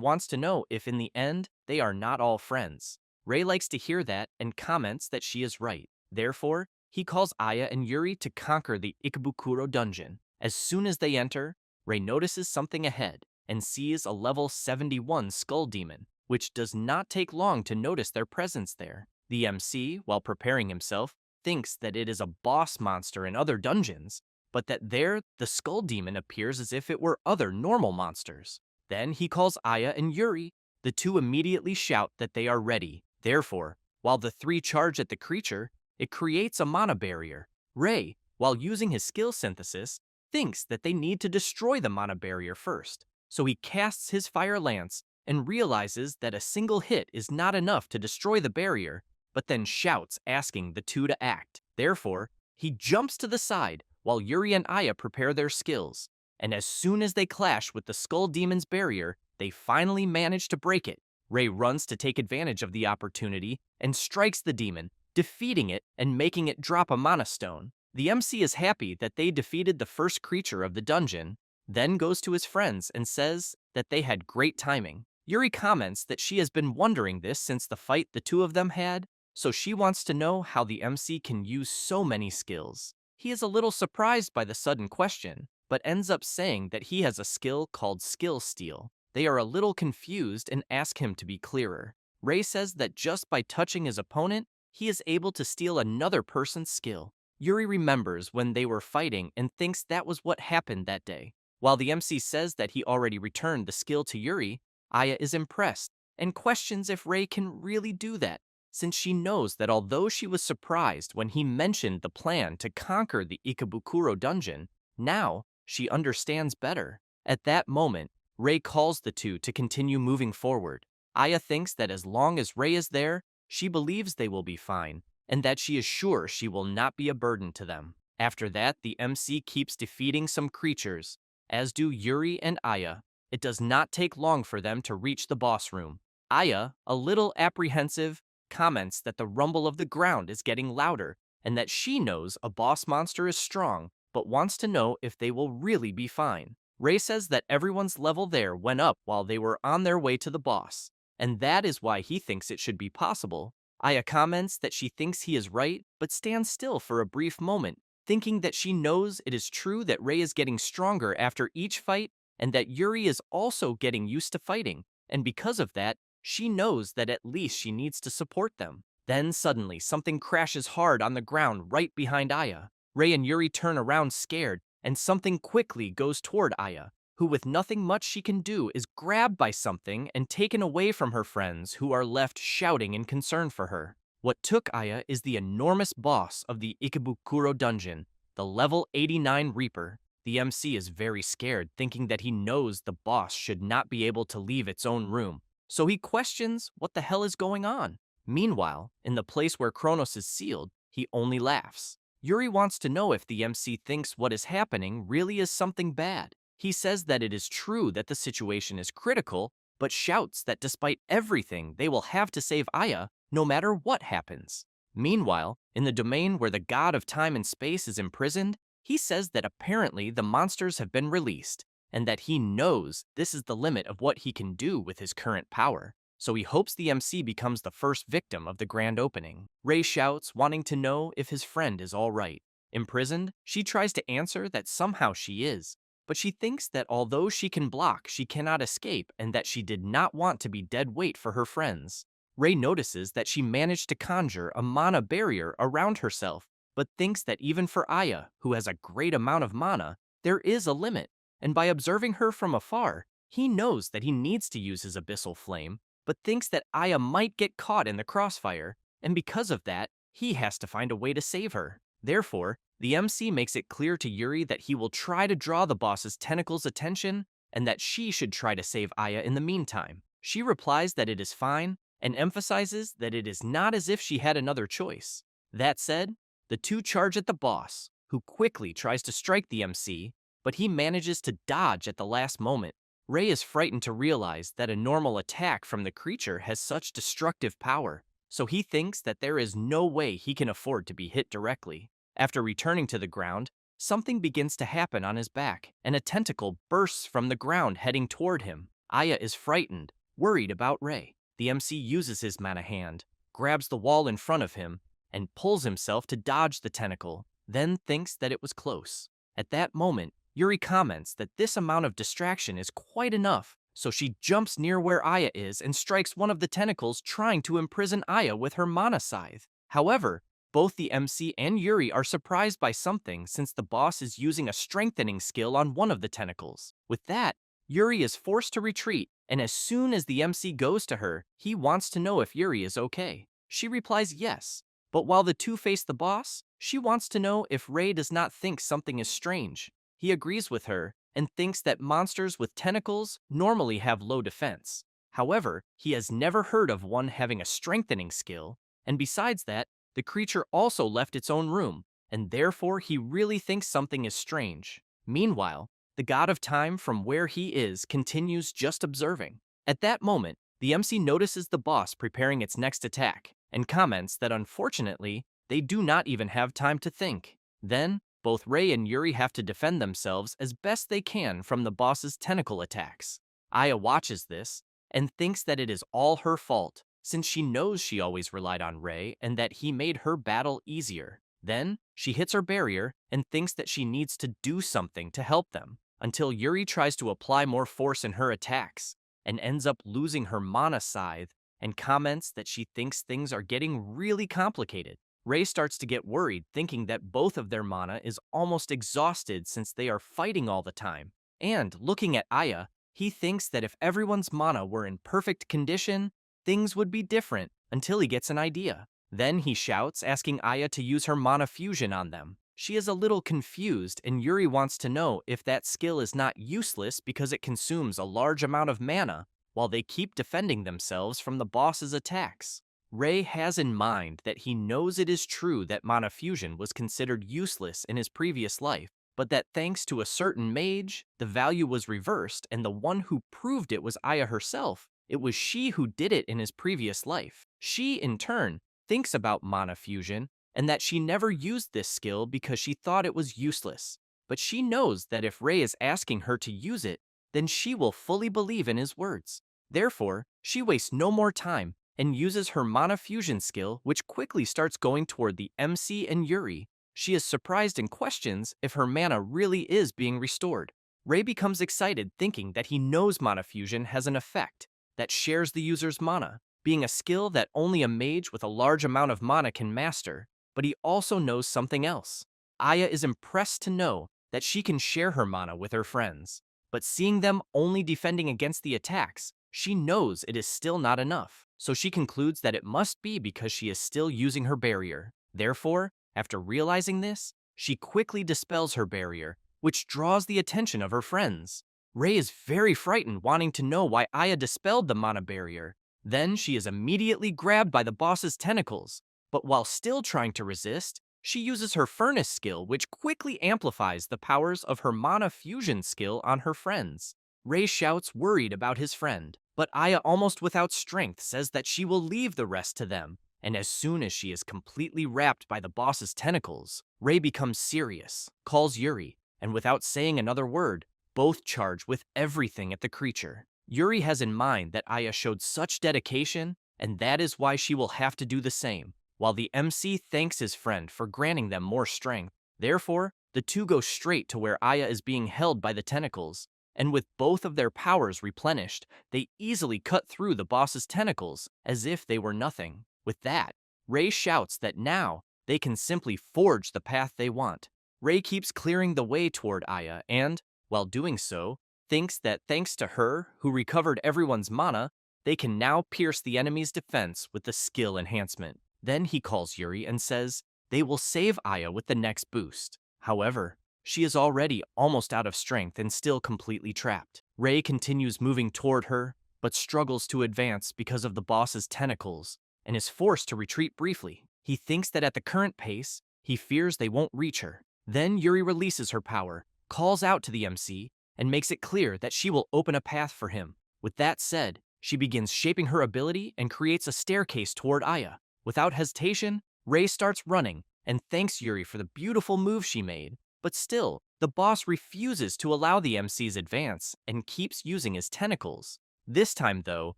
S1: wants to know if in the end they are not all friends. Rei likes to hear that and comments that she is right. Therefore, he calls Aya and Yuri to conquer the Ikebukuro dungeon. As soon as they enter, Rei notices something ahead and sees a level 71 skull demon, which does not take long to notice their presence there. The MC, while preparing himself, thinks that it is a boss monster in other dungeons, but that there the skull demon appears as if it were other normal monsters. Then he calls Aya and Yuri. The two immediately shout that they are ready. Therefore, while the three charge at the creature, it creates a mana barrier. Rei, while using his skill synthesis, thinks that they need to destroy the mana barrier first. So he casts his fire lance and realizes that a single hit is not enough to destroy the barrier, but then shouts asking the two to act. Therefore, he jumps to the side while Yuri and Aya prepare their skills. And as soon as they clash with the skull demon's barrier, they finally manage to break it. Rei runs to take advantage of the opportunity and strikes the demon, defeating it and making it drop a mana stone. The MC is happy that they defeated the first creature of the dungeon, then goes to his friends and says that they had great timing. Yuri comments that she has been wondering this since the fight the two of them had, so she wants to know how the MC can use so many skills. He is a little surprised by the sudden question, but ends up saying that he has a skill called Skill Steal. They are a little confused and ask him to be clearer. Rei says that just by touching his opponent, he is able to steal another person's skill. Yuri remembers when they were fighting and thinks that was what happened that day. While the MC says that he already returned the skill to Yuri, Aya is impressed and questions if Rei can really do that, since she knows that although she was surprised when he mentioned the plan to conquer the Ikebukuro dungeon, now she understands better. At that moment, Rei calls the two to continue moving forward. Aya thinks that as long as Rei is there, she believes they will be fine, and that she is sure she will not be a burden to them. After that, the MC keeps defeating some creatures, as do Yuri and Aya. It does not take long for them to reach the boss room. Aya, a little apprehensive, comments that the rumble of the ground is getting louder and that she knows a boss monster is strong, but wants to know if they will really be fine. Rei says that everyone's level there went up while they were on their way to the boss, and that is why he thinks it should be possible. Aya comments that she thinks he is right, but stands still for a brief moment, thinking that she knows it is true that Rei is getting stronger after each fight and that Yuri is also getting used to fighting, and because of that, she knows that at least she needs to support them. Then suddenly, something crashes hard on the ground right behind Aya. Rei and Yuri turn around scared, and something quickly goes toward Aya, who with nothing much she can do is grabbed by something and taken away from her friends who are left shouting in concern for her. What took Aya is the enormous boss of the Ikebukuro dungeon, the level 89 Reaper. The MC is very scared, thinking that he knows the boss should not be able to leave its own room, so he questions what the hell is going on. Meanwhile, in the place where Kronos is sealed, he only laughs. Yuri wants to know if the MC thinks what is happening really is something bad. He says that it is true that the situation is critical, but shouts that despite everything, they will have to save Aya no matter what happens. Meanwhile, in the domain where the god of time and space is imprisoned, he says that apparently the monsters have been released, and that he knows this is the limit of what he can do with his current power. So he hopes the MC becomes the first victim of the grand opening. Rei shouts, wanting to know if his friend is all right. Imprisoned, she tries to answer that somehow she is, but she thinks that although she can block, she cannot escape, and that she did not want to be dead weight for her friends. Rei notices that she managed to conjure a mana barrier around herself, but thinks that even for Aya, who has a great amount of mana, there is a limit, and by observing her from afar, he knows that he needs to use his abyssal flame, but thinks that Aya might get caught in the crossfire, and because of that, he has to find a way to save her. Therefore, the MC makes it clear to Yuri that he will try to draw the boss's tentacles' attention, and that she should try to save Aya in the meantime. She replies that it is fine, and emphasizes that it is not as if she had another choice. That said, the two charge at the boss, who quickly tries to strike the MC, but he manages to dodge at the last moment. Ray is frightened to realize that a normal attack from the creature has such destructive power, so he thinks that there is no way he can afford to be hit directly. After returning to the ground, something begins to happen on his back, and a tentacle bursts from the ground heading toward him. Aya is frightened, worried about Ray. The MC uses his mana hand, grabs the wall in front of him, and pulls himself to dodge the tentacle, then thinks that it was close. At that moment, Yuri comments that this amount of distraction is quite enough, so she jumps near where Aya is and strikes one of the tentacles, trying to imprison Aya with her mana scythe. However, both the MC and Yuri are surprised by something, since the boss is using a strengthening skill on one of the tentacles. With that, Yuri is forced to retreat, and as soon as the MC goes to her, he wants to know if Yuri is okay. She replies yes, but while the two face the boss, she wants to know if Ray does not think something is strange. He agrees with her and thinks that monsters with tentacles normally have low defense. However, he has never heard of one having a strengthening skill, and besides that, the creature also left its own room, and therefore he really thinks something is strange. Meanwhile, the god of time from where he is continues just observing. At that moment, the MC notices the boss preparing its next attack, and comments that unfortunately, they do not even have time to think. Then, both Ray and Yuri have to defend themselves as best they can from the boss's tentacle attacks. Aya watches this and thinks that it is all her fault, since she knows she always relied on Ray and that he made her battle easier. Then, she hits her barrier and thinks that she needs to do something to help them, until Yuri tries to apply more force in her attacks and ends up losing her mana scythe and comments that she thinks things are getting really complicated. Ray starts to get worried, thinking that both of their mana is almost exhausted since they are fighting all the time. And looking at Aya, he thinks that if everyone's mana were in perfect condition, things would be different, until he gets an idea. Then he shouts, asking Aya to use her mana fusion on them. She is a little confused, and Yuri wants to know if that skill is not useless because it consumes a large amount of mana, while they keep defending themselves from the boss's attacks. Ray has in mind that he knows it is true that mana fusion was considered useless in his previous life, but that thanks to a certain mage, the value was reversed, and the one who proved it was Aya herself. It was she who did it in his previous life. She, in turn, thinks about mana fusion, and that she never used this skill because she thought it was useless. But she knows that if Ray is asking her to use it, then she will fully believe in his words. Therefore, she wastes no more time and uses her mana fusion skill, which quickly starts going toward the MC and Yuri. She is surprised and questions if her mana really is being restored. Ray becomes excited, thinking that he knows mana fusion has an effect that shares the user's mana, being a skill that only a mage with a large amount of mana can master. But he also knows something else. Aya is impressed to know that she can share her mana with her friends, but seeing them only defending against the attacks, she knows it is still not enough, so she concludes that it must be because she is still using her barrier. Therefore, after realizing this, she quickly dispels her barrier, which draws the attention of her friends. Ray is very frightened, wanting to know why Aya dispelled the mana barrier. Then she is immediately grabbed by the boss's tentacles, but while still trying to resist, she uses her furnace skill, which quickly amplifies the powers of her mana fusion skill on her friends. Ray shouts, worried about his friend, but Aya, almost without strength, says that she will leave the rest to them, and as soon as she is completely wrapped by the boss's tentacles, Ray becomes serious, calls Yuri, and without saying another word, both charge with everything at the creature. Yuri has in mind that Aya showed such dedication, and that is why she will have to do the same, while the MC thanks his friend for granting them more strength. Therefore, the two go straight to where Aya is being held by the tentacles, and with both of their powers replenished, they easily cut through the boss's tentacles as if they were nothing. With that, Ray shouts that now they can simply forge the path they want. Ray keeps clearing the way toward Aya and, while doing so, thinks that thanks to her, who recovered everyone's mana, they can now pierce the enemy's defense with the skill enhancement. Then he calls Yuri and says they will save Aya with the next boost. However, she is already almost out of strength and still completely trapped. Ray continues moving toward her, but struggles to advance because of the boss's tentacles, and is forced to retreat briefly. He thinks that at the current pace, he fears they won't reach her. Then Yuri releases her power, calls out to the MC, and makes it clear that she will open a path for him. With that said, she begins shaping her ability and creates a staircase toward Aya. Without hesitation, Rei starts running and thanks Yuri for the beautiful move she made. But still, the boss refuses to allow the MC's advance and keeps using his tentacles. This time, though,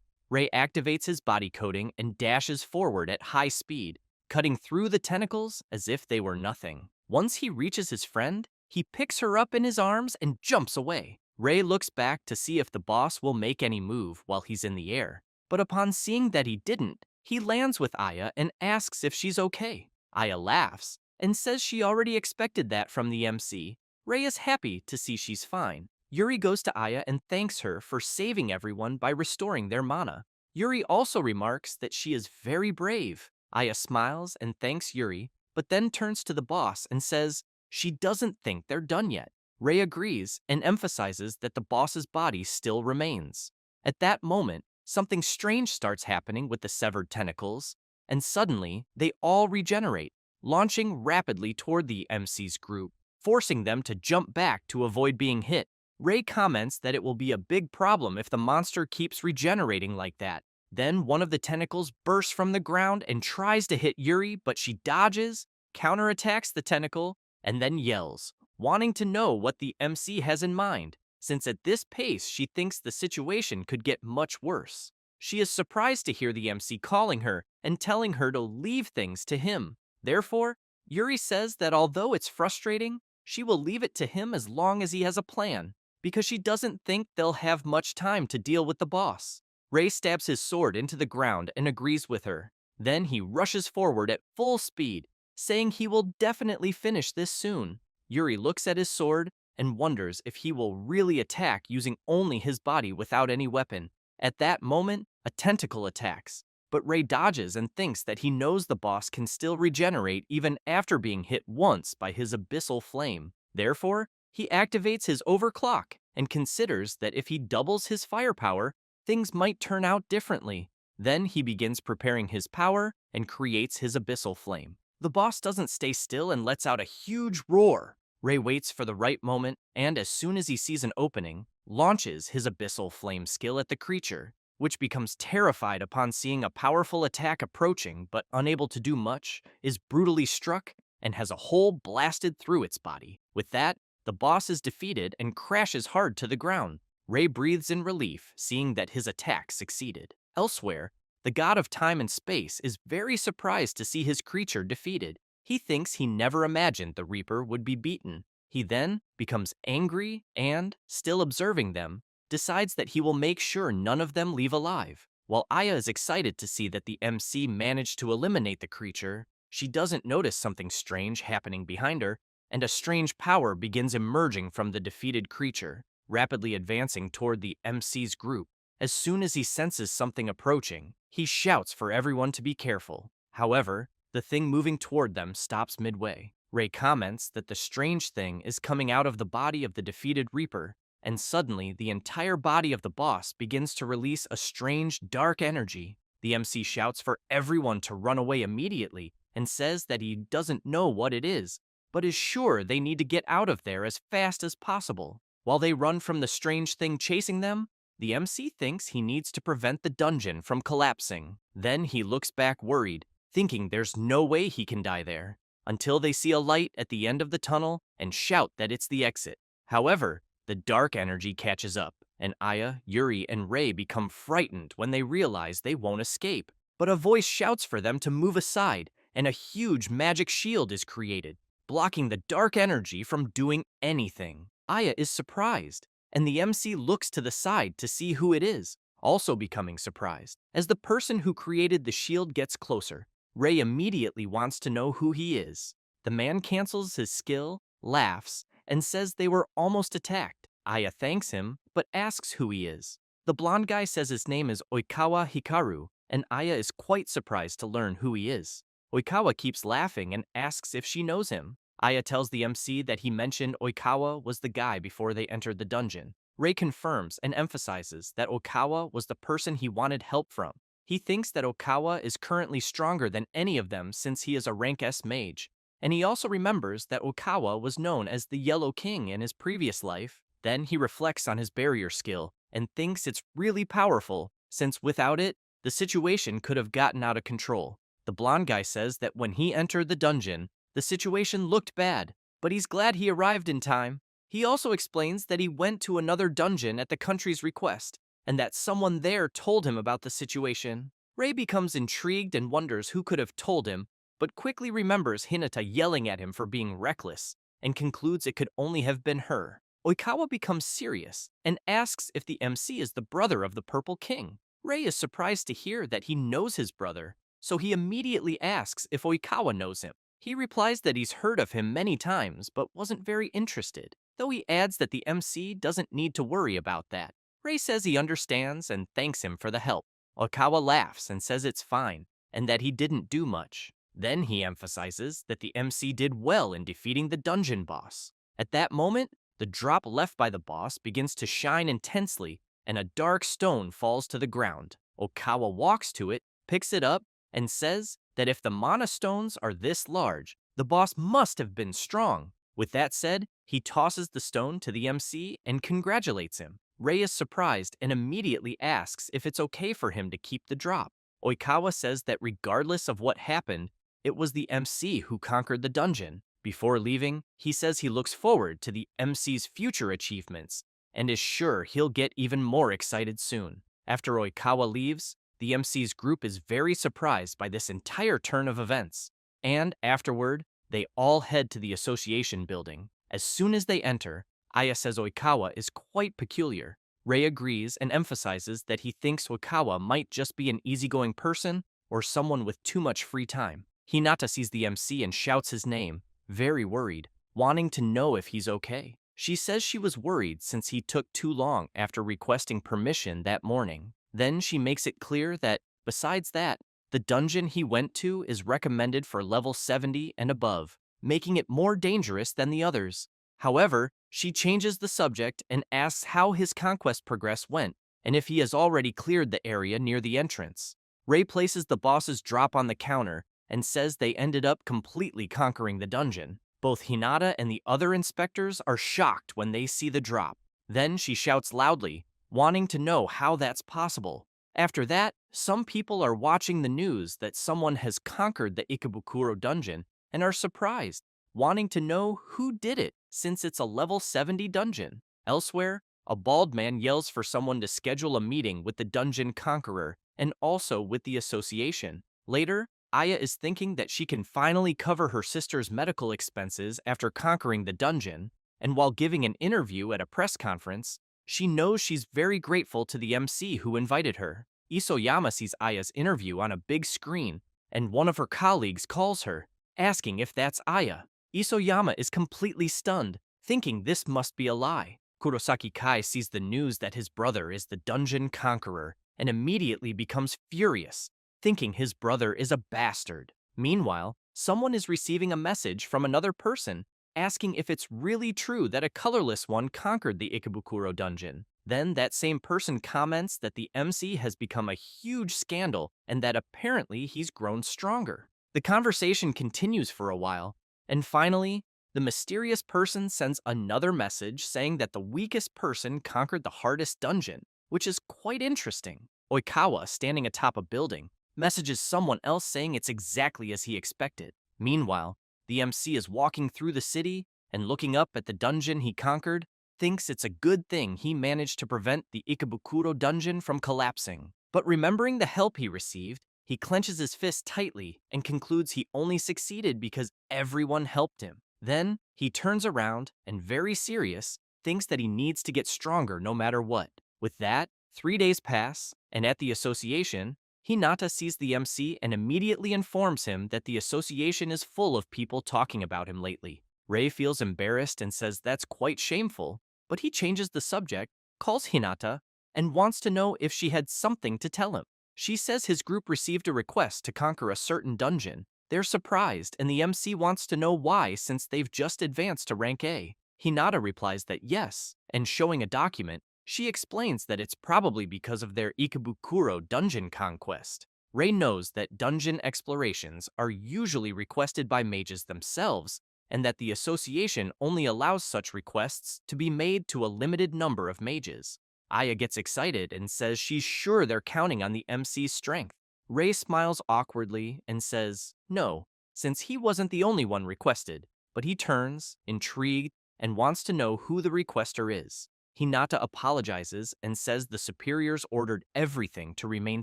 S1: Rei activates his body coating and dashes forward at high speed, cutting through the tentacles as if they were nothing. Once he reaches his friend, he picks her up in his arms and jumps away. Rei looks back to see if the boss will make any move while he's in the air, but upon seeing that he didn't, he lands with Aya and asks if she's okay. Aya laughs and says she already expected that from the MC. Rei is happy to see she's fine. Yuri goes to Aya and thanks her for saving everyone by restoring their mana. Yuri also remarks that she is very brave. Aya smiles and thanks Yuri, but then turns to the boss and says she doesn't think they're done yet. Rei agrees and emphasizes that the boss's body still remains. At that moment, something strange starts happening with the severed tentacles, and suddenly they all regenerate, launching rapidly toward the MC's group, forcing them to jump back to avoid being hit. Rei comments that it will be a big problem if the monster keeps regenerating like that. Then one of the tentacles bursts from the ground and tries to hit Yuri, but she dodges, counterattacks the tentacle, and then yells, wanting to know what the MC has in mind, since at this pace she thinks the situation could get much worse. She is surprised to hear the MC calling her and telling her to leave things to him. Therefore, Yuri says that although it's frustrating, she will leave it to him as long as he has a plan, because she doesn't think they'll have much time to deal with the boss. Rei stabs his sword into the ground and agrees with her. Then he rushes forward at full speed, saying he will definitely finish this soon. Yuri looks at his sword and wonders if he will really attack using only his body without any weapon. At that moment, a tentacle attacks, but Rei dodges and thinks that he knows the boss can still regenerate even after being hit once by his abyssal flame. Therefore, he activates his overclock and considers that if he doubles his firepower, things might turn out differently. Then he begins preparing his power and creates his abyssal flame. The boss doesn't stay still and lets out a huge roar. Rei waits for the right moment, and as soon as he sees an opening, launches his abyssal flame skill at the creature, which becomes terrified upon seeing a powerful attack approaching, but unable to do much, is brutally struck and has a hole blasted through its body. With that, the boss is defeated and crashes hard to the ground. Rei breathes in relief, seeing that his attack succeeded. Elsewhere, the god of time and space is very surprised to see his creature defeated. He thinks he never imagined the Reaper would be beaten. He then becomes angry and, still observing them, decides that he will make sure none of them leave alive. While Aya is excited to see that the MC managed to eliminate the creature, she doesn't notice something strange happening behind her, and a strange power begins emerging from the defeated creature, rapidly advancing toward the MC's group. As soon as he senses something approaching, he shouts for everyone to be careful. However, the thing moving toward them stops midway. Rei comments that the strange thing is coming out of the body of the defeated Reaper, and suddenly the entire body of the boss begins to release a strange, dark energy. The MC shouts for everyone to run away immediately and says that he doesn't know what it is, but is sure they need to get out of there as fast as possible. While they run from the strange thing chasing them, the MC thinks he needs to prevent the dungeon from collapsing. Then he looks back worried, thinking there's no way he can die there, until they see a light at the end of the tunnel and shout that it's the exit. However, the dark energy catches up, and Aya, Yuri, and Rei become frightened when they realize they won't escape. But a voice shouts for them to move aside, and a huge magic shield is created, blocking the dark energy from doing anything. Aya is surprised, and the MC looks to the side to see who it is, also becoming surprised. As the person who created the shield gets closer, Rei immediately wants to know who he is. The man cancels his skill, laughs, and says they were almost attacked. Aya thanks him, but asks who he is. The blonde guy says his name is Oikawa Hikaru, and Aya is quite surprised to learn who he is. Oikawa keeps laughing and asks if she knows him. Aya tells the MC that he mentioned Oikawa was the guy before they entered the dungeon. Rei confirms and emphasizes that Oikawa was the person he wanted help from. He thinks that Oikawa is currently stronger than any of them since he is a rank S mage, and he also remembers that Oikawa was known as the Yellow King in his previous life, Then he reflects on his barrier skill and thinks it's really powerful, since without it, the situation could have gotten out of control. The blonde guy says that when he entered the dungeon, the situation looked bad, but he's glad he arrived in time. He also explains that he went to another dungeon at the country's request, and that someone there told him about the situation. Ray becomes intrigued and wonders who could have told him, but quickly remembers Hinata yelling at him for being reckless, and concludes it could only have been her. Oikawa becomes serious and asks if the MC is the brother of the Purple King. Ray is surprised to hear that he knows his brother, so he immediately asks if Oikawa knows him. He replies that he's heard of him many times but wasn't very interested, though he adds that the MC doesn't need to worry about that. Ray says he understands and thanks him for the help. Oikawa laughs and says it's fine, and that he didn't do much. Then he emphasizes that the MC did well in defeating the dungeon boss. At that moment, the drop left by the boss begins to shine intensely, and a dark stone falls to the ground. Oikawa walks to it, picks it up, and says that if the mana stones are this large, the boss must have been strong. With that said, he tosses the stone to the MC and congratulates him. Ray is surprised and immediately asks if it's okay for him to keep the drop. Oikawa says that regardless of what happened, it was the MC who conquered the dungeon. Before leaving, he says he looks forward to the MC's future achievements and is sure he'll get even more excited soon. After Oikawa leaves, the MC's group is very surprised by this entire turn of events, and afterward, they all head to the association building. As soon as they enter, Aya says Oikawa is quite peculiar. Ray agrees and emphasizes that he thinks Oikawa might just be an easygoing person or someone with too much free time. Hinata sees the MC and shouts his name, very worried, wanting to know if he's okay. She says she was worried since he took too long after requesting permission that morning. Then she makes it clear that, besides that, the dungeon he went to is recommended for level 70 and above, making it more dangerous than the others. However, she changes the subject and asks how his conquest progress went, and if he has already cleared the area near the entrance. Ray places the boss's drop on the counter and says they ended up completely conquering the dungeon. Both Hinata and the other inspectors are shocked when they see the drop. Then she shouts loudly, wanting to know how that's possible. After that, some people are watching the news that someone has conquered the Ikebukuro dungeon and are surprised, wanting to know who did it since it's a level 70 dungeon. Elsewhere, a bald man yells for someone to schedule a meeting with the dungeon conqueror and also with the association. Later, Aya is thinking that she can finally cover her sister's medical expenses after conquering the dungeon, and while giving an interview at a press conference, she knows she's very grateful to the MC who invited her. Isoyama sees Aya's interview on a big screen, and one of her colleagues calls her, asking if that's Aya. Isoyama is completely stunned, thinking this must be a lie. Kurosaki Kai sees the news that his brother is the dungeon conqueror and immediately becomes furious, thinking his brother is a bastard. Meanwhile, someone is receiving a message from another person, asking if it's really true that a colorless one conquered the Ikebukuro dungeon. Then that same person comments that the MC has become a huge scandal and that apparently he's grown stronger. The conversation continues for a while, and finally, the mysterious person sends another message saying that the weakest person conquered the hardest dungeon, which is quite interesting. Oikawa, standing atop a building, messages someone else saying it's exactly as he expected. Meanwhile, the MC is walking through the city and looking up at the dungeon he conquered, thinks it's a good thing he managed to prevent the Ikebukuro dungeon from collapsing. But remembering the help he received, he clenches his fist tightly and concludes he only succeeded because everyone helped him. Then, he turns around and, very serious, thinks that he needs to get stronger no matter what. With that, 3 days pass, and at the association, Hinata sees the MC and immediately informs him that the association is full of people talking about him lately. Ray feels embarrassed and says that's quite shameful, but he changes the subject, calls Hinata, and wants to know if she had something to tell him. She says his group received a request to conquer a certain dungeon. They're surprised, and the MC wants to know why since they've just advanced to rank A. Hinata replies that yes, and showing a document, she explains that it's probably because of their Ikebukuro dungeon conquest. Ray knows that dungeon explorations are usually requested by mages themselves, and that the association only allows such requests to be made to a limited number of mages. Aya gets excited and says she's sure they're counting on the MC's strength. Ray smiles awkwardly and says no, since he wasn't the only one requested, but he turns, intrigued, and wants to know who the requester is. Hinata apologizes and says the superiors ordered everything to remain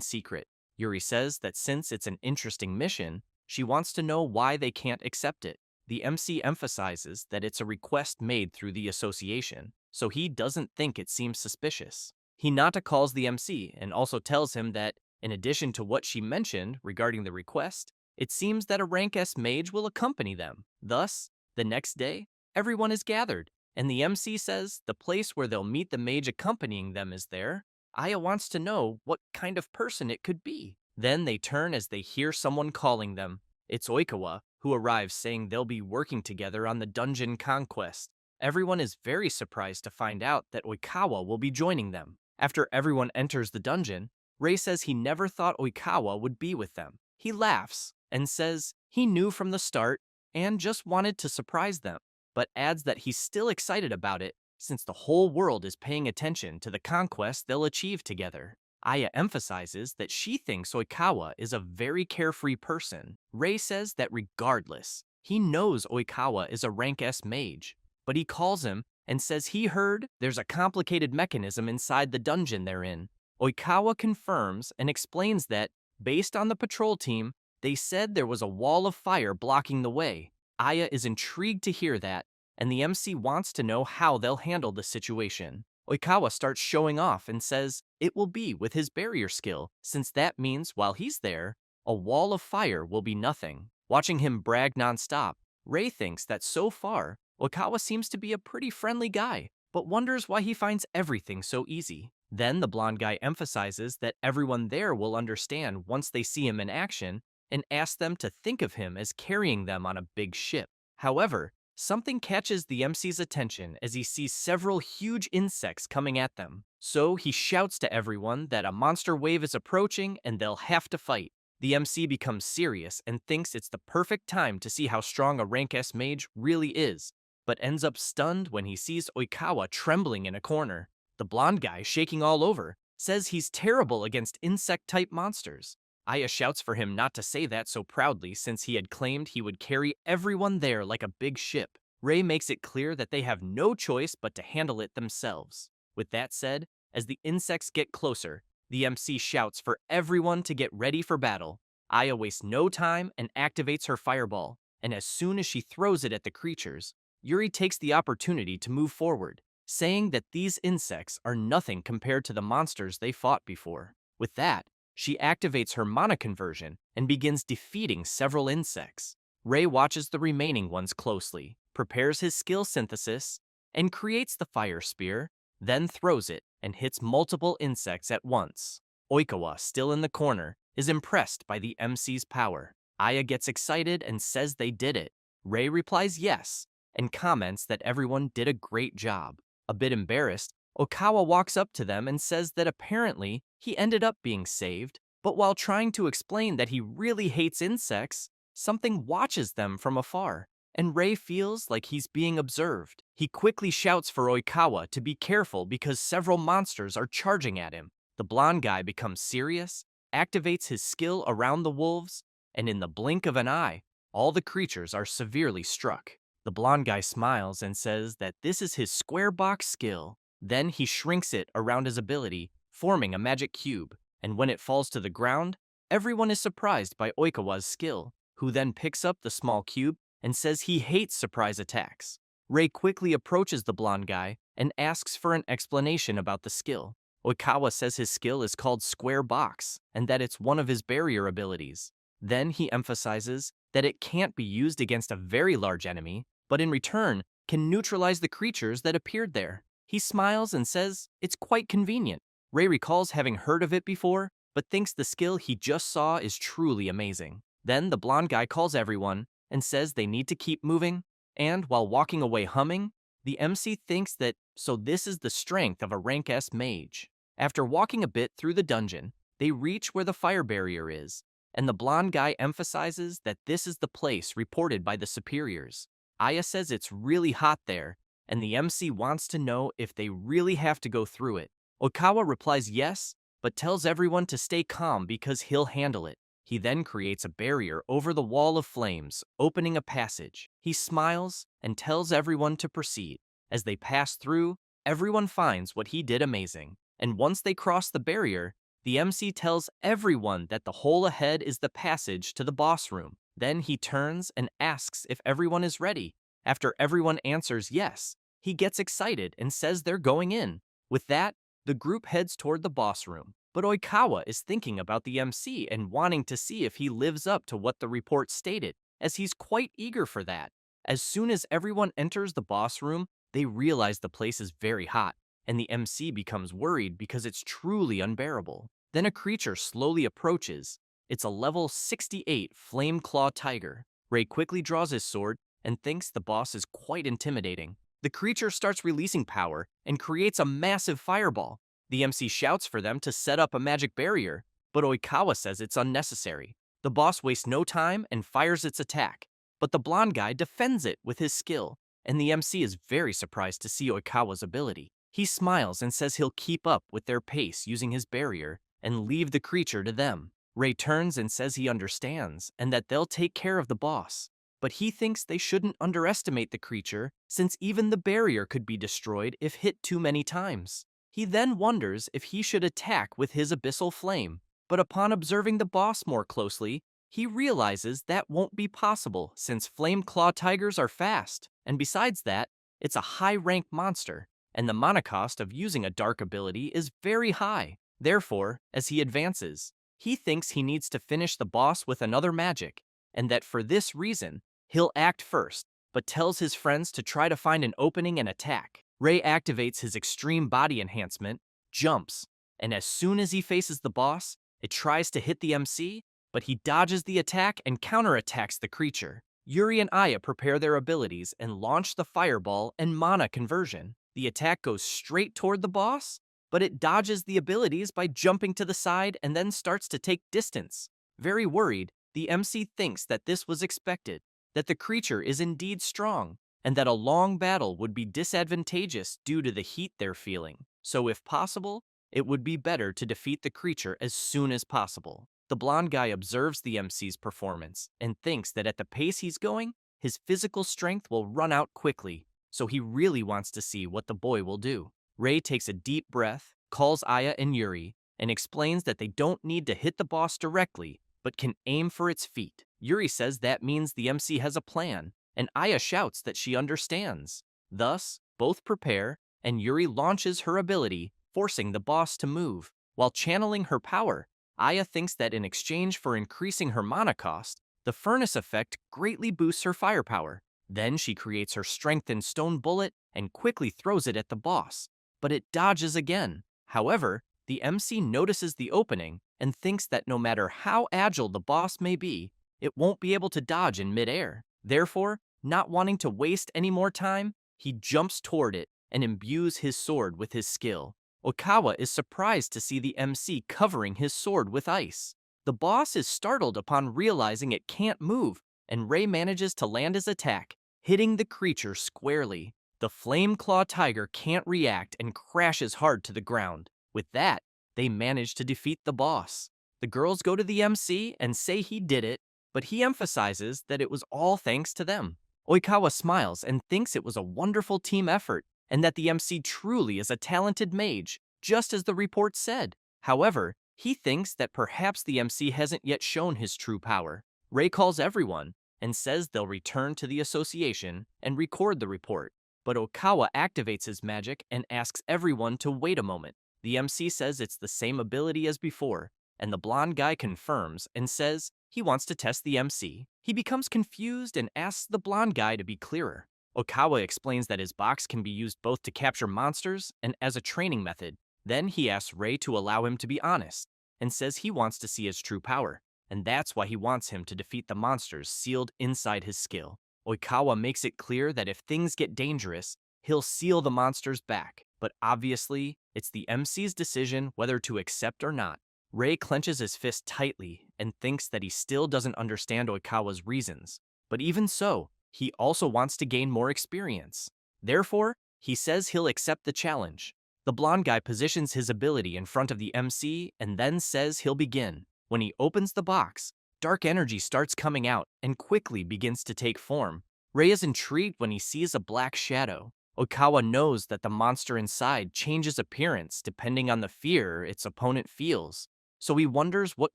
S1: secret. Yuri says that since it's an interesting mission, she wants to know why they can't accept it. The MC emphasizes that it's a request made through the association, so he doesn't think it seems suspicious. Hinata calls the MC and also tells him that, in addition to what she mentioned regarding the request, it seems that a rank S mage will accompany them. Thus, the next day, everyone is gathered, and the MC says the place where they'll meet the mage accompanying them is there. Aya wants to know what kind of person it could be. Then they turn as they hear someone calling them. It's Oikawa, who arrives saying they'll be working together on the dungeon conquest. Everyone is very surprised to find out that Oikawa will be joining them. After everyone enters the dungeon, Ray says he never thought Oikawa would be with them. He laughs and says he knew from the start and just wanted to surprise them, but adds that he's still excited about it since the whole world is paying attention to the conquest they'll achieve together. Aya emphasizes that she thinks Oikawa is a very carefree person. Ray says that regardless, he knows Oikawa is a rank S mage, but he calls him and says he heard there's a complicated mechanism inside the dungeon they're in. Oikawa confirms and explains that, based on the patrol team, they said there was a wall of fire blocking the way. Aya is intrigued to hear that, and the MC wants to know how they'll handle the situation. Oikawa starts showing off and says it will be with his barrier skill, since that means while he's there, a wall of fire will be nothing. Watching him brag nonstop, Ray thinks that so far, Oikawa seems to be a pretty friendly guy, but wonders why he finds everything so easy. Then the blonde guy emphasizes that everyone there will understand once they see him in action, and asks them to think of him as carrying them on a big ship. However, something catches the MC's attention as he sees several huge insects coming at them. So he shouts to everyone that a monster wave is approaching and they'll have to fight. The MC becomes serious and thinks it's the perfect time to see how strong a rank S mage really is, but ends up stunned when he sees Oikawa trembling in a corner. The blonde guy, shaking all over, says he's terrible against insect-type monsters. Aya shouts for him not to say that so proudly since he had claimed he would carry everyone there like a big ship. Ray makes it clear that they have no choice but to handle it themselves. With that said, as the insects get closer, the MC shouts for everyone to get ready for battle. Aya wastes no time and activates her fireball, and as soon as she throws it at the creatures, Yuri takes the opportunity to move forward, saying that these insects are nothing compared to the monsters they fought before. With that, she activates her mana conversion and begins defeating several insects. Ray watches the remaining ones closely, prepares his skill synthesis, and creates the fire spear, then throws it and hits multiple insects at once. Oikawa, still in the corner, is impressed by the MC's power. Aya gets excited and says they did it. Ray replies yes, and comments that everyone did a great job. A bit embarrassed, Oikawa walks up to them and says that apparently he ended up being saved, but while trying to explain that he really hates insects, something watches them from afar, and Ray feels like he's being observed. He quickly shouts for Oikawa to be careful because several monsters are charging at him. The blonde guy becomes serious, activates his skill around the wolves, and in the blink of an eye, all the creatures are severely struck. The blonde guy smiles and says that this is his square box skill. Then he shrinks it around his ability, forming a magic cube, and when it falls to the ground, everyone is surprised by Oikawa's skill, who then picks up the small cube and says he hates surprise attacks. Ray quickly approaches the blonde guy and asks for an explanation about the skill. Oikawa says his skill is called Square Box and that it's one of his barrier abilities. Then he emphasizes that it can't be used against a very large enemy, but in return can neutralize the creatures that appeared there. He smiles and says it's quite convenient. Ray recalls having heard of it before, but thinks the skill he just saw is truly amazing. Then the blonde guy calls everyone and says they need to keep moving, and while walking away humming, the MC thinks that so this is the strength of a rank S mage. After walking a bit through the dungeon, they reach where the fire barrier is, and the blonde guy emphasizes that this is the place reported by the superiors. Aya says it's really hot there, and the MC wants to know if they really have to go through it. Oikawa replies yes, but tells everyone to stay calm because he'll handle it. He then creates a barrier over the wall of flames, opening a passage. He smiles and tells everyone to proceed. As they pass through, everyone finds what he did amazing. And once they cross the barrier, the MC tells everyone that the hole ahead is the passage to the boss room. Then he turns and asks if everyone is ready. After everyone answers yes, he gets excited and says they're going in. With that, the group heads toward the boss room. But Oikawa is thinking about the MC and wanting to see if he lives up to what the report stated, as he's quite eager for that. As soon as everyone enters the boss room, they realize the place is very hot, and the MC becomes worried because it's truly unbearable. Then a creature slowly approaches. It's a level 68 Flame Claw Tiger. Ray quickly draws his sword and thinks the boss is quite intimidating. The creature starts releasing power and creates a massive fireball. The MC shouts for them to set up a magic barrier, but Oikawa says it's unnecessary. The boss wastes no time and fires its attack, but the blonde guy defends it with his skill, and the MC is very surprised to see Oikawa's ability. He smiles and says he'll keep up with their pace using his barrier and leave the creature to them. Ray turns and says he understands and that they'll take care of the boss, but he thinks they shouldn't underestimate the creature since even the barrier could be destroyed if hit too many times. He then wonders if he should attack with his abyssal flame, but upon observing the boss more closely, he realizes that won't be possible since flame claw tigers are fast, and besides that, it's a high-rank monster, and the mana cost of using a dark ability is very high. Therefore, as he advances, he thinks he needs to finish the boss with another magic, and that for this reason, he'll act first, but tells his friends to try to find an opening and attack. Ray activates his extreme body enhancement, jumps, and as soon as he faces the boss, it tries to hit the MC, but he dodges the attack and counterattacks the creature. Yuri and Aya prepare their abilities and launch the fireball and mana conversion. The attack goes straight toward the boss, but it dodges the abilities by jumping to the side and then starts to take distance. Very worried, the MC thinks that this was expected, that the creature is indeed strong, and that a long battle would be disadvantageous due to the heat they're feeling. So if possible, it would be better to defeat the creature as soon as possible. The blonde guy observes the MC's performance and thinks that at the pace he's going, his physical strength will run out quickly, so he really wants to see what the boy will do. Ray takes a deep breath, calls Aya and Yuri, and explains that they don't need to hit the boss directly, but can aim for its feet. Yuri says that means the MC has a plan, and Aya shouts that she understands. Thus, both prepare, and Yuri launches her ability, forcing the boss to move. While channeling her power, Aya thinks that in exchange for increasing her mana cost, the furnace effect greatly boosts her firepower. Then she creates her strengthened stone bullet and quickly throws it at the boss, but it dodges again. However, the MC notices the opening and thinks that no matter how agile the boss may be, it won't be able to dodge in midair. Therefore, not wanting to waste any more time, he jumps toward it and imbues his sword with his skill. Oikawa is surprised to see the MC covering his sword with ice. The boss is startled upon realizing it can't move, and Ray manages to land his attack, hitting the creature squarely. The Flame Claw Tiger can't react and crashes hard to the ground. With that, they manage to defeat the boss. The girls go to the MC and say he did it, but he emphasizes that it was all thanks to them. Oikawa smiles and thinks it was a wonderful team effort, and that the MC truly is a talented mage, just as the report said. However, he thinks that perhaps the MC hasn't yet shown his true power. Ray calls everyone and says they'll return to the association and record the report. But Oikawa activates his magic and asks everyone to wait a moment. The MC says it's the same ability as before, and the blonde guy confirms and says he wants to test the MC. He becomes confused and asks the blonde guy to be clearer. Oikawa explains that his box can be used both to capture monsters and as a training method. Then he asks Ray to allow him to be honest, and says he wants to see his true power, and that's why he wants him to defeat the monsters sealed inside his skill. Oikawa makes it clear that if things get dangerous, he'll seal the monsters back, but obviously, it's the MC's decision whether to accept or not. Ray clenches his fist tightly and thinks that he still doesn't understand Oikawa's reasons, but even so, he also wants to gain more experience. Therefore, he says he'll accept the challenge. The blonde guy positions his ability in front of the MC and then says he'll begin. When he opens the box, dark energy starts coming out and quickly begins to take form. Rei is intrigued when he sees a black shadow. Oikawa knows that the monster inside changes appearance depending on the fear its opponent feels, so he wonders what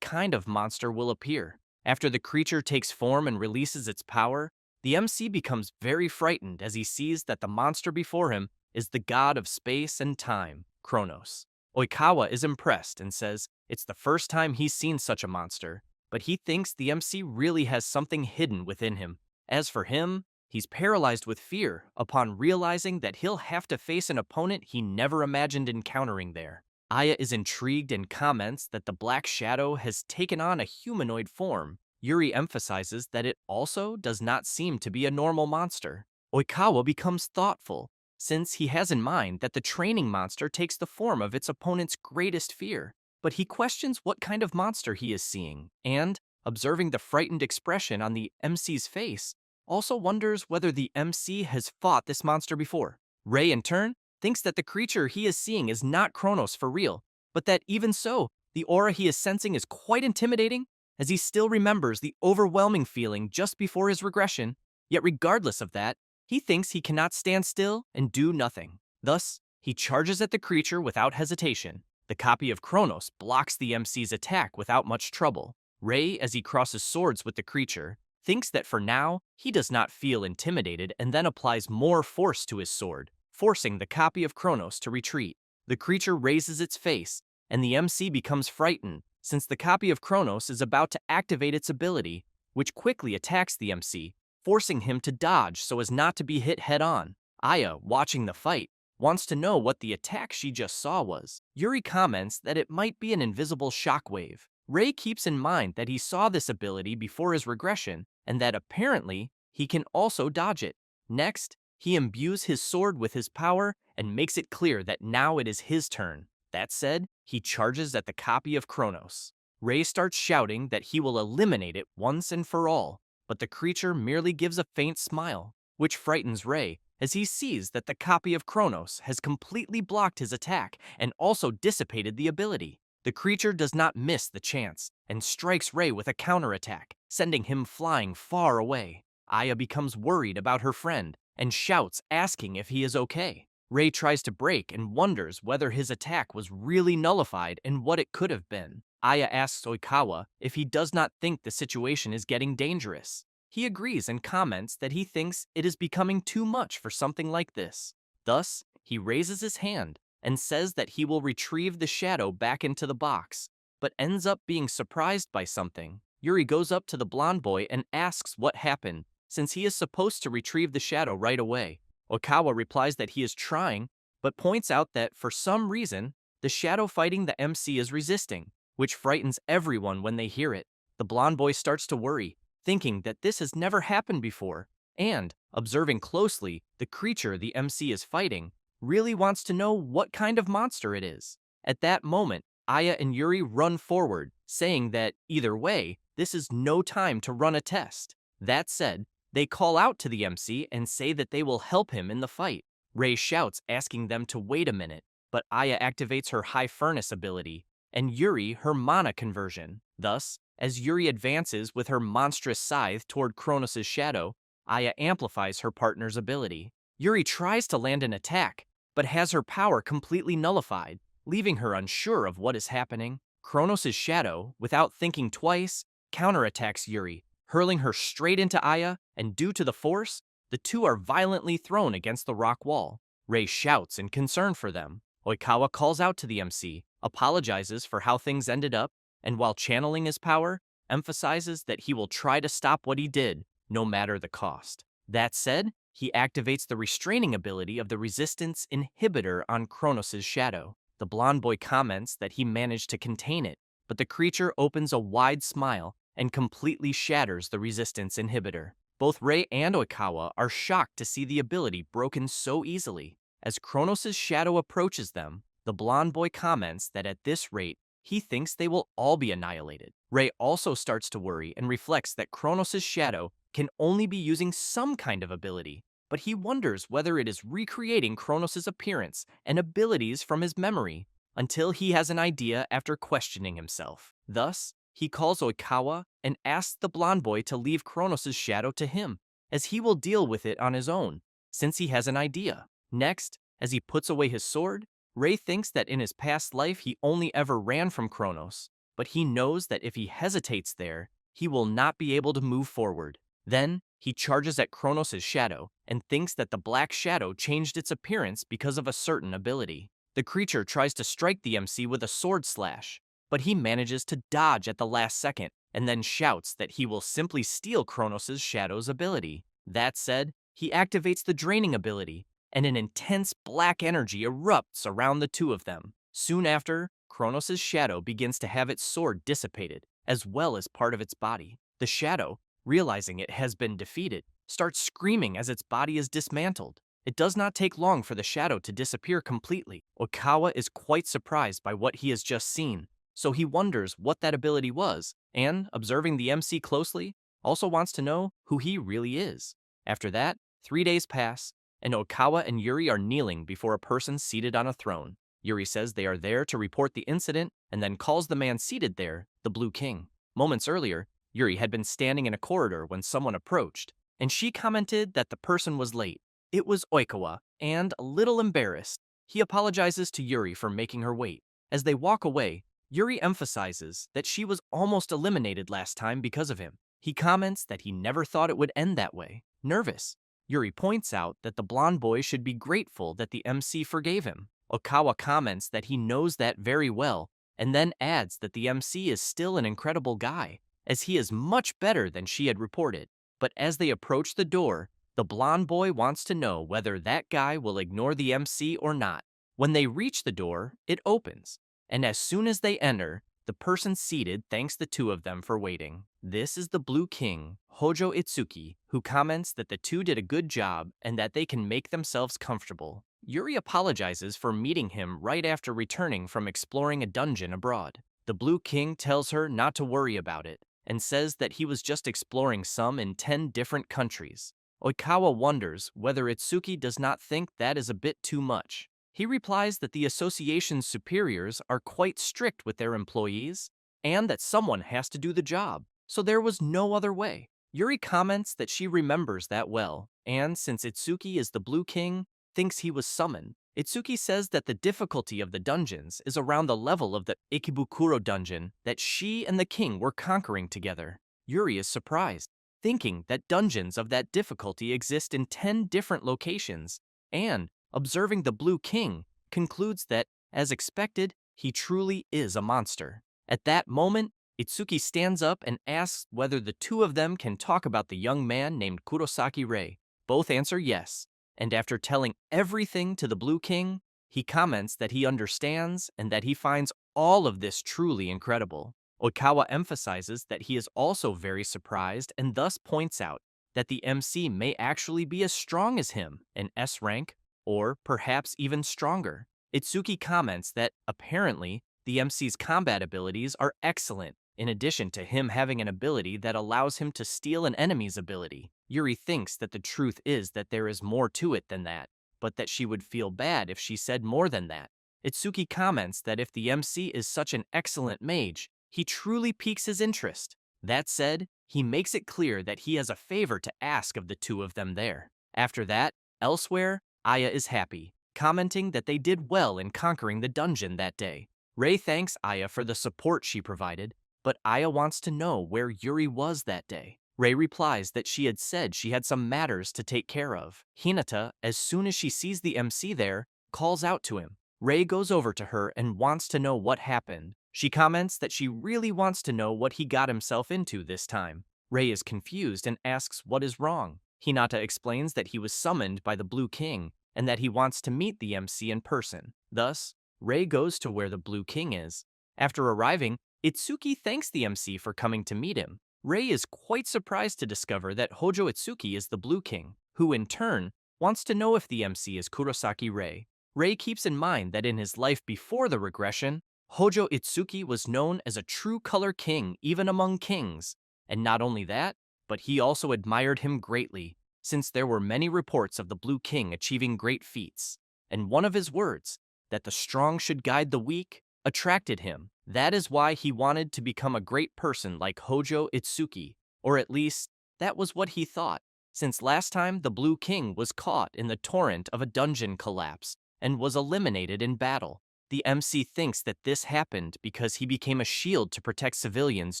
S1: kind of monster will appear. After the creature takes form and releases its power, the MC becomes very frightened as he sees that the monster before him is the god of space and time, Kronos. Oikawa is impressed and says it's the first time he's seen such a monster, but he thinks the MC really has something hidden within him. As for him, he's paralyzed with fear upon realizing that he'll have to face an opponent he never imagined encountering there. Aya is intrigued and comments that the black shadow has taken on a humanoid form. Yuri emphasizes that it also does not seem to be a normal monster. Oikawa becomes thoughtful, since he has in mind that the training monster takes the form of its opponent's greatest fear. But he questions what kind of monster he is seeing, and, observing the frightened expression on the MC's face, also wonders whether the MC has fought this monster before. Rei, in turn, thinks that the creature he is seeing is not Kronos for real, but that even so, the aura he is sensing is quite intimidating, as he still remembers the overwhelming feeling just before his regression. Yet regardless of that, he thinks he cannot stand still and do nothing. Thus, he charges at the creature without hesitation. The copy of Kronos blocks the MC's attack without much trouble. Rei, as he crosses swords with the creature, thinks that for now, he does not feel intimidated and then applies more force to his sword, forcing the copy of Kronos to retreat. The creature raises its face, and the MC becomes frightened, since the copy of Kronos is about to activate its ability, which quickly attacks the MC, forcing him to dodge so as not to be hit head-on. Aya, watching the fight, wants to know what the attack she just saw was. Yuri comments that it might be an invisible shockwave. Rei keeps in mind that he saw this ability before his regression, and that apparently he can also dodge it. Next, he imbues his sword with his power and makes it clear that now it is his turn. That said, he charges at the copy of Kronos. Rei starts shouting that he will eliminate it once and for all, but the creature merely gives a faint smile, which frightens Rei as he sees that the copy of Kronos has completely blocked his attack and also dissipated the ability. The creature does not miss the chance and strikes Rei with a counterattack, sending him flying far away. Aya becomes worried about her friend and shouts, asking if he is okay. Rei tries to break and wonders whether his attack was really nullified and what it could have been. Aya asks Oikawa if he does not think the situation is getting dangerous. He agrees and comments that he thinks it is becoming too much for something like this. Thus, he raises his hand and says that he will retrieve the shadow back into the box, but ends up being surprised by something. Yuri goes up to the blonde boy and asks what happened, since he is supposed to retrieve the shadow right away. Oikawa replies that he is trying, but points out that for some reason, the shadow fighting the MC is resisting, which frightens everyone when they hear it. The blonde boy starts to worry, thinking that this has never happened before, and, observing closely the creature the MC is fighting, really wants to know what kind of monster it is. At that moment, Aya and Yuri run forward, saying that, either way, this is no time to run a test. That said, they call out to the MC and say that they will help him in the fight. Rei shouts, asking them to wait a minute, but Aya activates her high furnace ability, and Yuri her mana conversion. Thus, as Yuri advances with her monstrous scythe toward Kronos' shadow, Aya amplifies her partner's ability. Yuri tries to land an attack, but has her power completely nullified, leaving her unsure of what is happening. Kronos' shadow, without thinking twice, counterattacks Yuri, hurling her straight into Aya, and due to the force, the two are violently thrown against the rock wall. Rei shouts in concern for them. Oikawa calls out to the MC, apologizes for how things ended up, and while channeling his power, emphasizes that he will try to stop what he did, no matter the cost. That said, he activates the restraining ability of the resistance inhibitor on Kronos' shadow. The blonde boy comments that he managed to contain it, but the creature opens a wide smile and completely shatters the resistance inhibitor. Both Rei and Oikawa are shocked to see the ability broken so easily. As Kronos' shadow approaches them, the blonde boy comments that at this rate, he thinks they will all be annihilated. Rei also starts to worry and reflects that Kronos' shadow can only be using some kind of ability, but he wonders whether it is recreating Kronos' appearance and abilities from his memory until he has an idea after questioning himself. Thus, he calls Oikawa and asks the blonde boy to leave Kronos' shadow to him, as he will deal with it on his own, since he has an idea. Next, as he puts away his sword, Ray thinks that in his past life he only ever ran from Kronos, but he knows that if he hesitates there, he will not be able to move forward. Then, he charges at Kronos' shadow and thinks that the black shadow changed its appearance because of a certain ability. The creature tries to strike the MC with a sword slash, but he manages to dodge at the last second and then shouts that he will simply steal Kronos' shadow's ability. That said, he activates the draining ability, and an intense black energy erupts around the two of them. Soon after, Kronos' shadow begins to have its sword dissipated, as well as part of its body. The shadow, realizing it has been defeated, starts screaming as its body is dismantled. It does not take long for the shadow to disappear completely. Okawa is quite surprised by what he has just seen, so he wonders what that ability was, and, observing the MC closely, also wants to know who he really is. After that, 3 days pass, and Okawa and Yuri are kneeling before a person seated on a throne. Yuri says they are there to report the incident and then calls the man seated there the Blue King. Moments earlier, Yuri had been standing in a corridor when someone approached, and she commented that the person was late. It was Oikawa, and, a little embarrassed, he apologizes to Yuri for making her wait. As they walk away, Yuri emphasizes that she was almost eliminated last time because of him. He comments that he never thought it would end that way. Nervous, Yuri points out that the blonde boy should be grateful that the MC forgave him. Okawa comments that he knows that very well, and then adds that the MC is still an incredible guy, as he is much better than she had reported. But as they approach the door, the blonde boy wants to know whether that guy will ignore the MC or not. When they reach the door, it opens, and as soon as they enter, the person seated thanks the two of them for waiting. This is the Blue King, Hojo Itsuki, who comments that the two did a good job and that they can make themselves comfortable. Yuri apologizes for meeting him right after returning from exploring a dungeon abroad. The Blue King tells her not to worry about it, and says that he was just exploring some in 10 different countries. Oikawa wonders whether Itsuki does not think that is a bit too much. He replies that the association's superiors are quite strict with their employees, and that someone has to do the job, so there was no other way. Yuri comments that she remembers that well, and since Itsuki is the Blue King, thinks he was summoned. Itsuki says that the difficulty of the dungeons is around the level of the Ikebukuro dungeon that she and the king were conquering together. Yuri is surprised, thinking that dungeons of that difficulty exist in 10 different locations, and, observing the Blue King, concludes that, as expected, he truly is a monster. At that moment, Itsuki stands up and asks whether the two of them can talk about the young man named Kurosaki Rei. Both answer yes, and after telling everything to the Blue King, he comments that he understands and that he finds all of this truly incredible. Oikawa emphasizes that he is also very surprised and thus points out that the MC may actually be as strong as him, an S rank, or perhaps even stronger. Itsuki comments that, apparently, the MC's combat abilities are excellent, in addition to him having an ability that allows him to steal an enemy's ability. Yuri thinks that the truth is that there is more to it than that, but that she would feel bad if she said more than that. Itsuki comments that if the MC is such an excellent mage, he truly piques his interest. That said, he makes it clear that he has a favor to ask of the two of them there. After that, elsewhere, Aya is happy, commenting that they did well in conquering the dungeon that day. Rei thanks Aya for the support she provided, but Aya wants to know where Yuri was that day. Rei replies that she had said she had some matters to take care of. Hinata, as soon as she sees the MC there, calls out to him. Rei goes over to her and wants to know what happened. She comments that she really wants to know what he got himself into this time. Rei is confused and asks what is wrong. Hinata explains that he was summoned by the Blue King and that he wants to meet the MC in person. Thus, Rei goes to where the Blue King is. After arriving, Itsuki thanks the MC for coming to meet him. Rei is quite surprised to discover that Hojo Itsuki is the Blue King, who in turn wants to know if the MC is Kurosaki Rei. Rei keeps in mind that in his life before the regression, Hojo Itsuki was known as a true color king even among kings, and not only that, but he also admired him greatly, since there were many reports of the Blue King achieving great feats. And one of his words, that the strong should guide the weak, attracted him. That is why he wanted to become a great person like Hojo Itsuki, or at least, that was what he thought, since last time the Blue King was caught in the torrent of a dungeon collapse and was eliminated in battle. The MC thinks that this happened because he became a shield to protect civilians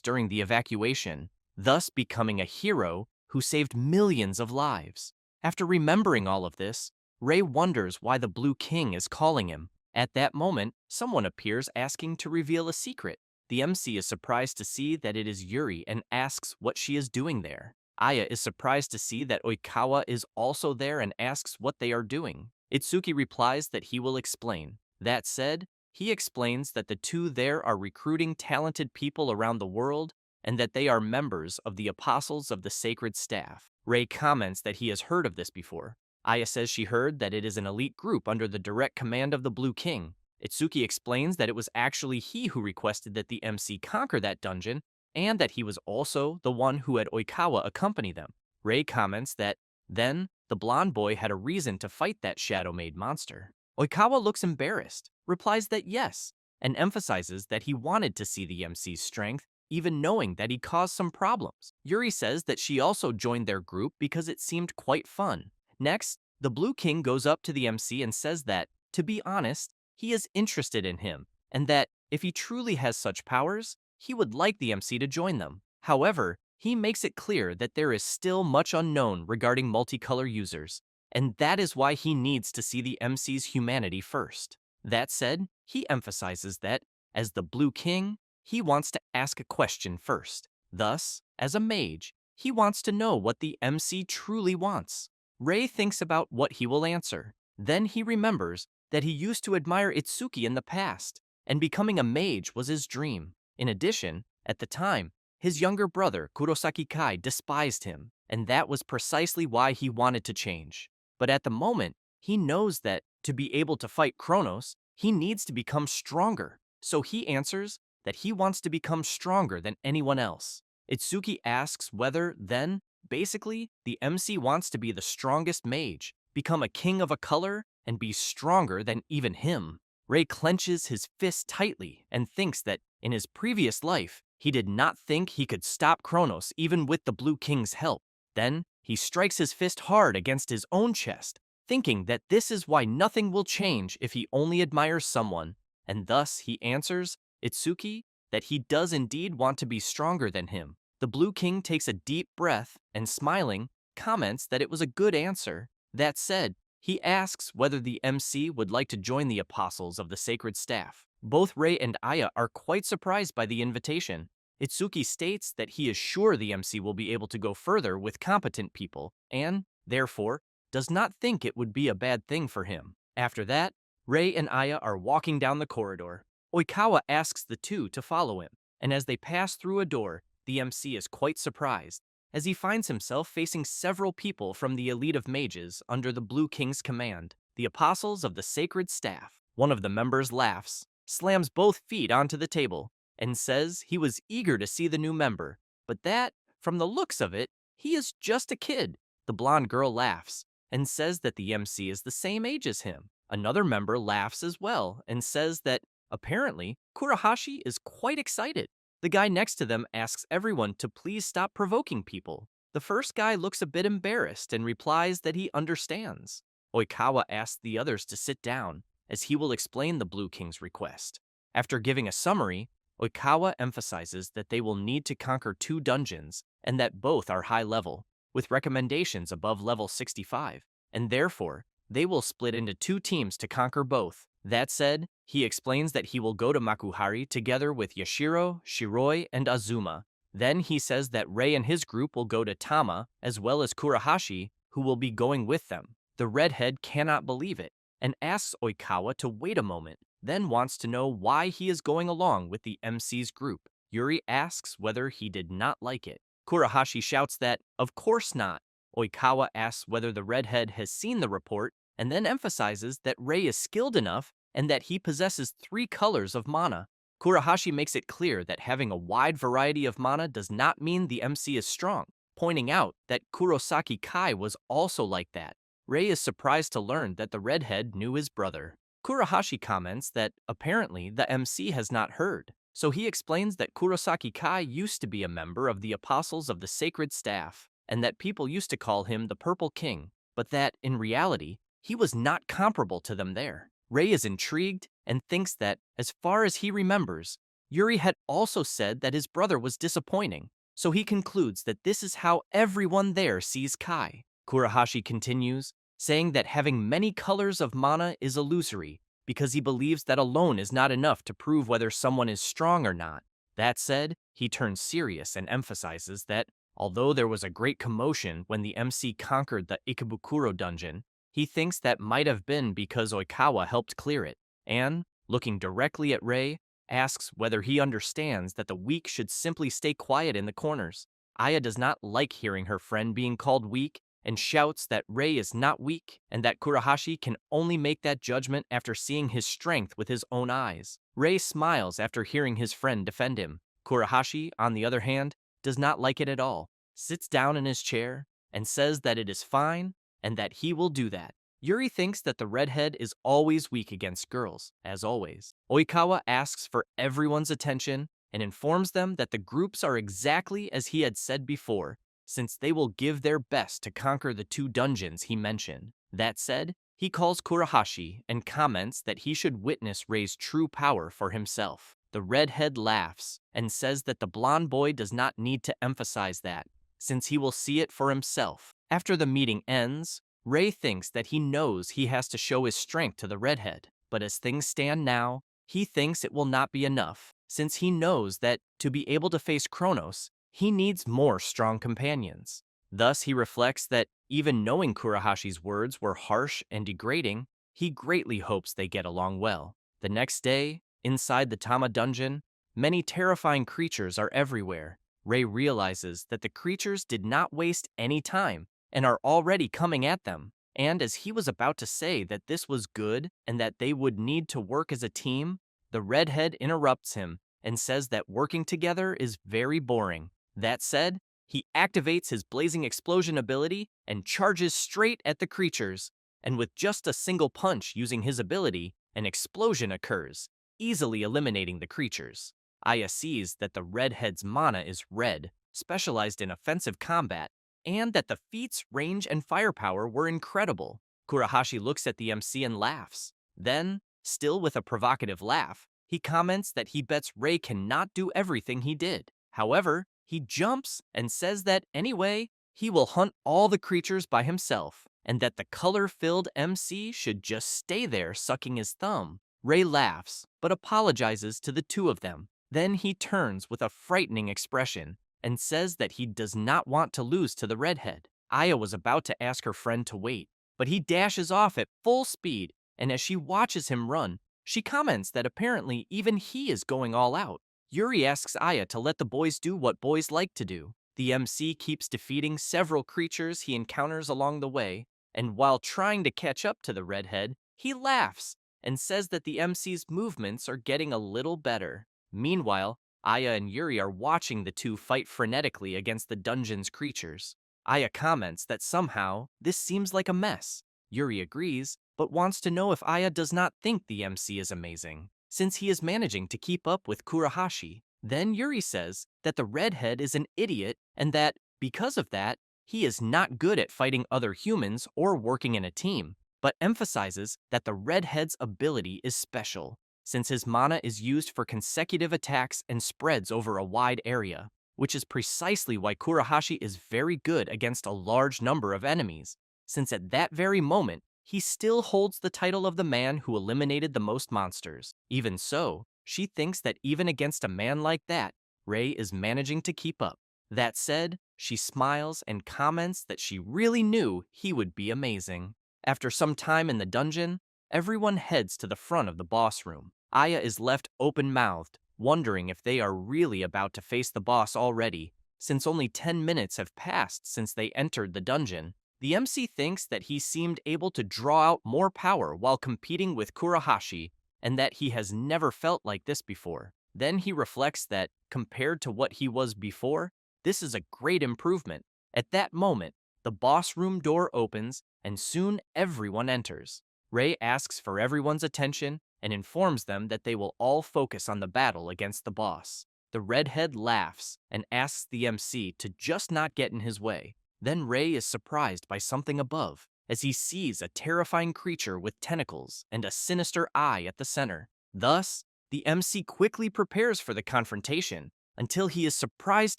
S1: during the evacuation, thus becoming a hero who saved millions of lives. After remembering all of this, Ray wonders why the Blue King is calling him. At that moment, someone appears asking to reveal a secret. The MC is surprised to see that it is Yuri and asks what she is doing there. Aya is surprised to see that Oikawa is also there and asks what they are doing. Itsuki replies that he will explain. That said, he explains that the two there are recruiting talented people around the world and that they are members of the Apostles of the Sacred Staff. Ray comments that he has heard of this before. Aya says she heard that it is an elite group under the direct command of the Blue King. Itsuki explains that it was actually he who requested that the MC conquer that dungeon, and that he was also the one who had Oikawa accompany them. Ray comments that, then, the blonde boy had a reason to fight that shadow-made monster. Oikawa looks embarrassed, replies that yes, and emphasizes that he wanted to see the MC's strength, even knowing that he caused some problems. Yuri says that she also joined their group because it seemed quite fun. Next, the Blue King goes up to the MC and says that, to be honest, he is interested in him, and that, if he truly has such powers, he would like the MC to join them. However, he makes it clear that there is still much unknown regarding multicolor users, and that is why he needs to see the MC's humanity first. That said, he emphasizes that, as the Blue King, he wants to ask a question first. Thus, as a mage, he wants to know what the MC truly wants. Ray thinks about what he will answer. Then he remembers that he used to admire Itsuki in the past, and becoming a mage was his dream. In addition, at the time, his younger brother, Kurosaki Kai, despised him, and that was precisely why he wanted to change. But at the moment, he knows that, to be able to fight Kronos, he needs to become stronger. So he answers that he wants to become stronger than anyone else. Itsuki asks whether, then, basically, the MC wants to be the strongest mage, become a king of a color, and be stronger than even him. Ray clenches his fist tightly and thinks that, in his previous life, he did not think he could stop Kronos even with the Blue King's help. Then, he strikes his fist hard against his own chest, thinking that this is why nothing will change if he only admires someone, and thus he answers, Itsuki, that he does indeed want to be stronger than him. The Blue King takes a deep breath and, smiling, comments that it was a good answer. That said, he asks whether the MC would like to join the Apostles of the Sacred Staff. Both Ray and Aya are quite surprised by the invitation. Itsuki states that he is sure the MC will be able to go further with competent people, and, therefore, does not think it would be a bad thing for him. After that, Ray and Aya are walking down the corridor. Oikawa asks the two to follow him, and as they pass through a door, the MC is quite surprised, as he finds himself facing several people from the elite of mages under the Blue King's command, the Apostles of the Sacred Staff. One of the members laughs, slams both feet onto the table, and says he was eager to see the new member, but that, from the looks of it, he is just a kid. The blonde girl laughs, and says that the MC is the same age as him. Another member laughs as well, and says that, apparently, Kurahashi is quite excited. The guy next to them asks everyone to please stop provoking people. The first guy looks a bit embarrassed and replies that he understands. Oikawa asks the others to sit down, as he will explain the Blue King's request. After giving a summary, Oikawa emphasizes that they will need to conquer 2 dungeons, and that both are high level, with recommendations above level 65, and therefore, they will split into 2 teams to conquer both. That said, he explains that he will go to Makuhari together with Yashiro, Shiroi, and Azuma. Then he says that Ray and his group will go to Tama, as well as Kurahashi, who will be going with them. The redhead cannot believe it, and asks Oikawa to wait a moment, then wants to know why he is going along with the MC's group. Yuri asks whether he did not like it. Kurahashi shouts that, of course not. Oikawa asks whether the redhead has seen the report, and then emphasizes that Ray is skilled enough and that he possesses 3 colors of mana. Kurahashi makes it clear that having a wide variety of mana does not mean the MC is strong. pointing out that Kurosaki Kai was also like that. Rei is surprised to learn that the redhead knew his brother. Kurahashi comments that apparently the MC has not heard, so he explains that Kurosaki Kai used to be a member of the Apostles of the Sacred Staff, and that people used to call him the Purple King, but that, in reality, he was not comparable to them there. Rei is intrigued and thinks that, as far as he remembers, Yuri had also said that his brother was disappointing, so he concludes that this is how everyone there sees Kai. Kurahashi continues, saying that having many colors of mana is illusory because he believes that alone is not enough to prove whether someone is strong or not. That said, he turns serious and emphasizes that, although there was a great commotion when the MC conquered the Ikebukuro dungeon, he thinks that might have been because Oikawa helped clear it, and, looking directly at Rei, asks whether he understands that the weak should simply stay quiet in the corners. Aya does not like hearing her friend being called weak, and shouts that Rei is not weak, and that Kurahashi can only make that judgment after seeing his strength with his own eyes. Rei smiles after hearing his friend defend him. Kurahashi, on the other hand, does not like it at all, sits down in his chair, and says that it is fine, and that he will do that. Yuri thinks that the redhead is always weak against girls, as always. Oikawa asks for everyone's attention and informs them that the groups are exactly as he had said before, since they will give their best to conquer the 2 dungeons he mentioned. That said, he calls Kurahashi and comments that he should witness Rei's true power for himself. The redhead laughs and says that the blonde boy does not need to emphasize that, since he will see it for himself. After the meeting ends, Rei thinks that he knows he has to show his strength to the redhead, but as things stand now, he thinks it will not be enough, since he knows that, to be able to face Kronos, he needs more strong companions. Thus, he reflects that, even knowing Kurahashi's words were harsh and degrading, he greatly hopes they get along well. The next day, inside the Tama dungeon, many terrifying creatures are everywhere. Rei realizes that the creatures did not waste any time, and are already coming at them, and as he was about to say that this was good and that they would need to work as a team, the redhead interrupts him and says that working together is very boring. That said, he activates his blazing explosion ability and charges straight at the creatures, and with just a single punch using his ability, an explosion occurs, easily eliminating the creatures. Aya sees that the redhead's mana is red, specialized in offensive combat, and that the feat's range and firepower were incredible. Kurahashi looks at the MC and laughs. Then, still with a provocative laugh, he comments that he bets Rei cannot do everything he did. However, he jumps and says that anyway, he will hunt all the creatures by himself, and that the color-filled MC should just stay there sucking his thumb. Rei laughs, but apologizes to the 2 of them. Then he turns with a frightening expression and says that he does not want to lose to the redhead. Aya was about to ask her friend to wait, but he dashes off at full speed, and as she watches him run, she comments that apparently even he is going all out. Yuri asks Aya to let the boys do what boys like to do. The MC keeps defeating several creatures he encounters along the way, and while trying to catch up to the redhead, he laughs and says that the MC's movements are getting a little better. Meanwhile, Aya and Yuri are watching the 2 fight frenetically against the dungeon's creatures. Aya comments that somehow this seems like a mess. Yuri agrees, but wants to know if Aya does not think the MC is amazing, since he is managing to keep up with Kurahashi. Then Yuri says that the redhead is an idiot and that, because of that, he is not good at fighting other humans or working in a team, but emphasizes that the redhead's ability is special, since his mana is used for consecutive attacks and spreads over a wide area, which is precisely why Kurahashi is very good against a large number of enemies, since at that very moment, he still holds the title of the man who eliminated the most monsters. Even so, she thinks that even against a man like that, Rei is managing to keep up. That said, she smiles and comments that she really knew he would be amazing. After some time in the dungeon, everyone heads to the front of the boss room. Aya is left open-mouthed, wondering if they are really about to face the boss already, since only 10 minutes have passed since they entered the dungeon. The MC thinks that he seemed able to draw out more power while competing with Kurahashi, and that he has never felt like this before. Then he reflects that, compared to what he was before, this is a great improvement, At that moment, the boss room door opens and soon everyone enters. Ray asks for everyone's attention and informs them that they will all focus on the battle against the boss. The redhead laughs and asks the MC to just not get in his way. Then Ray is surprised by something above, as he sees a terrifying creature with tentacles and a sinister eye at the center. Thus, the MC quickly prepares for the confrontation until he is surprised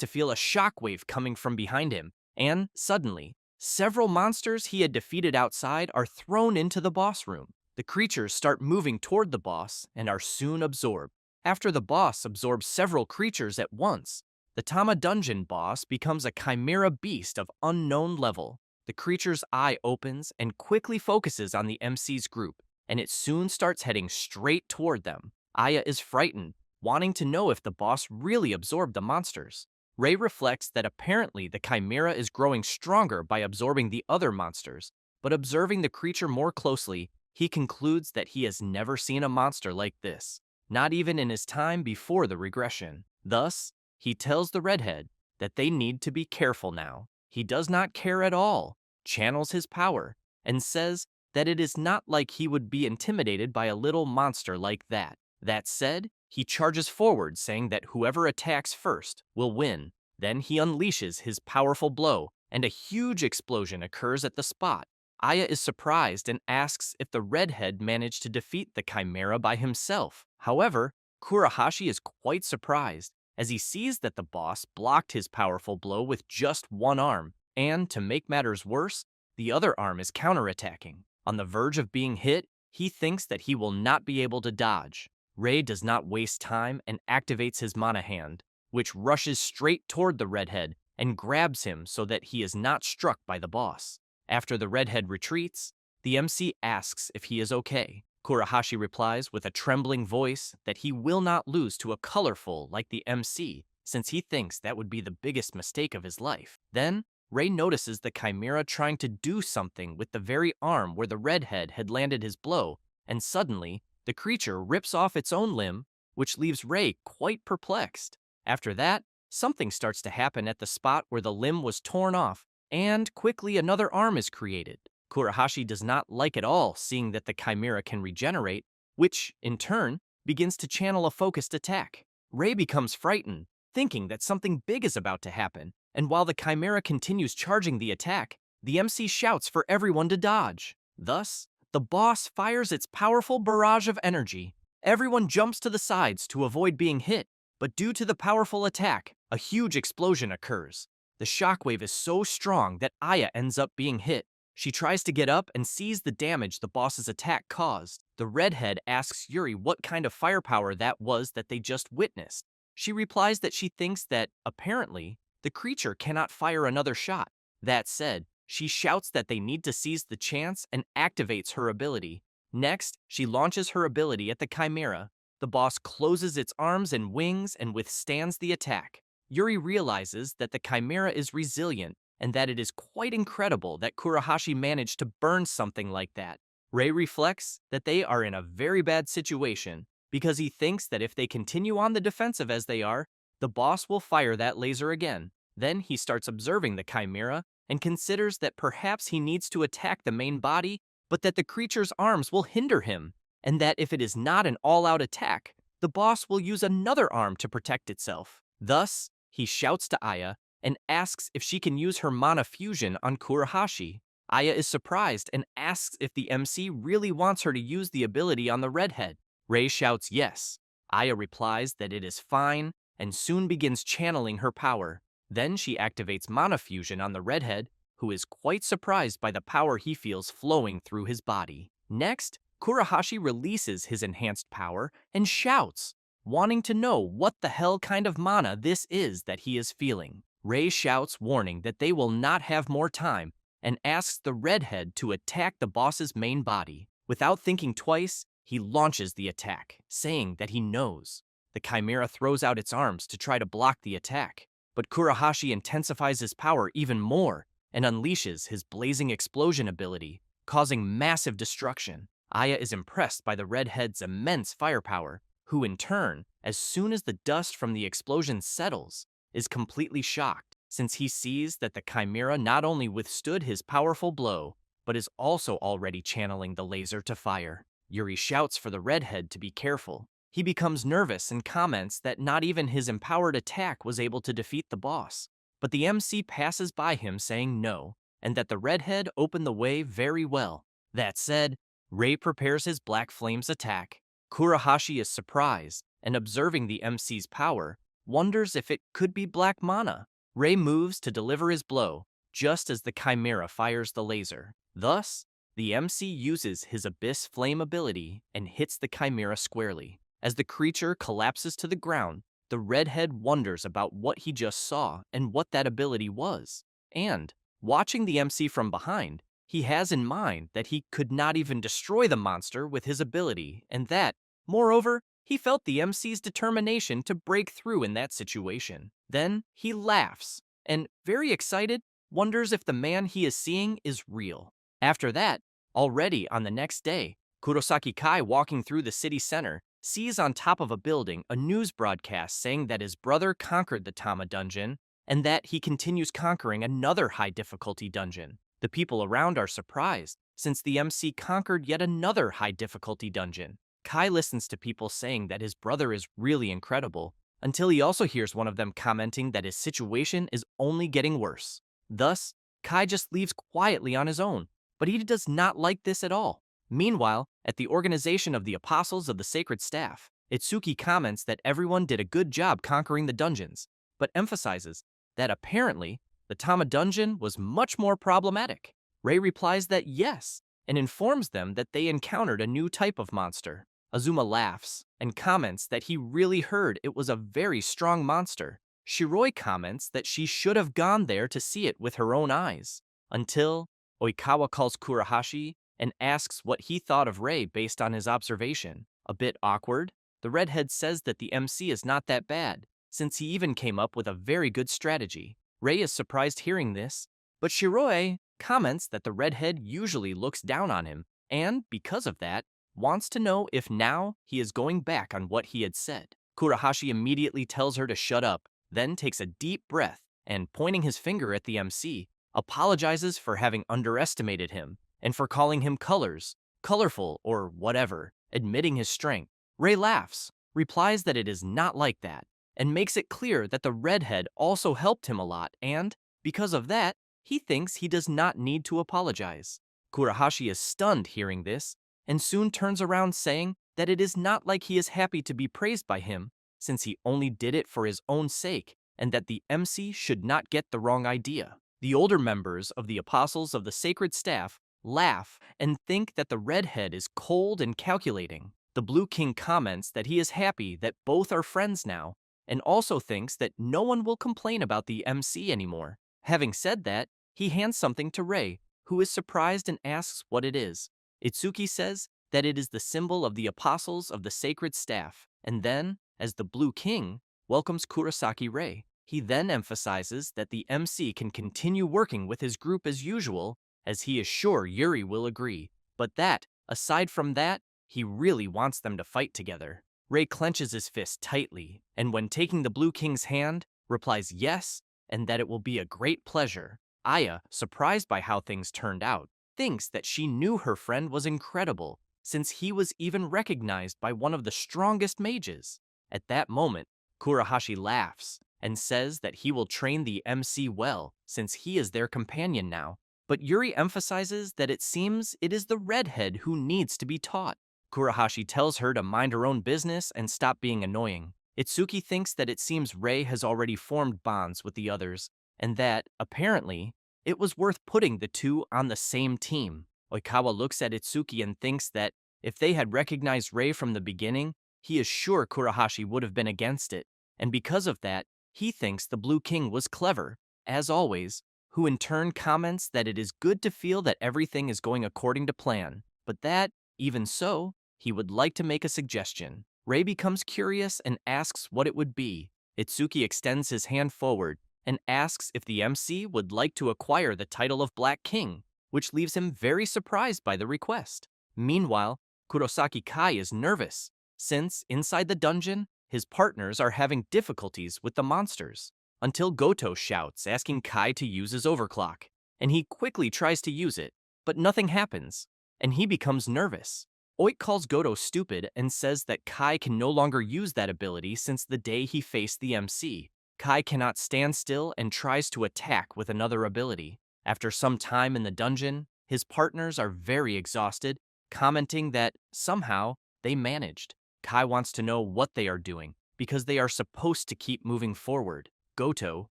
S1: to feel a shockwave coming from behind him, and suddenly, several monsters he had defeated outside are thrown into the boss room. The creatures start moving toward the boss and are soon absorbed. After the boss absorbs several creatures at once, the Tama dungeon boss becomes a chimera beast of unknown level. The creature's eye opens and quickly focuses on the MC's group, and it soon starts heading straight toward them. Aya is frightened, wanting to know if the boss really absorbed the monsters. Ray reflects that apparently the chimera is growing stronger by absorbing the other monsters, but observing the creature more closely, he concludes that he has never seen a monster like this, not even in his time before the regression. Thus, he tells the redhead that they need to be careful now. He does not care at all, channels his power, and says that it is not like he would be intimidated by a little monster like that. That said, he charges forward, saying that whoever attacks first will win. Then he unleashes his powerful blow, and a huge explosion occurs at the spot. Aya is surprised and asks if the redhead managed to defeat the chimera by himself. However, Kurahashi is quite surprised, as he sees that the boss blocked his powerful blow with just one arm, and to make matters worse, the other arm is counterattacking. On the verge of being hit, he thinks that he will not be able to dodge. Ray does not waste time and activates his mana hand, which rushes straight toward the redhead and grabs him so that he is not struck by the boss. After the redhead retreats, the MC asks if he is okay. Kurahashi replies with a trembling voice that he will not lose to a colorful like the MC, since he thinks that would be the biggest mistake of his life. Then, Ray notices the chimera trying to do something with the very arm where the redhead had landed his blow, and suddenly, the creature rips off its own limb, which leaves Ray quite perplexed. After that, something starts to happen at the spot where the limb was torn off, and quickly another arm is created. Kurahashi does not like at all seeing that the chimera can regenerate, which, in turn, begins to channel a focused attack. Ray becomes frightened, thinking that something big is about to happen, and while the chimera continues charging the attack, the MC shouts for everyone to dodge. Thus, the boss fires its powerful barrage of energy. Everyone jumps to the sides to avoid being hit, but due to the powerful attack, a huge explosion occurs. The shockwave is so strong that Aya ends up being hit. She tries to get up and sees the damage the boss's attack caused. The redhead asks Yuri what kind of firepower that was that they just witnessed. She replies that she thinks that, apparently, the creature cannot fire another shot. That said, she shouts that they need to seize the chance and activates her ability. Next, she launches her ability at the chimera. The boss closes its arms and wings and withstands the attack. Yuri realizes that the chimera is resilient and that it is quite incredible that Kurahashi managed to burn something like that. Ray reflects that they are in a very bad situation because he thinks that if they continue on the defensive as they are, the boss will fire that laser again. Then he starts observing the chimera and considers that perhaps he needs to attack the main body, but that the creature's arms will hinder him, and that if it is not an all-out attack, the boss will use another arm to protect itself. Thus, he shouts to Aya and asks if she can use her mana fusion on Kurahashi. Aya is surprised and asks if the MC really wants her to use the ability on the redhead. Ray shouts yes. Aya replies that it is fine and soon begins channeling her power. Then she activates mana fusion on the redhead, who is quite surprised by the power he feels flowing through his body. Next, Kurahashi releases his enhanced power and shouts, wanting to know what the hell kind of mana this is that he is feeling. Ray shouts, warning that they will not have more time, and asks the redhead to attack the boss's main body. Without thinking twice, he launches the attack, saying that he knows. The chimera throws out its arms to try to block the attack, but Kurahashi intensifies his power even more and unleashes his blazing explosion ability, causing massive destruction. Aya is impressed by the redhead's immense firepower, who in turn, as soon as the dust from the explosion settles, is completely shocked. since he sees that the chimera not only withstood his powerful blow, but is also already channeling the laser to fire. Yuri shouts for the redhead to be careful. He becomes nervous and comments that not even his empowered attack was able to defeat the boss. But the MC passes by him saying no, and that the redhead opened the way very well. That said, Rei prepares his Black Flame's attack. Kurahashi is surprised, and observing the MC's power, wonders if it could be black mana. Rei moves to deliver his blow, just as the chimera fires the laser. Thus, the MC uses his Abyss Flame ability and hits the chimera squarely. As the creature collapses to the ground, the redhead wonders about what he just saw and what that ability was. And, watching the MC from behind, he has in mind that he could not even destroy the monster with his ability, and that, moreover, he felt the MC's determination to break through in that situation. Then he laughs, and, very excited, wonders if the man he is seeing is real. After that, already on the next day, Kurosaki Kai, walking through the city center, sees on top of a building a news broadcast saying that his brother conquered the Tama dungeon and that he continues conquering another high difficulty dungeon. The people around are surprised, since the MC conquered yet another high difficulty dungeon. Kai listens to people saying that his brother is really incredible, until he also hears one of them commenting that his situation is only getting worse. Thus, Kai just leaves quietly on his own, but he does not like this at all. Meanwhile, at the organization of the Apostles of the Sacred Staff, Itsuki comments that everyone did a good job conquering the dungeons, but emphasizes that apparently the Tama dungeon was much more problematic. Rei replies that yes, and informs them that they encountered a new type of monster. Azuma laughs and comments that he really heard it was a very strong monster. Shiroi comments that she should have gone there to see it with her own eyes, until Oikawa calls Kurahashi and asks what he thought of Rei based on his observation. A bit awkward, the redhead says that the MC is not that bad, since he even came up with a very good strategy. Rei is surprised hearing this, but Shiroi comments that the redhead usually looks down on him, and, because of that, wants to know if now he is going back on what he had said. Kurahashi immediately tells her to shut up, then takes a deep breath, and pointing his finger at the MC, apologizes for having underestimated him, and for calling him colorful, or whatever, admitting his strength. Rei laughs, replies that it is not like that, and makes it clear that the redhead also helped him a lot, and, because of that, he thinks he does not need to apologize. Kurahashi is stunned hearing this, and soon turns around saying that it is not like he is happy to be praised by him, since he only did it for his own sake, and that the MC should not get the wrong idea. The older members of the Apostles of the Sacred Staff laugh and think that the redhead is cold and calculating. The Blue King comments that he is happy that both are friends now, and also thinks that no one will complain about the MC anymore. Having said that, he hands something to Rei, who is surprised and asks what it is. Itsuki says that it is the symbol of the Apostles of the Sacred Staff, and then, as the Blue King welcomes Kurosaki Rei, he then emphasizes that the MC can continue working with his group as usual, as he is sure Yuri will agree, but that, aside from that, he really wants them to fight together. Rei clenches his fist tightly, and when taking the Blue King's hand, replies yes, and that it will be a great pleasure. Aya, surprised by how things turned out, thinks that she knew her friend was incredible, since he was even recognized by one of the strongest mages. At that moment, Kurahashi laughs and says that he will train the MC well, since he is their companion now. But Yuri emphasizes that it seems it is the redhead who needs to be taught. Kurahashi tells her to mind her own business and stop being annoying. Itsuki thinks that it seems Rei has already formed bonds with the others, and that, apparently, it was worth putting the two on the same team. Oikawa looks at Itsuki and thinks that if they had recognized Rei from the beginning, he is sure Kurahashi would have been against it, and because of that, he thinks the Blue King was clever, as always, who in turn comments that it is good to feel that everything is going according to plan, but that, even so, he would like to make a suggestion. Rei becomes curious and asks what it would be. Itsuki extends his hand forward and asks if the MC would like to acquire the title of Black King, which leaves him very surprised by the request. Meanwhile, Kurosaki Kai is nervous, since inside the dungeon, his partners are having difficulties with the monsters. until Goto shouts, asking Kai to use his overclock, and he quickly tries to use it, but nothing happens, and he becomes nervous. Oik calls Goto stupid and says that Kai can no longer use that ability since the day he faced the MC. Kai cannot stand still and tries to attack with another ability. After some time in the dungeon, his partners are very exhausted, commenting that somehow they managed. Kai wants to know what they are doing because they are supposed to keep moving forward. Goto,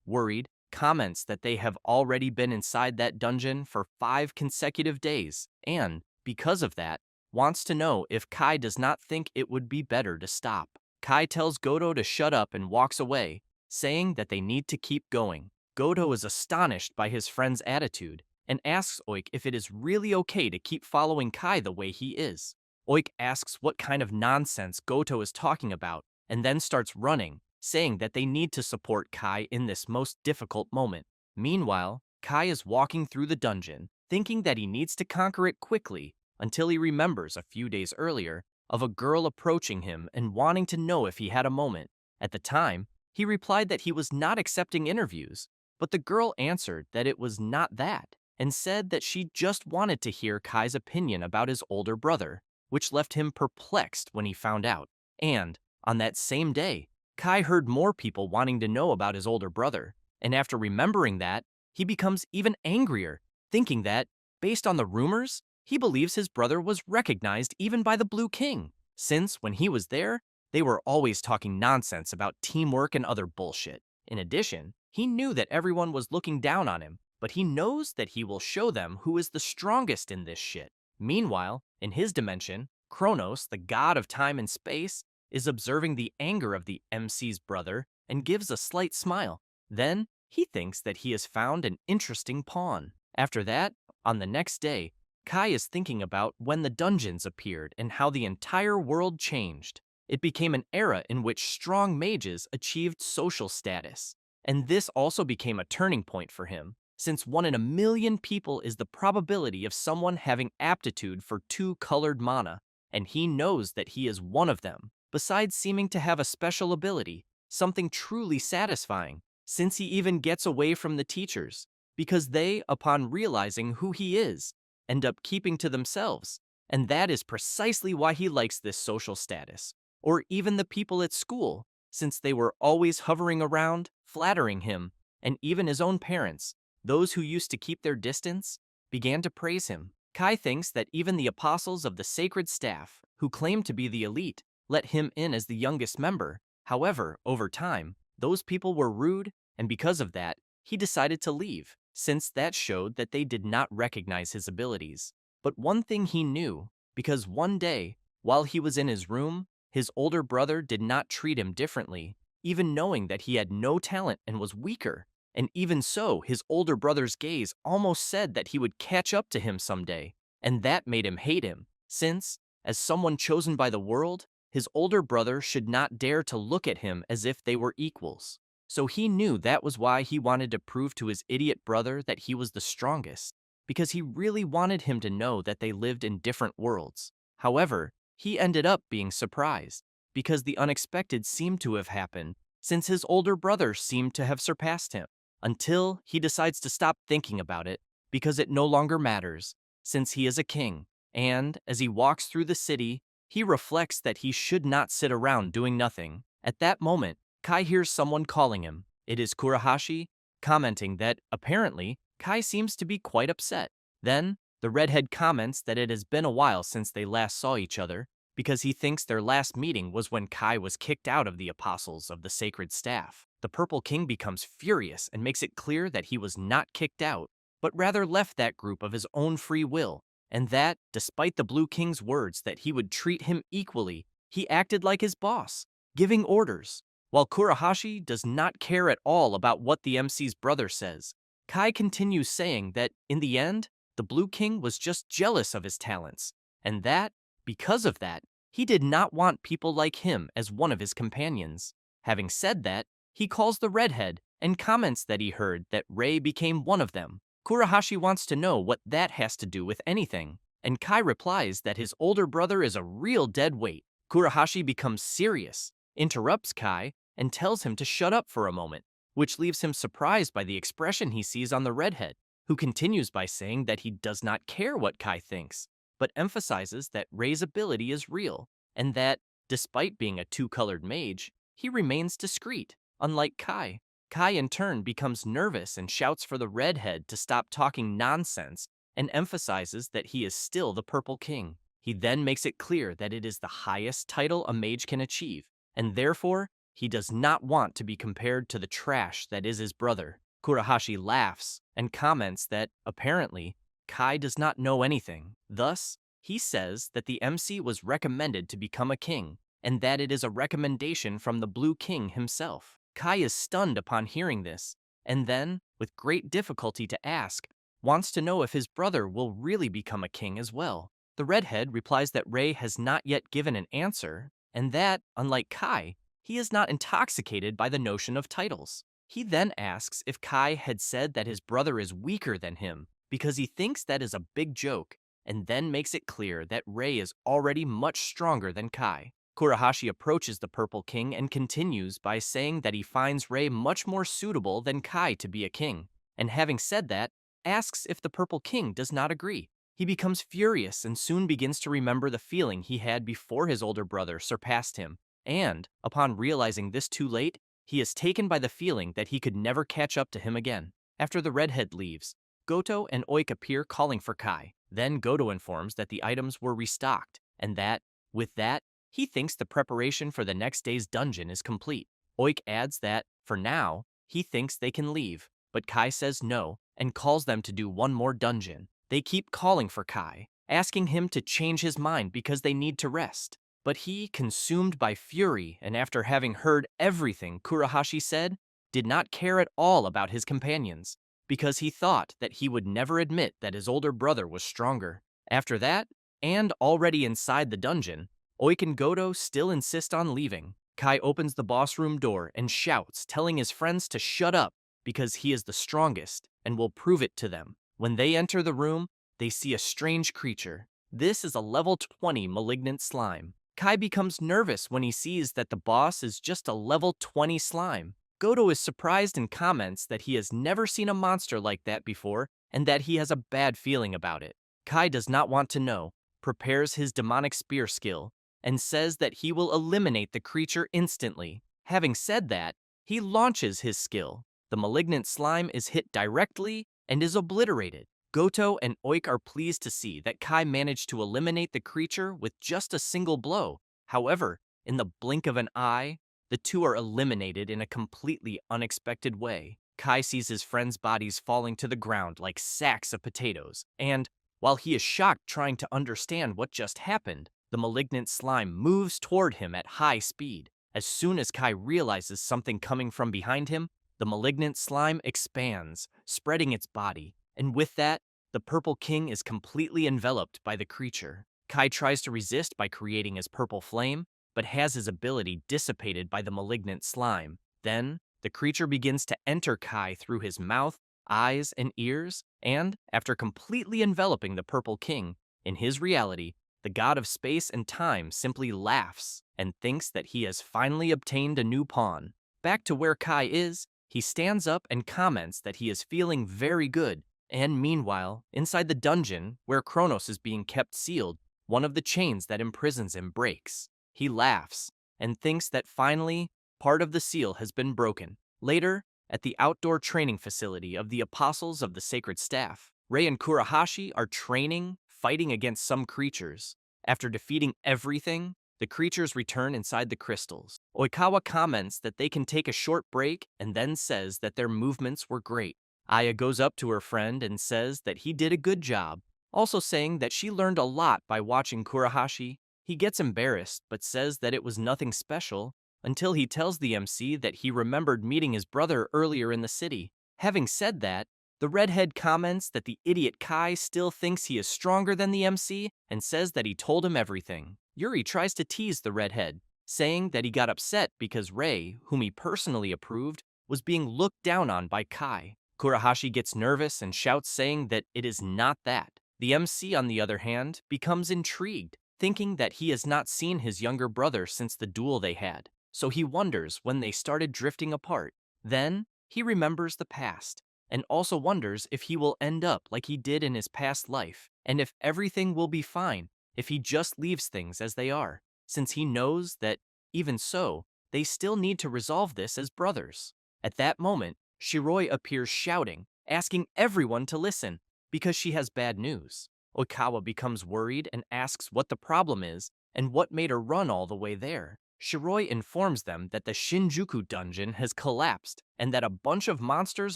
S1: worried, comments that they have already been inside that dungeon for 5 consecutive days and, because of that, wants to know if Kai does not think it would be better to stop. Kai tells Goto to shut up and walks away, saying that they need to keep going. Goto is astonished by his friend's attitude and asks Oik if it is really okay to keep following Kai the way he is. Oik asks what kind of nonsense Goto is talking about and then starts running, saying that they need to support Kai in this most difficult moment. Meanwhile, Kai is walking through the dungeon, thinking that he needs to conquer it quickly, until he remembers a few days earlier of a girl approaching him and wanting to know if he had a moment. At the time, he replied that he was not accepting interviews, but the girl answered that it was not that, and said that she just wanted to hear Kai's opinion about his older brother, which left him perplexed when he found out. And, on that same day, Kai heard more people wanting to know about his older brother, and after remembering that, he becomes even angrier, thinking that, based on the rumors, he believes his brother was recognized even by the Blue King, since when he was there, they were always talking nonsense about teamwork and other bullshit. In addition, he knew that everyone was looking down on him, but he knows that he will show them who is the strongest in this shit. Meanwhile, in his dimension, Kronos, the god of time and space, is observing the anger of the MC's brother and gives a slight smile. Then, he thinks that he has found an interesting pawn. After that, on the next day, Kai is thinking about when the dungeons appeared and how the entire world changed. It became an era in which strong mages achieved social status. And this also became a turning point for him, since 1 in a million people is the probability of someone having aptitude for 2-colored mana, and he knows that he is one of them. Besides seeming to have a special ability, something truly satisfying, since he even gets away from the teachers, because they, upon realizing who he is, end up keeping to themselves, and that is precisely why he likes this social status, or even the people at school, since they were always hovering around, flattering him, and even his own parents, those who used to keep their distance, began to praise him. Kai thinks that even the apostles of the sacred staff, who claim to be the elite, let him in as the youngest member. However, over time, those people were rude, and because of that, he decided to leave, since that showed that they did not recognize his abilities. But one thing he knew, because one day, while he was in his room, his older brother did not treat him differently, even knowing that he had no talent and was weaker. And even so, his older brother's gaze almost said that he would catch up to him someday, and that made him hate him, since, as someone chosen by the world, his older brother should not dare to look at him as if they were equals. So he knew that was why he wanted to prove to his idiot brother that he was the strongest, because he really wanted him to know that they lived in different worlds. However, he ended up being surprised, because the unexpected seemed to have happened, since his older brother seemed to have surpassed him, until he decides to stop thinking about it, because it no longer matters, since he is a king, and, as he walks through the city, he reflects that he should not sit around doing nothing. At that moment, Kai hears someone calling him. It is Kurahashi, commenting that, apparently, Kai seems to be quite upset. Then, the redhead comments that it has been a while since they last saw each other, because he thinks their last meeting was when Kai was kicked out of the Apostles of the Sacred Staff. The Purple King becomes furious and makes it clear that he was not kicked out, but rather left that group of his own free will, and that, despite the Blue King's words that he would treat him equally, he acted like his boss, giving orders. While Kurahashi does not care at all about what the MC's brother says, Kai continues saying that, in the end, the Blue King was just jealous of his talents, and that, because of that, he did not want people like him as one of his companions. Having said that, he calls the redhead and comments that he heard that Rei became one of them. Kurahashi wants to know what that has to do with anything, and Kai replies that his older brother is a real dead weight. Kurahashi becomes serious, interrupts Kai, and tells him to shut up for a moment, which leaves him surprised by the expression he sees on the redhead, who continues by saying that he does not care what Kai thinks, but emphasizes that Rei's ability is real, and that, despite being a two-colored mage, he remains discreet, unlike Kai. Kai in turn becomes nervous and shouts for the redhead to stop talking nonsense and emphasizes that he is still the Purple King. He then makes it clear that it is the highest title a mage can achieve, and therefore, he does not want to be compared to the trash that is his brother. Kurahashi laughs and comments that, apparently, Kai does not know anything. Thus, he says that the MC was recommended to become a king, and that it is a recommendation from the Blue King himself. Kai is stunned upon hearing this, and then, with great difficulty to ask, wants to know if his brother will really become a king as well. The redhead replies that Rei has not yet given an answer, and that, unlike Kai, he is not intoxicated by the notion of titles. He then asks if Kai had said that his brother is weaker than him, because he thinks that is a big joke, and then makes it clear that Rei is already much stronger than Kai. Kurahashi approaches the Purple King and continues by saying that he finds Rei much more suitable than Kai to be a king, and having said that, asks if the Purple King does not agree. He becomes furious and soon begins to remember the feeling he had before his older brother surpassed him, and, upon realizing this too late, he is taken by the feeling that he could never catch up to him again. After the redhead leaves, Goto and Oik appear calling for Kai. Then Goto informs that the items were restocked, and that, with that, he thinks the preparation for the next day's dungeon is complete. Oik adds that, for now, he thinks they can leave, but Kai says no and calls them to do one more dungeon. They keep calling for Kai, asking him to change his mind because they need to rest. But he, consumed by fury and after having heard everything Kurahashi said, did not care at all about his companions, because he thought that he would never admit that his older brother was stronger. After that, and already inside the dungeon, Oik and Goto still insist on leaving. Kai opens the boss room door and shouts, telling his friends to shut up because he is the strongest and will prove it to them. When they enter the room, they see a strange creature. This is a level 20 malignant slime. Kai becomes nervous when he sees that the boss is just a level 20 slime. Goto is surprised and comments that he has never seen a monster like that before and that he has a bad feeling about it. Kai does not want to know, prepares his demonic spear skill, and says that he will eliminate the creature instantly. Having said that, he launches his skill. The malignant slime is hit directly and is obliterated. Goto and Oik are pleased to see that Kai managed to eliminate the creature with just a single blow. However, in the blink of an eye, the two are eliminated in a completely unexpected way. Kai sees his friends' bodies falling to the ground like sacks of potatoes, and, while he is shocked trying to understand what just happened, the malignant slime moves toward him at high speed. As soon as Kai realizes something coming from behind him, the malignant slime expands, spreading its body, and with that, the Purple King is completely enveloped by the creature. Kai tries to resist by creating his purple flame, but has his ability dissipated by the malignant slime. Then, the creature begins to enter Kai through his mouth, eyes, and ears, and, after completely enveloping the Purple King, in his reality, the god of space and time simply laughs and thinks that he has finally obtained a new pawn. Back to where Kai is, he stands up and comments that he is feeling very good, and meanwhile, inside the dungeon, where Kronos is being kept sealed, one of the chains that imprisons him breaks. He laughs and thinks that finally, part of the seal has been broken. Later, at the outdoor training facility of the Apostles of the Sacred Staff, Rei and Kurahashi are training, fighting against some creatures. After defeating everything, the creatures return inside the crystals. Oikawa comments that they can take a short break and then says that their movements were great. Aya goes up to her friend and says that he did a good job, also saying that she learned a lot by watching Kurahashi. He gets embarrassed but says that it was nothing special until he tells the MC that he remembered meeting his brother earlier in the city. Having said that, the redhead comments that the idiot Kai still thinks he is stronger than the MC and says that he told him everything. Yuri tries to tease the redhead, saying that he got upset because Rei, whom he personally approved, was being looked down on by Kai. Kurahashi gets nervous and shouts saying that it is not that. The MC, on the other hand, becomes intrigued, thinking that he has not seen his younger brother since the duel they had, so he wonders when they started drifting apart. Then, He remembers the past and also wonders if he will end up like he did in his past life and if everything will be fine if he just leaves things as they are, since he knows that, even so, they still need to resolve this as brothers. At that moment, Shiroi appears shouting, asking everyone to listen, because she has bad news. Oikawa becomes worried and asks what the problem is and what made her run all the way there. Shiroi informs them that the Shinjuku dungeon has collapsed and that a bunch of monsters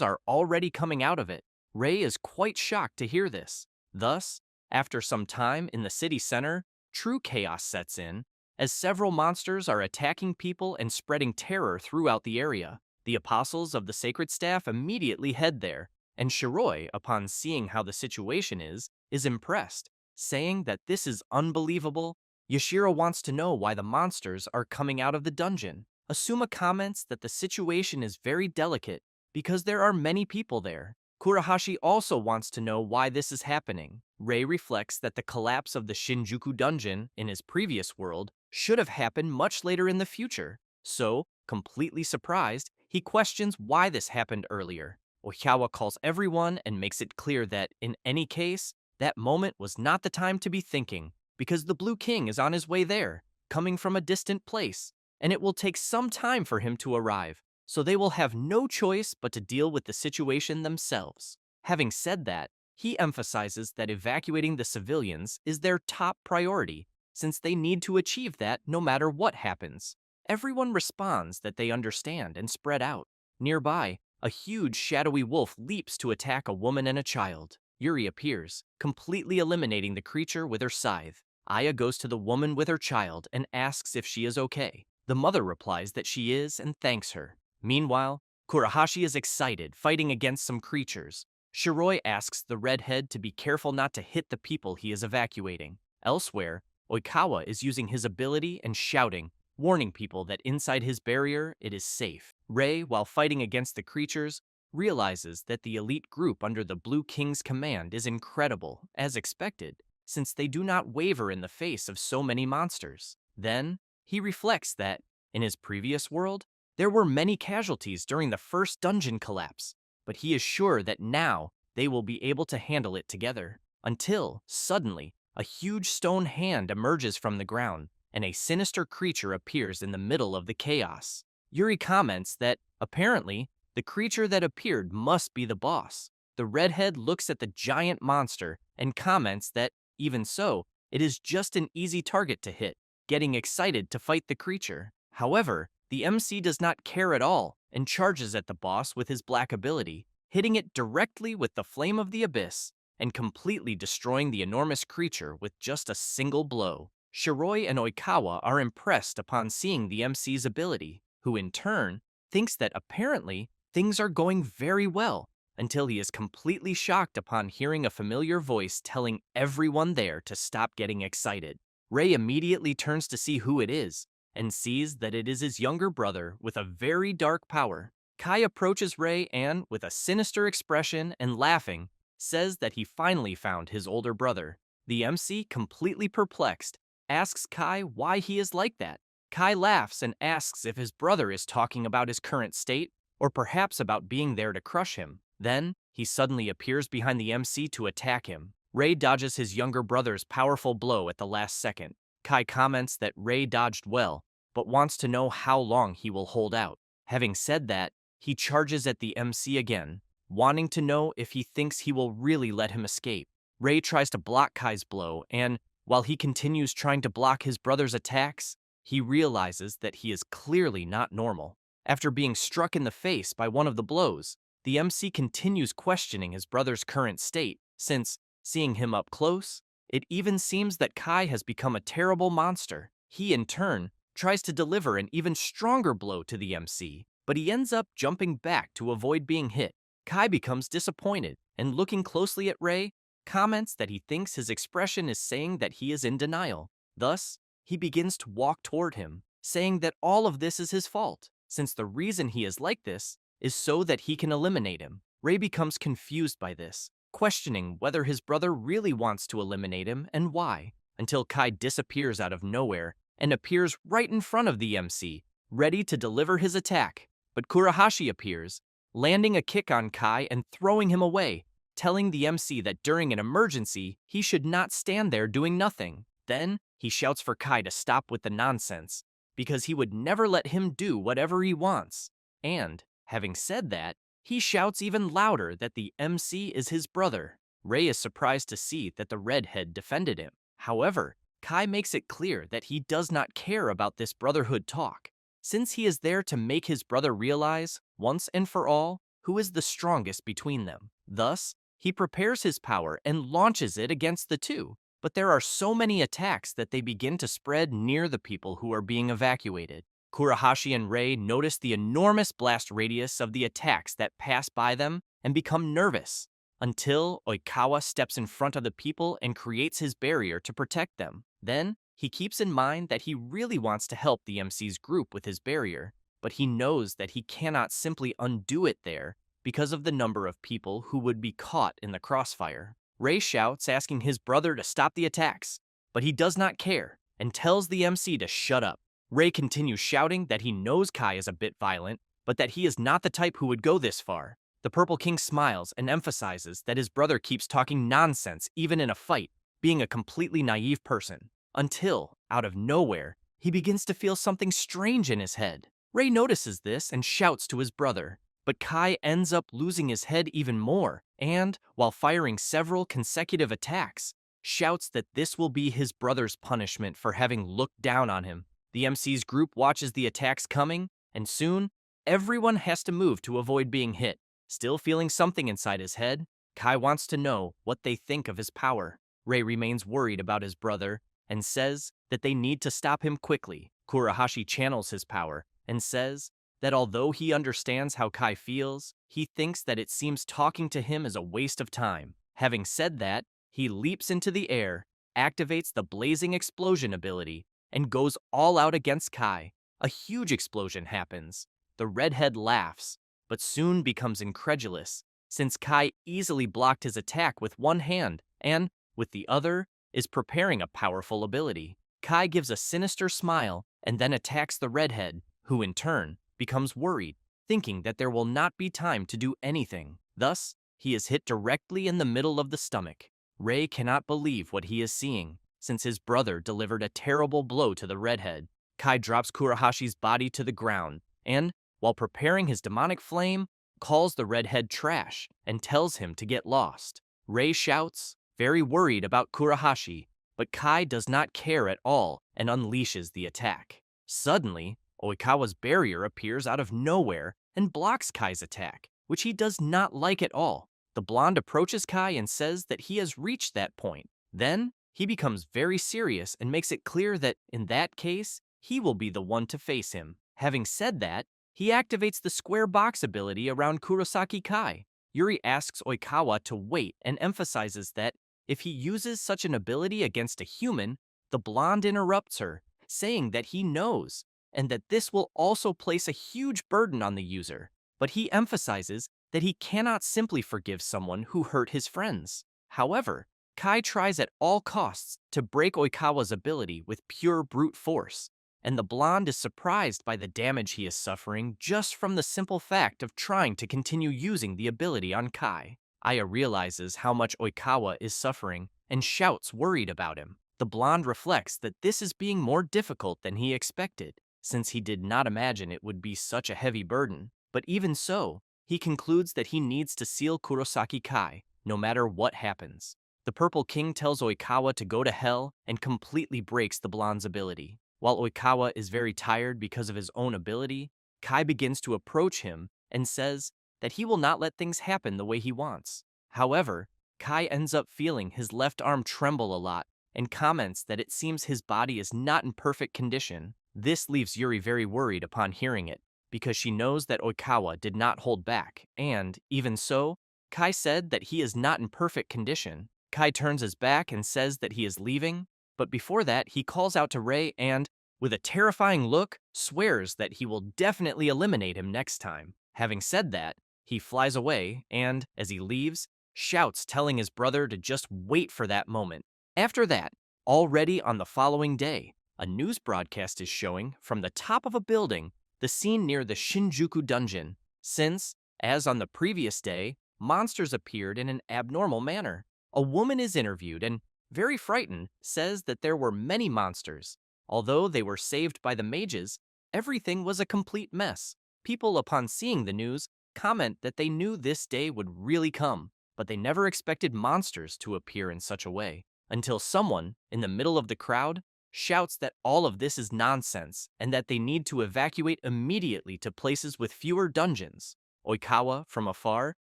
S1: are already coming out of it. Rei is quite shocked to hear this. Thus, after some time in the city center, true chaos sets in, as several monsters are attacking people and spreading terror throughout the area. The apostles of the Sacred Staff immediately head there, and Shiroi, upon seeing how the situation is impressed, saying that this is unbelievable. Yashiro wants to know why the monsters are coming out of the dungeon. Asuma comments that the situation is very delicate because there are many people there. Kurahashi also wants to know why this is happening. Rei reflects that the collapse of the Shinjuku dungeon in his previous world should have happened much later in the future. So, completely surprised, he questions why this happened earlier. Oikawa calls everyone and makes it clear that, in any case, that moment was not the time to be thinking, because the Blue King is on his way there, coming from a distant place, and it will take some time for him to arrive, so they will have no choice but to deal with the situation themselves. Having said that, he emphasizes that evacuating the civilians is their top priority, since they need to achieve that no matter what happens. Everyone responds that they understand and spread out. Nearby, a huge shadowy wolf leaps to attack a woman and a child. Yuri appears, completely eliminating the creature with her scythe. Aya goes to the woman with her child and asks if she is okay. The mother replies that she is and thanks her. Meanwhile, Kurahashi is excited, fighting against some creatures. Shiroi asks the redhead to be careful not to hit the people he is evacuating. Elsewhere, Oikawa is using his ability and shouting, warning people that inside his barrier it is safe. Rei, while fighting against the creatures, realizes that the elite group under the Blue King's command is incredible, as expected, since they do not waver in the face of so many monsters. Then, he reflects that, in his previous world, there were many casualties during the first dungeon collapse, but he is sure that now they will be able to handle it together. Until, suddenly, a huge stone hand emerges from the ground, and a sinister creature appears in the middle of the chaos. Yuri comments that, apparently, the creature that appeared must be the boss. The redhead looks at the giant monster and comments that, even so, it is just an easy target to hit, getting excited to fight the creature. However, the MC does not care at all and charges at the boss with his black ability, hitting it directly with the flame of the abyss and completely destroying the enormous creature with just a single blow. Shiroi and Oikawa are impressed upon seeing the MC's ability, who in turn thinks that apparently things are going very well, until he is completely shocked upon hearing a familiar voice telling everyone there to stop getting excited. Rei immediately turns to see who it is, and sees that it is his younger brother with a very dark power. Kai approaches Rei and, with a sinister expression and laughing, says that he finally found his older brother. The MC, completely perplexed, asks Kai why he is like that. Kai laughs and asks if his brother is talking about his current state, or perhaps about being there to crush him. Then, he suddenly appears behind the MC to attack him. Rei dodges his younger brother's powerful blow at the last second. Kai comments that Rei dodged well, but wants to know how long he will hold out. Having said that, he charges at the MC again, wanting to know if he thinks he will really let him escape. Rei tries to block Kai's blow, and, while he continues trying to block his brother's attacks, he realizes that he is clearly not normal. After being struck in the face by one of the blows, the MC continues questioning his brother's current state, since, seeing him up close, it even seems that Kai has become a terrible monster. He, in turn, tries to deliver an even stronger blow to the MC, but he ends up jumping back to avoid being hit. Kai becomes disappointed, and looking closely at Rei, comments that he thinks his expression is saying that he is in denial. Thus, he begins to walk toward him, saying that all of this is his fault, since the reason he is like this is so that he can eliminate him. Rei becomes confused by this, questioning whether his brother really wants to eliminate him and why, until Kai disappears out of nowhere and appears right in front of the MC, ready to deliver his attack. But Kurahashi appears, landing a kick on Kai and throwing him away, telling the MC that during an emergency, he should not stand there doing nothing. Then, he shouts for Kai to stop with the nonsense, because he would never let him do whatever he wants. And, having said that, he shouts even louder that the MC is his brother. Ray is surprised to see that the redhead defended him. However, Kai makes it clear that he does not care about this brotherhood talk, since he is there to make his brother realize, once and for all, who is the strongest between them. Thus, he prepares his power and launches it against the two, but there are so many attacks that they begin to spread near the people who are being evacuated. Kurahashi and Rei notice the enormous blast radius of the attacks that pass by them and become nervous, until Oikawa steps in front of the people and creates his barrier to protect them. Then, he keeps in mind that he really wants to help the MC's group with his barrier, but he knows that he cannot simply undo it there because of the number of people who would be caught in the crossfire. Ray shouts, asking his brother to stop the attacks, but he does not care and tells the MC to shut up. Ray continues shouting that he knows Kai is a bit violent, but that he is not the type who would go this far. The Purple King smiles and emphasizes that his brother keeps talking nonsense even in a fight, being a completely naive person, until, out of nowhere, he begins to feel something strange in his head. Ray notices this and shouts to his brother, but Kai ends up losing his head even more, and, while firing several consecutive attacks, shouts that this will be his brother's punishment for having looked down on him. The MC's group watches the attacks coming, and soon, everyone has to move to avoid being hit. Still feeling something inside his head, Kai wants to know what they think of his power. Ray remains worried about his brother and says that they need to stop him quickly. Kurahashi channels his power and says that although he understands how Kai feels, he thinks that it seems talking to him is a waste of time. Having said that, he leaps into the air, activates the blazing explosion ability, and goes all out against Kai. A huge explosion happens. The redhead laughs, but soon becomes incredulous, since Kai easily blocked his attack with one hand and, with the other, is preparing a powerful ability. Kai gives a sinister smile and then attacks the redhead, who in turn becomes worried, thinking that there will not be time to do anything. Thus, he is hit directly in the middle of the stomach. Ray cannot believe what he is seeing, since his brother delivered a terrible blow to the redhead. Kai drops Kurahashi's body to the ground, and, while preparing his demonic flame, calls the redhead trash and tells him to get lost. Ray shouts, very worried about Kurahashi, but Kai does not care at all and unleashes the attack. Suddenly, Oikawa's barrier appears out of nowhere and blocks Kai's attack, which he does not like at all. The blonde approaches Kai and says that he has reached that point. Then, he becomes very serious and makes it clear that, in that case, he will be the one to face him. Having said that, he activates the square box ability around Kurosaki Kai. Yuri asks Oikawa to wait and emphasizes that if he uses such an ability against a human, the blonde interrupts her, saying that he knows, and that this will also place a huge burden on the user. But he emphasizes that he cannot simply forgive someone who hurt his friends. However, Kai tries at all costs to break Oikawa's ability with pure brute force, and the blonde is surprised by the damage he is suffering just from the simple fact of trying to continue using the ability on Kai. Aya realizes how much Oikawa is suffering and shouts worried about him. The blonde reflects that this is being more difficult than he expected, since he did not imagine it would be such a heavy burden. But even so, he concludes that he needs to seal Kurosaki Kai, no matter what happens. The Purple King tells Oikawa to go to hell and completely breaks the blonde's ability. While Oikawa is very tired because of his own ability, Kai begins to approach him and says that he will not let things happen the way he wants. However, Kai ends up feeling his left arm tremble a lot and comments that it seems his body is not in perfect condition. This leaves Yuri very worried upon hearing it, because she knows that Oikawa did not hold back, and, even so, Kai said that he is not in perfect condition. Kai turns his back and says that he is leaving, but before that he calls out to Rei and, with a terrifying look, swears that he will definitely eliminate him next time. Having said that, he flies away and, as he leaves, shouts telling his brother to just wait for that moment. After that, already on the following day, a news broadcast is showing, from the top of a building, the scene near the Shinjuku dungeon. Since, As on the previous day, monsters appeared in an abnormal manner. A woman is interviewed and, very frightened, says that there were many monsters. Although they were saved by the mages, everything was a complete mess. People, upon seeing the news, comment that they knew this day would really come, but they never expected monsters to appear in such a way, until someone, in the middle of the crowd, shouts that all of this is nonsense and that they need to evacuate immediately to places with fewer dungeons. Oikawa, from afar,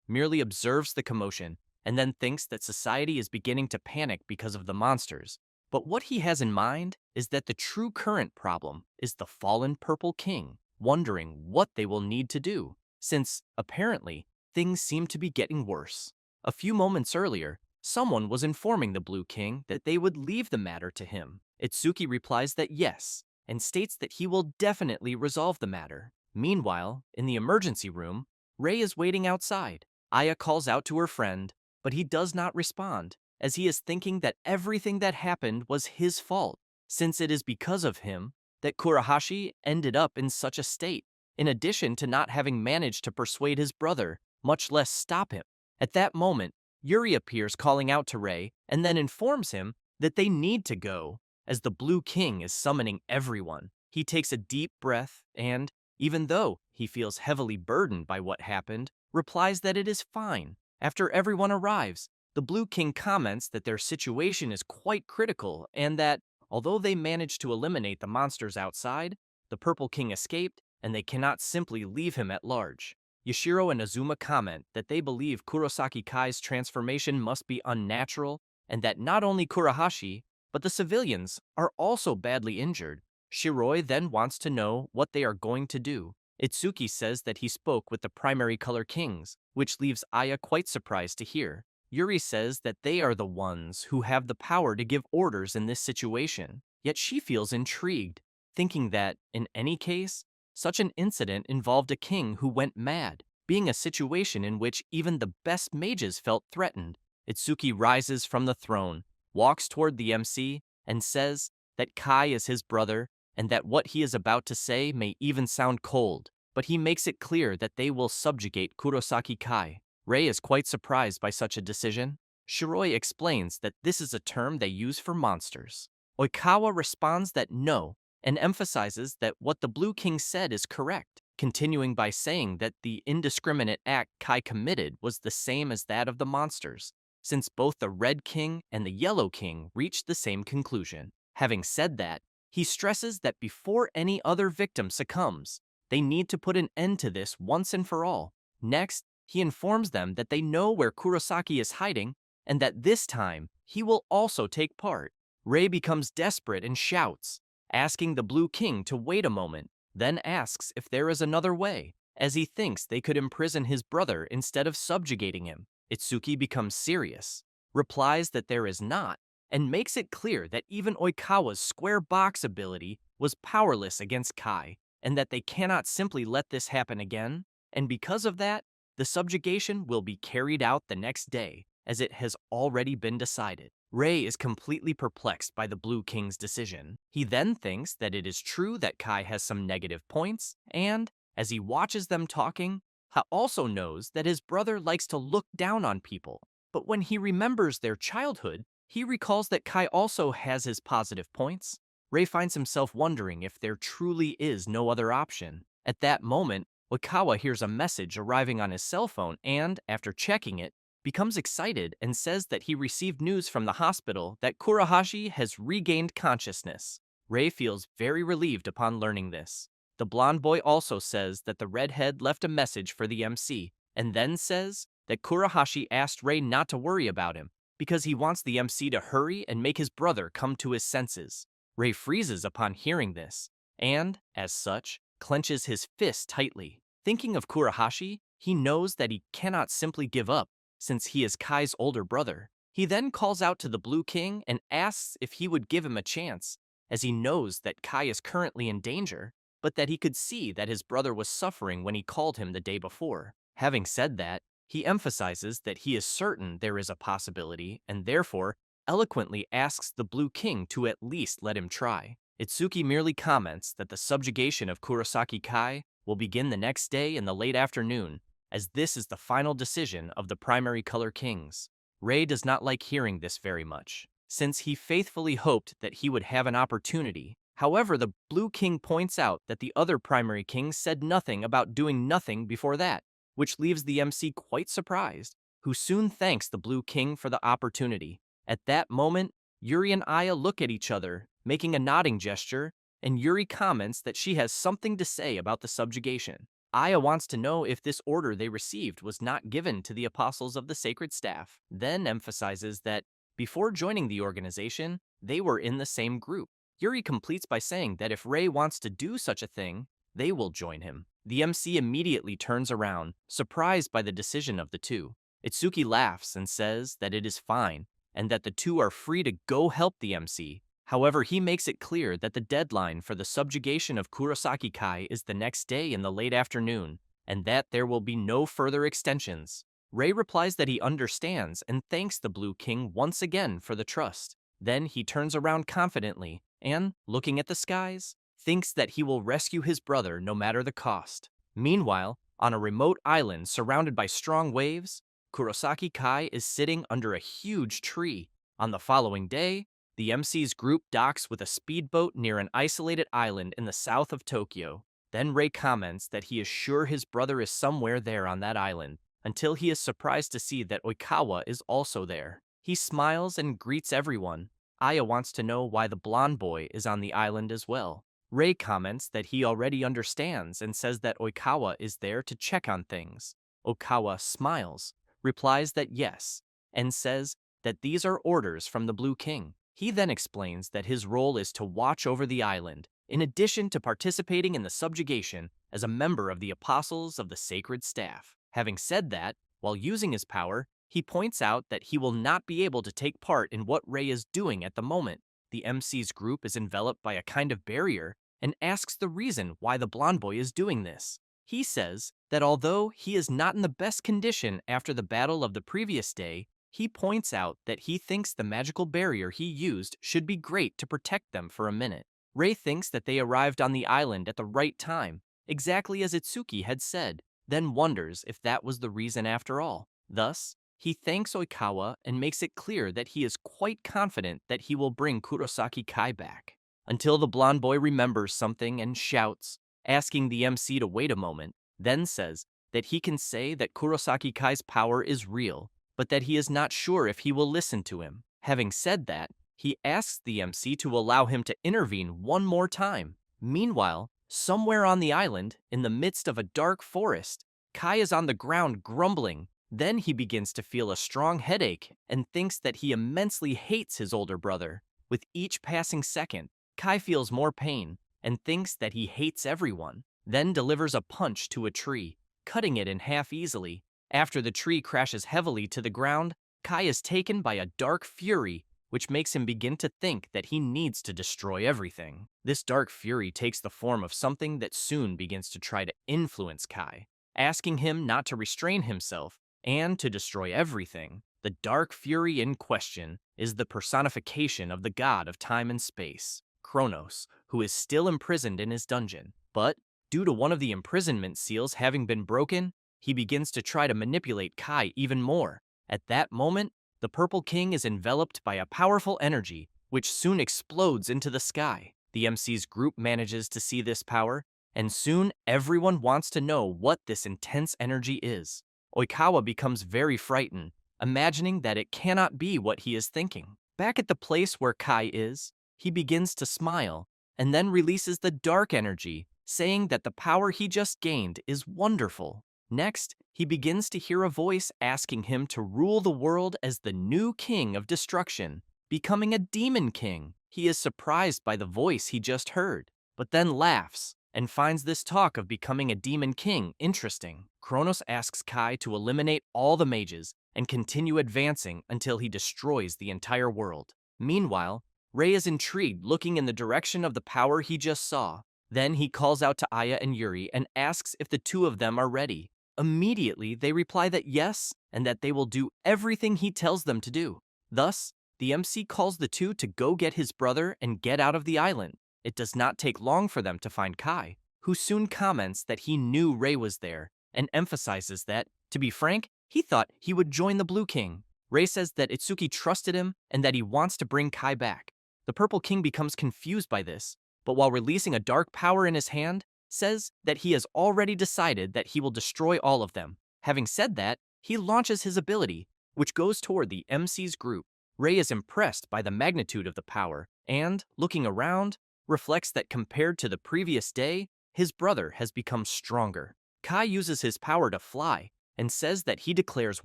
S1: merely observes the commotion and then thinks that society is beginning to panic because of the monsters. But what he has in mind is that the true current problem is the fallen Purple King, wondering what they will need to do, since, apparently, things seem to be getting worse. A few moments earlier, someone was informing the Blue King that they would leave the matter to him. Itsuki replies that yes, and states that he will definitely resolve the matter. Meanwhile, in the emergency room, Rei is waiting outside. Aya calls out to her friend, but he does not respond, as he is thinking that everything that happened was his fault, since it is because of him that Kurahashi ended up in such a state, in addition to not having managed to persuade his brother, much less stop him. At that moment, Yuri appears calling out to Rei and then informs him that they need to go, as the Blue King is summoning everyone. He takes a deep breath and, even though he feels heavily burdened by what happened, replies that it is fine. After everyone arrives, the Blue King comments that their situation is quite critical and that, although they managed to eliminate the monsters outside, the Purple King escaped and they cannot simply leave him at large. Yashiro and Azuma comment that they believe Kurosaki Kai's transformation must be unnatural and that not only Kurahashi, but the civilians are also badly injured. Shiroi then wants to know what they are going to do. Itsuki says that he spoke with the primary color kings, which leaves Aya quite surprised to hear. Yuri says that they are the ones who have the power to give orders in this situation, yet she feels intrigued, thinking that, in any case, such an incident involved a king who went mad, being a situation in which even the best mages felt threatened. Itsuki rises from the throne, walks toward the MC, and says that Kai is his brother and that what he is about to say may even sound cold, but he makes it clear that they will subjugate Kurosaki Kai. Rei is quite surprised by such a decision. Shiroi explains that this is a term they use for monsters. Oikawa responds that no, and emphasizes that what the Blue King said is correct, continuing by saying that the indiscriminate act Kai committed was the same as that of the monsters, since both the Red King and the Yellow King reached the same conclusion. Having said that, he stresses that before any other victim succumbs, they need to put an end to this once and for all. Next, he informs them that they know where Kurosaki is hiding and that this time he will also take part. Rei becomes desperate and shouts, asking the Blue King to wait a moment, then asks if there is another way, as he thinks they could imprison his brother instead of subjugating him. Itsuki becomes serious, replies that there is not, and makes it clear that even Oikawa's square box ability was powerless against Kai, and that they cannot simply let this happen again, and because of that, the subjugation will be carried out the next day, as it has already been decided. Rei is completely perplexed by the Blue King's decision. He then thinks that it is true that Kai has some negative points, and, as he watches them talking, Ha also knows that his brother likes to look down on people. But when he remembers their childhood, he recalls that Kai also has his positive points. Rei finds himself wondering if there truly is no other option. At that moment, Oikawa hears a message arriving on his cell phone and, after checking it, becomes excited and says that he received news from the hospital that Kurahashi has regained consciousness. Rei feels very relieved upon learning this. The blonde boy also says that the redhead left a message for the MC, and then says that Kurahashi asked Rei not to worry about him, because he wants the MC to hurry and make his brother come to his senses. Rei freezes upon hearing this, and, as such, clenches his fist tightly. Thinking of Kurahashi, he knows that he cannot simply give up, since he is Kai's older brother. He then calls out to the Blue King and asks if he would give him a chance, as he knows that Kai is currently in danger, but that he could see that his brother was suffering when he called him the day before. Having said that, he emphasizes that he is certain there is a possibility and therefore eloquently asks the Blue King to at least let him try. Itsuki merely comments that the subjugation of Kurosaki Kai will begin the next day in the late afternoon, as this is the final decision of the primary color kings. Ray does not like hearing this very much, since he faithfully hoped that he would have an opportunity. However, the Blue King points out that the other primary kings said nothing about doing nothing before that, which leaves the MC quite surprised, who soon thanks the Blue King for the opportunity. At that moment, Yuri and Aya look at each other, making a nodding gesture, and Yuri comments that she has something to say about the subjugation. Aya wants to know if this order they received was not given to the apostles of the sacred staff, then emphasizes that before joining the organization, they were in the same group. Yuri completes by saying that if Ray wants to do such a thing, they will join him. The MC immediately turns around, surprised by the decision of the two. Itsuki laughs and says that it is fine, and that the two are free to go help the MC. However, he makes it clear that the deadline for the subjugation of Kurosaki Kai is the next day in the late afternoon, and that there will be no further extensions. Ray replies that he understands and thanks the Blue King once again for the trust. Then he turns around confidently and, looking at the skies, thinks that he will rescue his brother no matter the cost. Meanwhile, on a remote island surrounded by strong waves, Kurosaki Kai is sitting under a huge tree. On the following day, the MC's group docks with a speedboat near an isolated island in the south of Tokyo. Then Ray comments that he is sure his brother is somewhere there on that island, until he is surprised to see that Oikawa is also there. He smiles and greets everyone. Aya wants to know why the blonde boy is on the island as well. Ray comments that he already understands and says that Oikawa is there to check on things. Okawa smiles, replies that yes, and says that these are orders from the Blue King. He then explains that his role is to watch over the island, in addition to participating in the subjugation as a member of the Apostles of the Sacred Staff. Having said that, while using his power, he points out that he will not be able to take part in what Ray is doing at the moment. The MC's group is enveloped by a kind of barrier and asks the reason why the blonde boy is doing this. He says that although he is not in the best condition after the battle of the previous day, he points out that he thinks the magical barrier he used should be great to protect them for a minute. Ray thinks that they arrived on the island at the right time, exactly as Itsuki had said, then wonders if that was the reason after all. Thus, he thanks Oikawa and makes it clear that he is quite confident that he will bring Kurosaki Kai back. Until the blonde boy remembers something and shouts, asking the MC to wait a moment, then says that he can say that Kurosaki Kai's power is real, but that he is not sure if he will listen to him. Having said that, he asks the MC to allow him to intervene one more time. Meanwhile, somewhere on the island, in the midst of a dark forest, Kai is on the ground grumbling. Then he begins to feel a strong headache and thinks that he immensely hates his older brother. With each passing second, Kai feels more pain and thinks that he hates everyone, then delivers a punch to a tree, cutting it in half easily. After the tree crashes heavily to the ground, Kai is taken by a dark fury, which makes him begin to think that he needs to destroy everything. This dark fury takes the form of something that soon begins to try to influence Kai, asking him not to restrain himself and to destroy everything. The dark fury in question is the personification of the god of time and space, Kronos, who is still imprisoned in his dungeon. But, due to one of the imprisonment seals having been broken, he begins to try to manipulate Kai even more. At that moment, the Purple King is enveloped by a powerful energy, which soon explodes into the sky. The MC's group manages to see this power, and soon everyone wants to know what this intense energy is. Oikawa becomes very frightened, imagining that it cannot be what he is thinking. Back at the place where Kai is, he begins to smile, and then releases the dark energy, saying that the power he just gained is wonderful. Next, he begins to hear a voice asking him to rule the world as the new king of destruction, becoming a demon king. He is surprised by the voice he just heard, but then laughs and finds this talk of becoming a demon king interesting. Kronos asks Kai to eliminate all the mages and continue advancing until he destroys the entire world. Meanwhile, Ray is intrigued, looking in the direction of the power he just saw. Then he calls out to Aya and Yuri and asks if the two of them are ready. Immediately, they reply that yes, and that they will do everything he tells them to do. Thus, the MC calls the two to go get his brother and get out of the island. It does not take long for them to find Kai, who soon comments that he knew Ray was there and emphasizes that, to be frank, he thought he would join the Blue King. Ray says that Itsuki trusted him and that he wants to bring Kai back. The Purple King becomes confused by this, but while releasing a dark power in his hand, says that he has already decided that he will destroy all of them. Having said that, he launches his ability, which goes toward the MC's group. Ray is impressed by the magnitude of the power and, looking around, reflects that compared to the previous day, his brother has become stronger. Kai uses his power to fly and says that he declares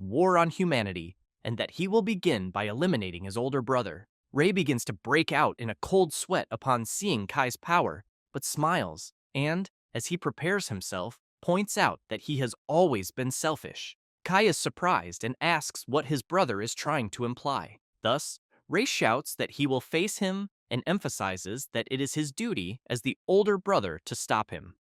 S1: war on humanity and that he will begin by eliminating his older brother. Ray begins to break out in a cold sweat upon seeing Kai's power, but smiles and, as he prepares himself, points out that he has always been selfish. Kai is surprised and asks what his brother is trying to imply. Thus, Ray shouts that he will face him and emphasizes that it is his duty as the older brother to stop him.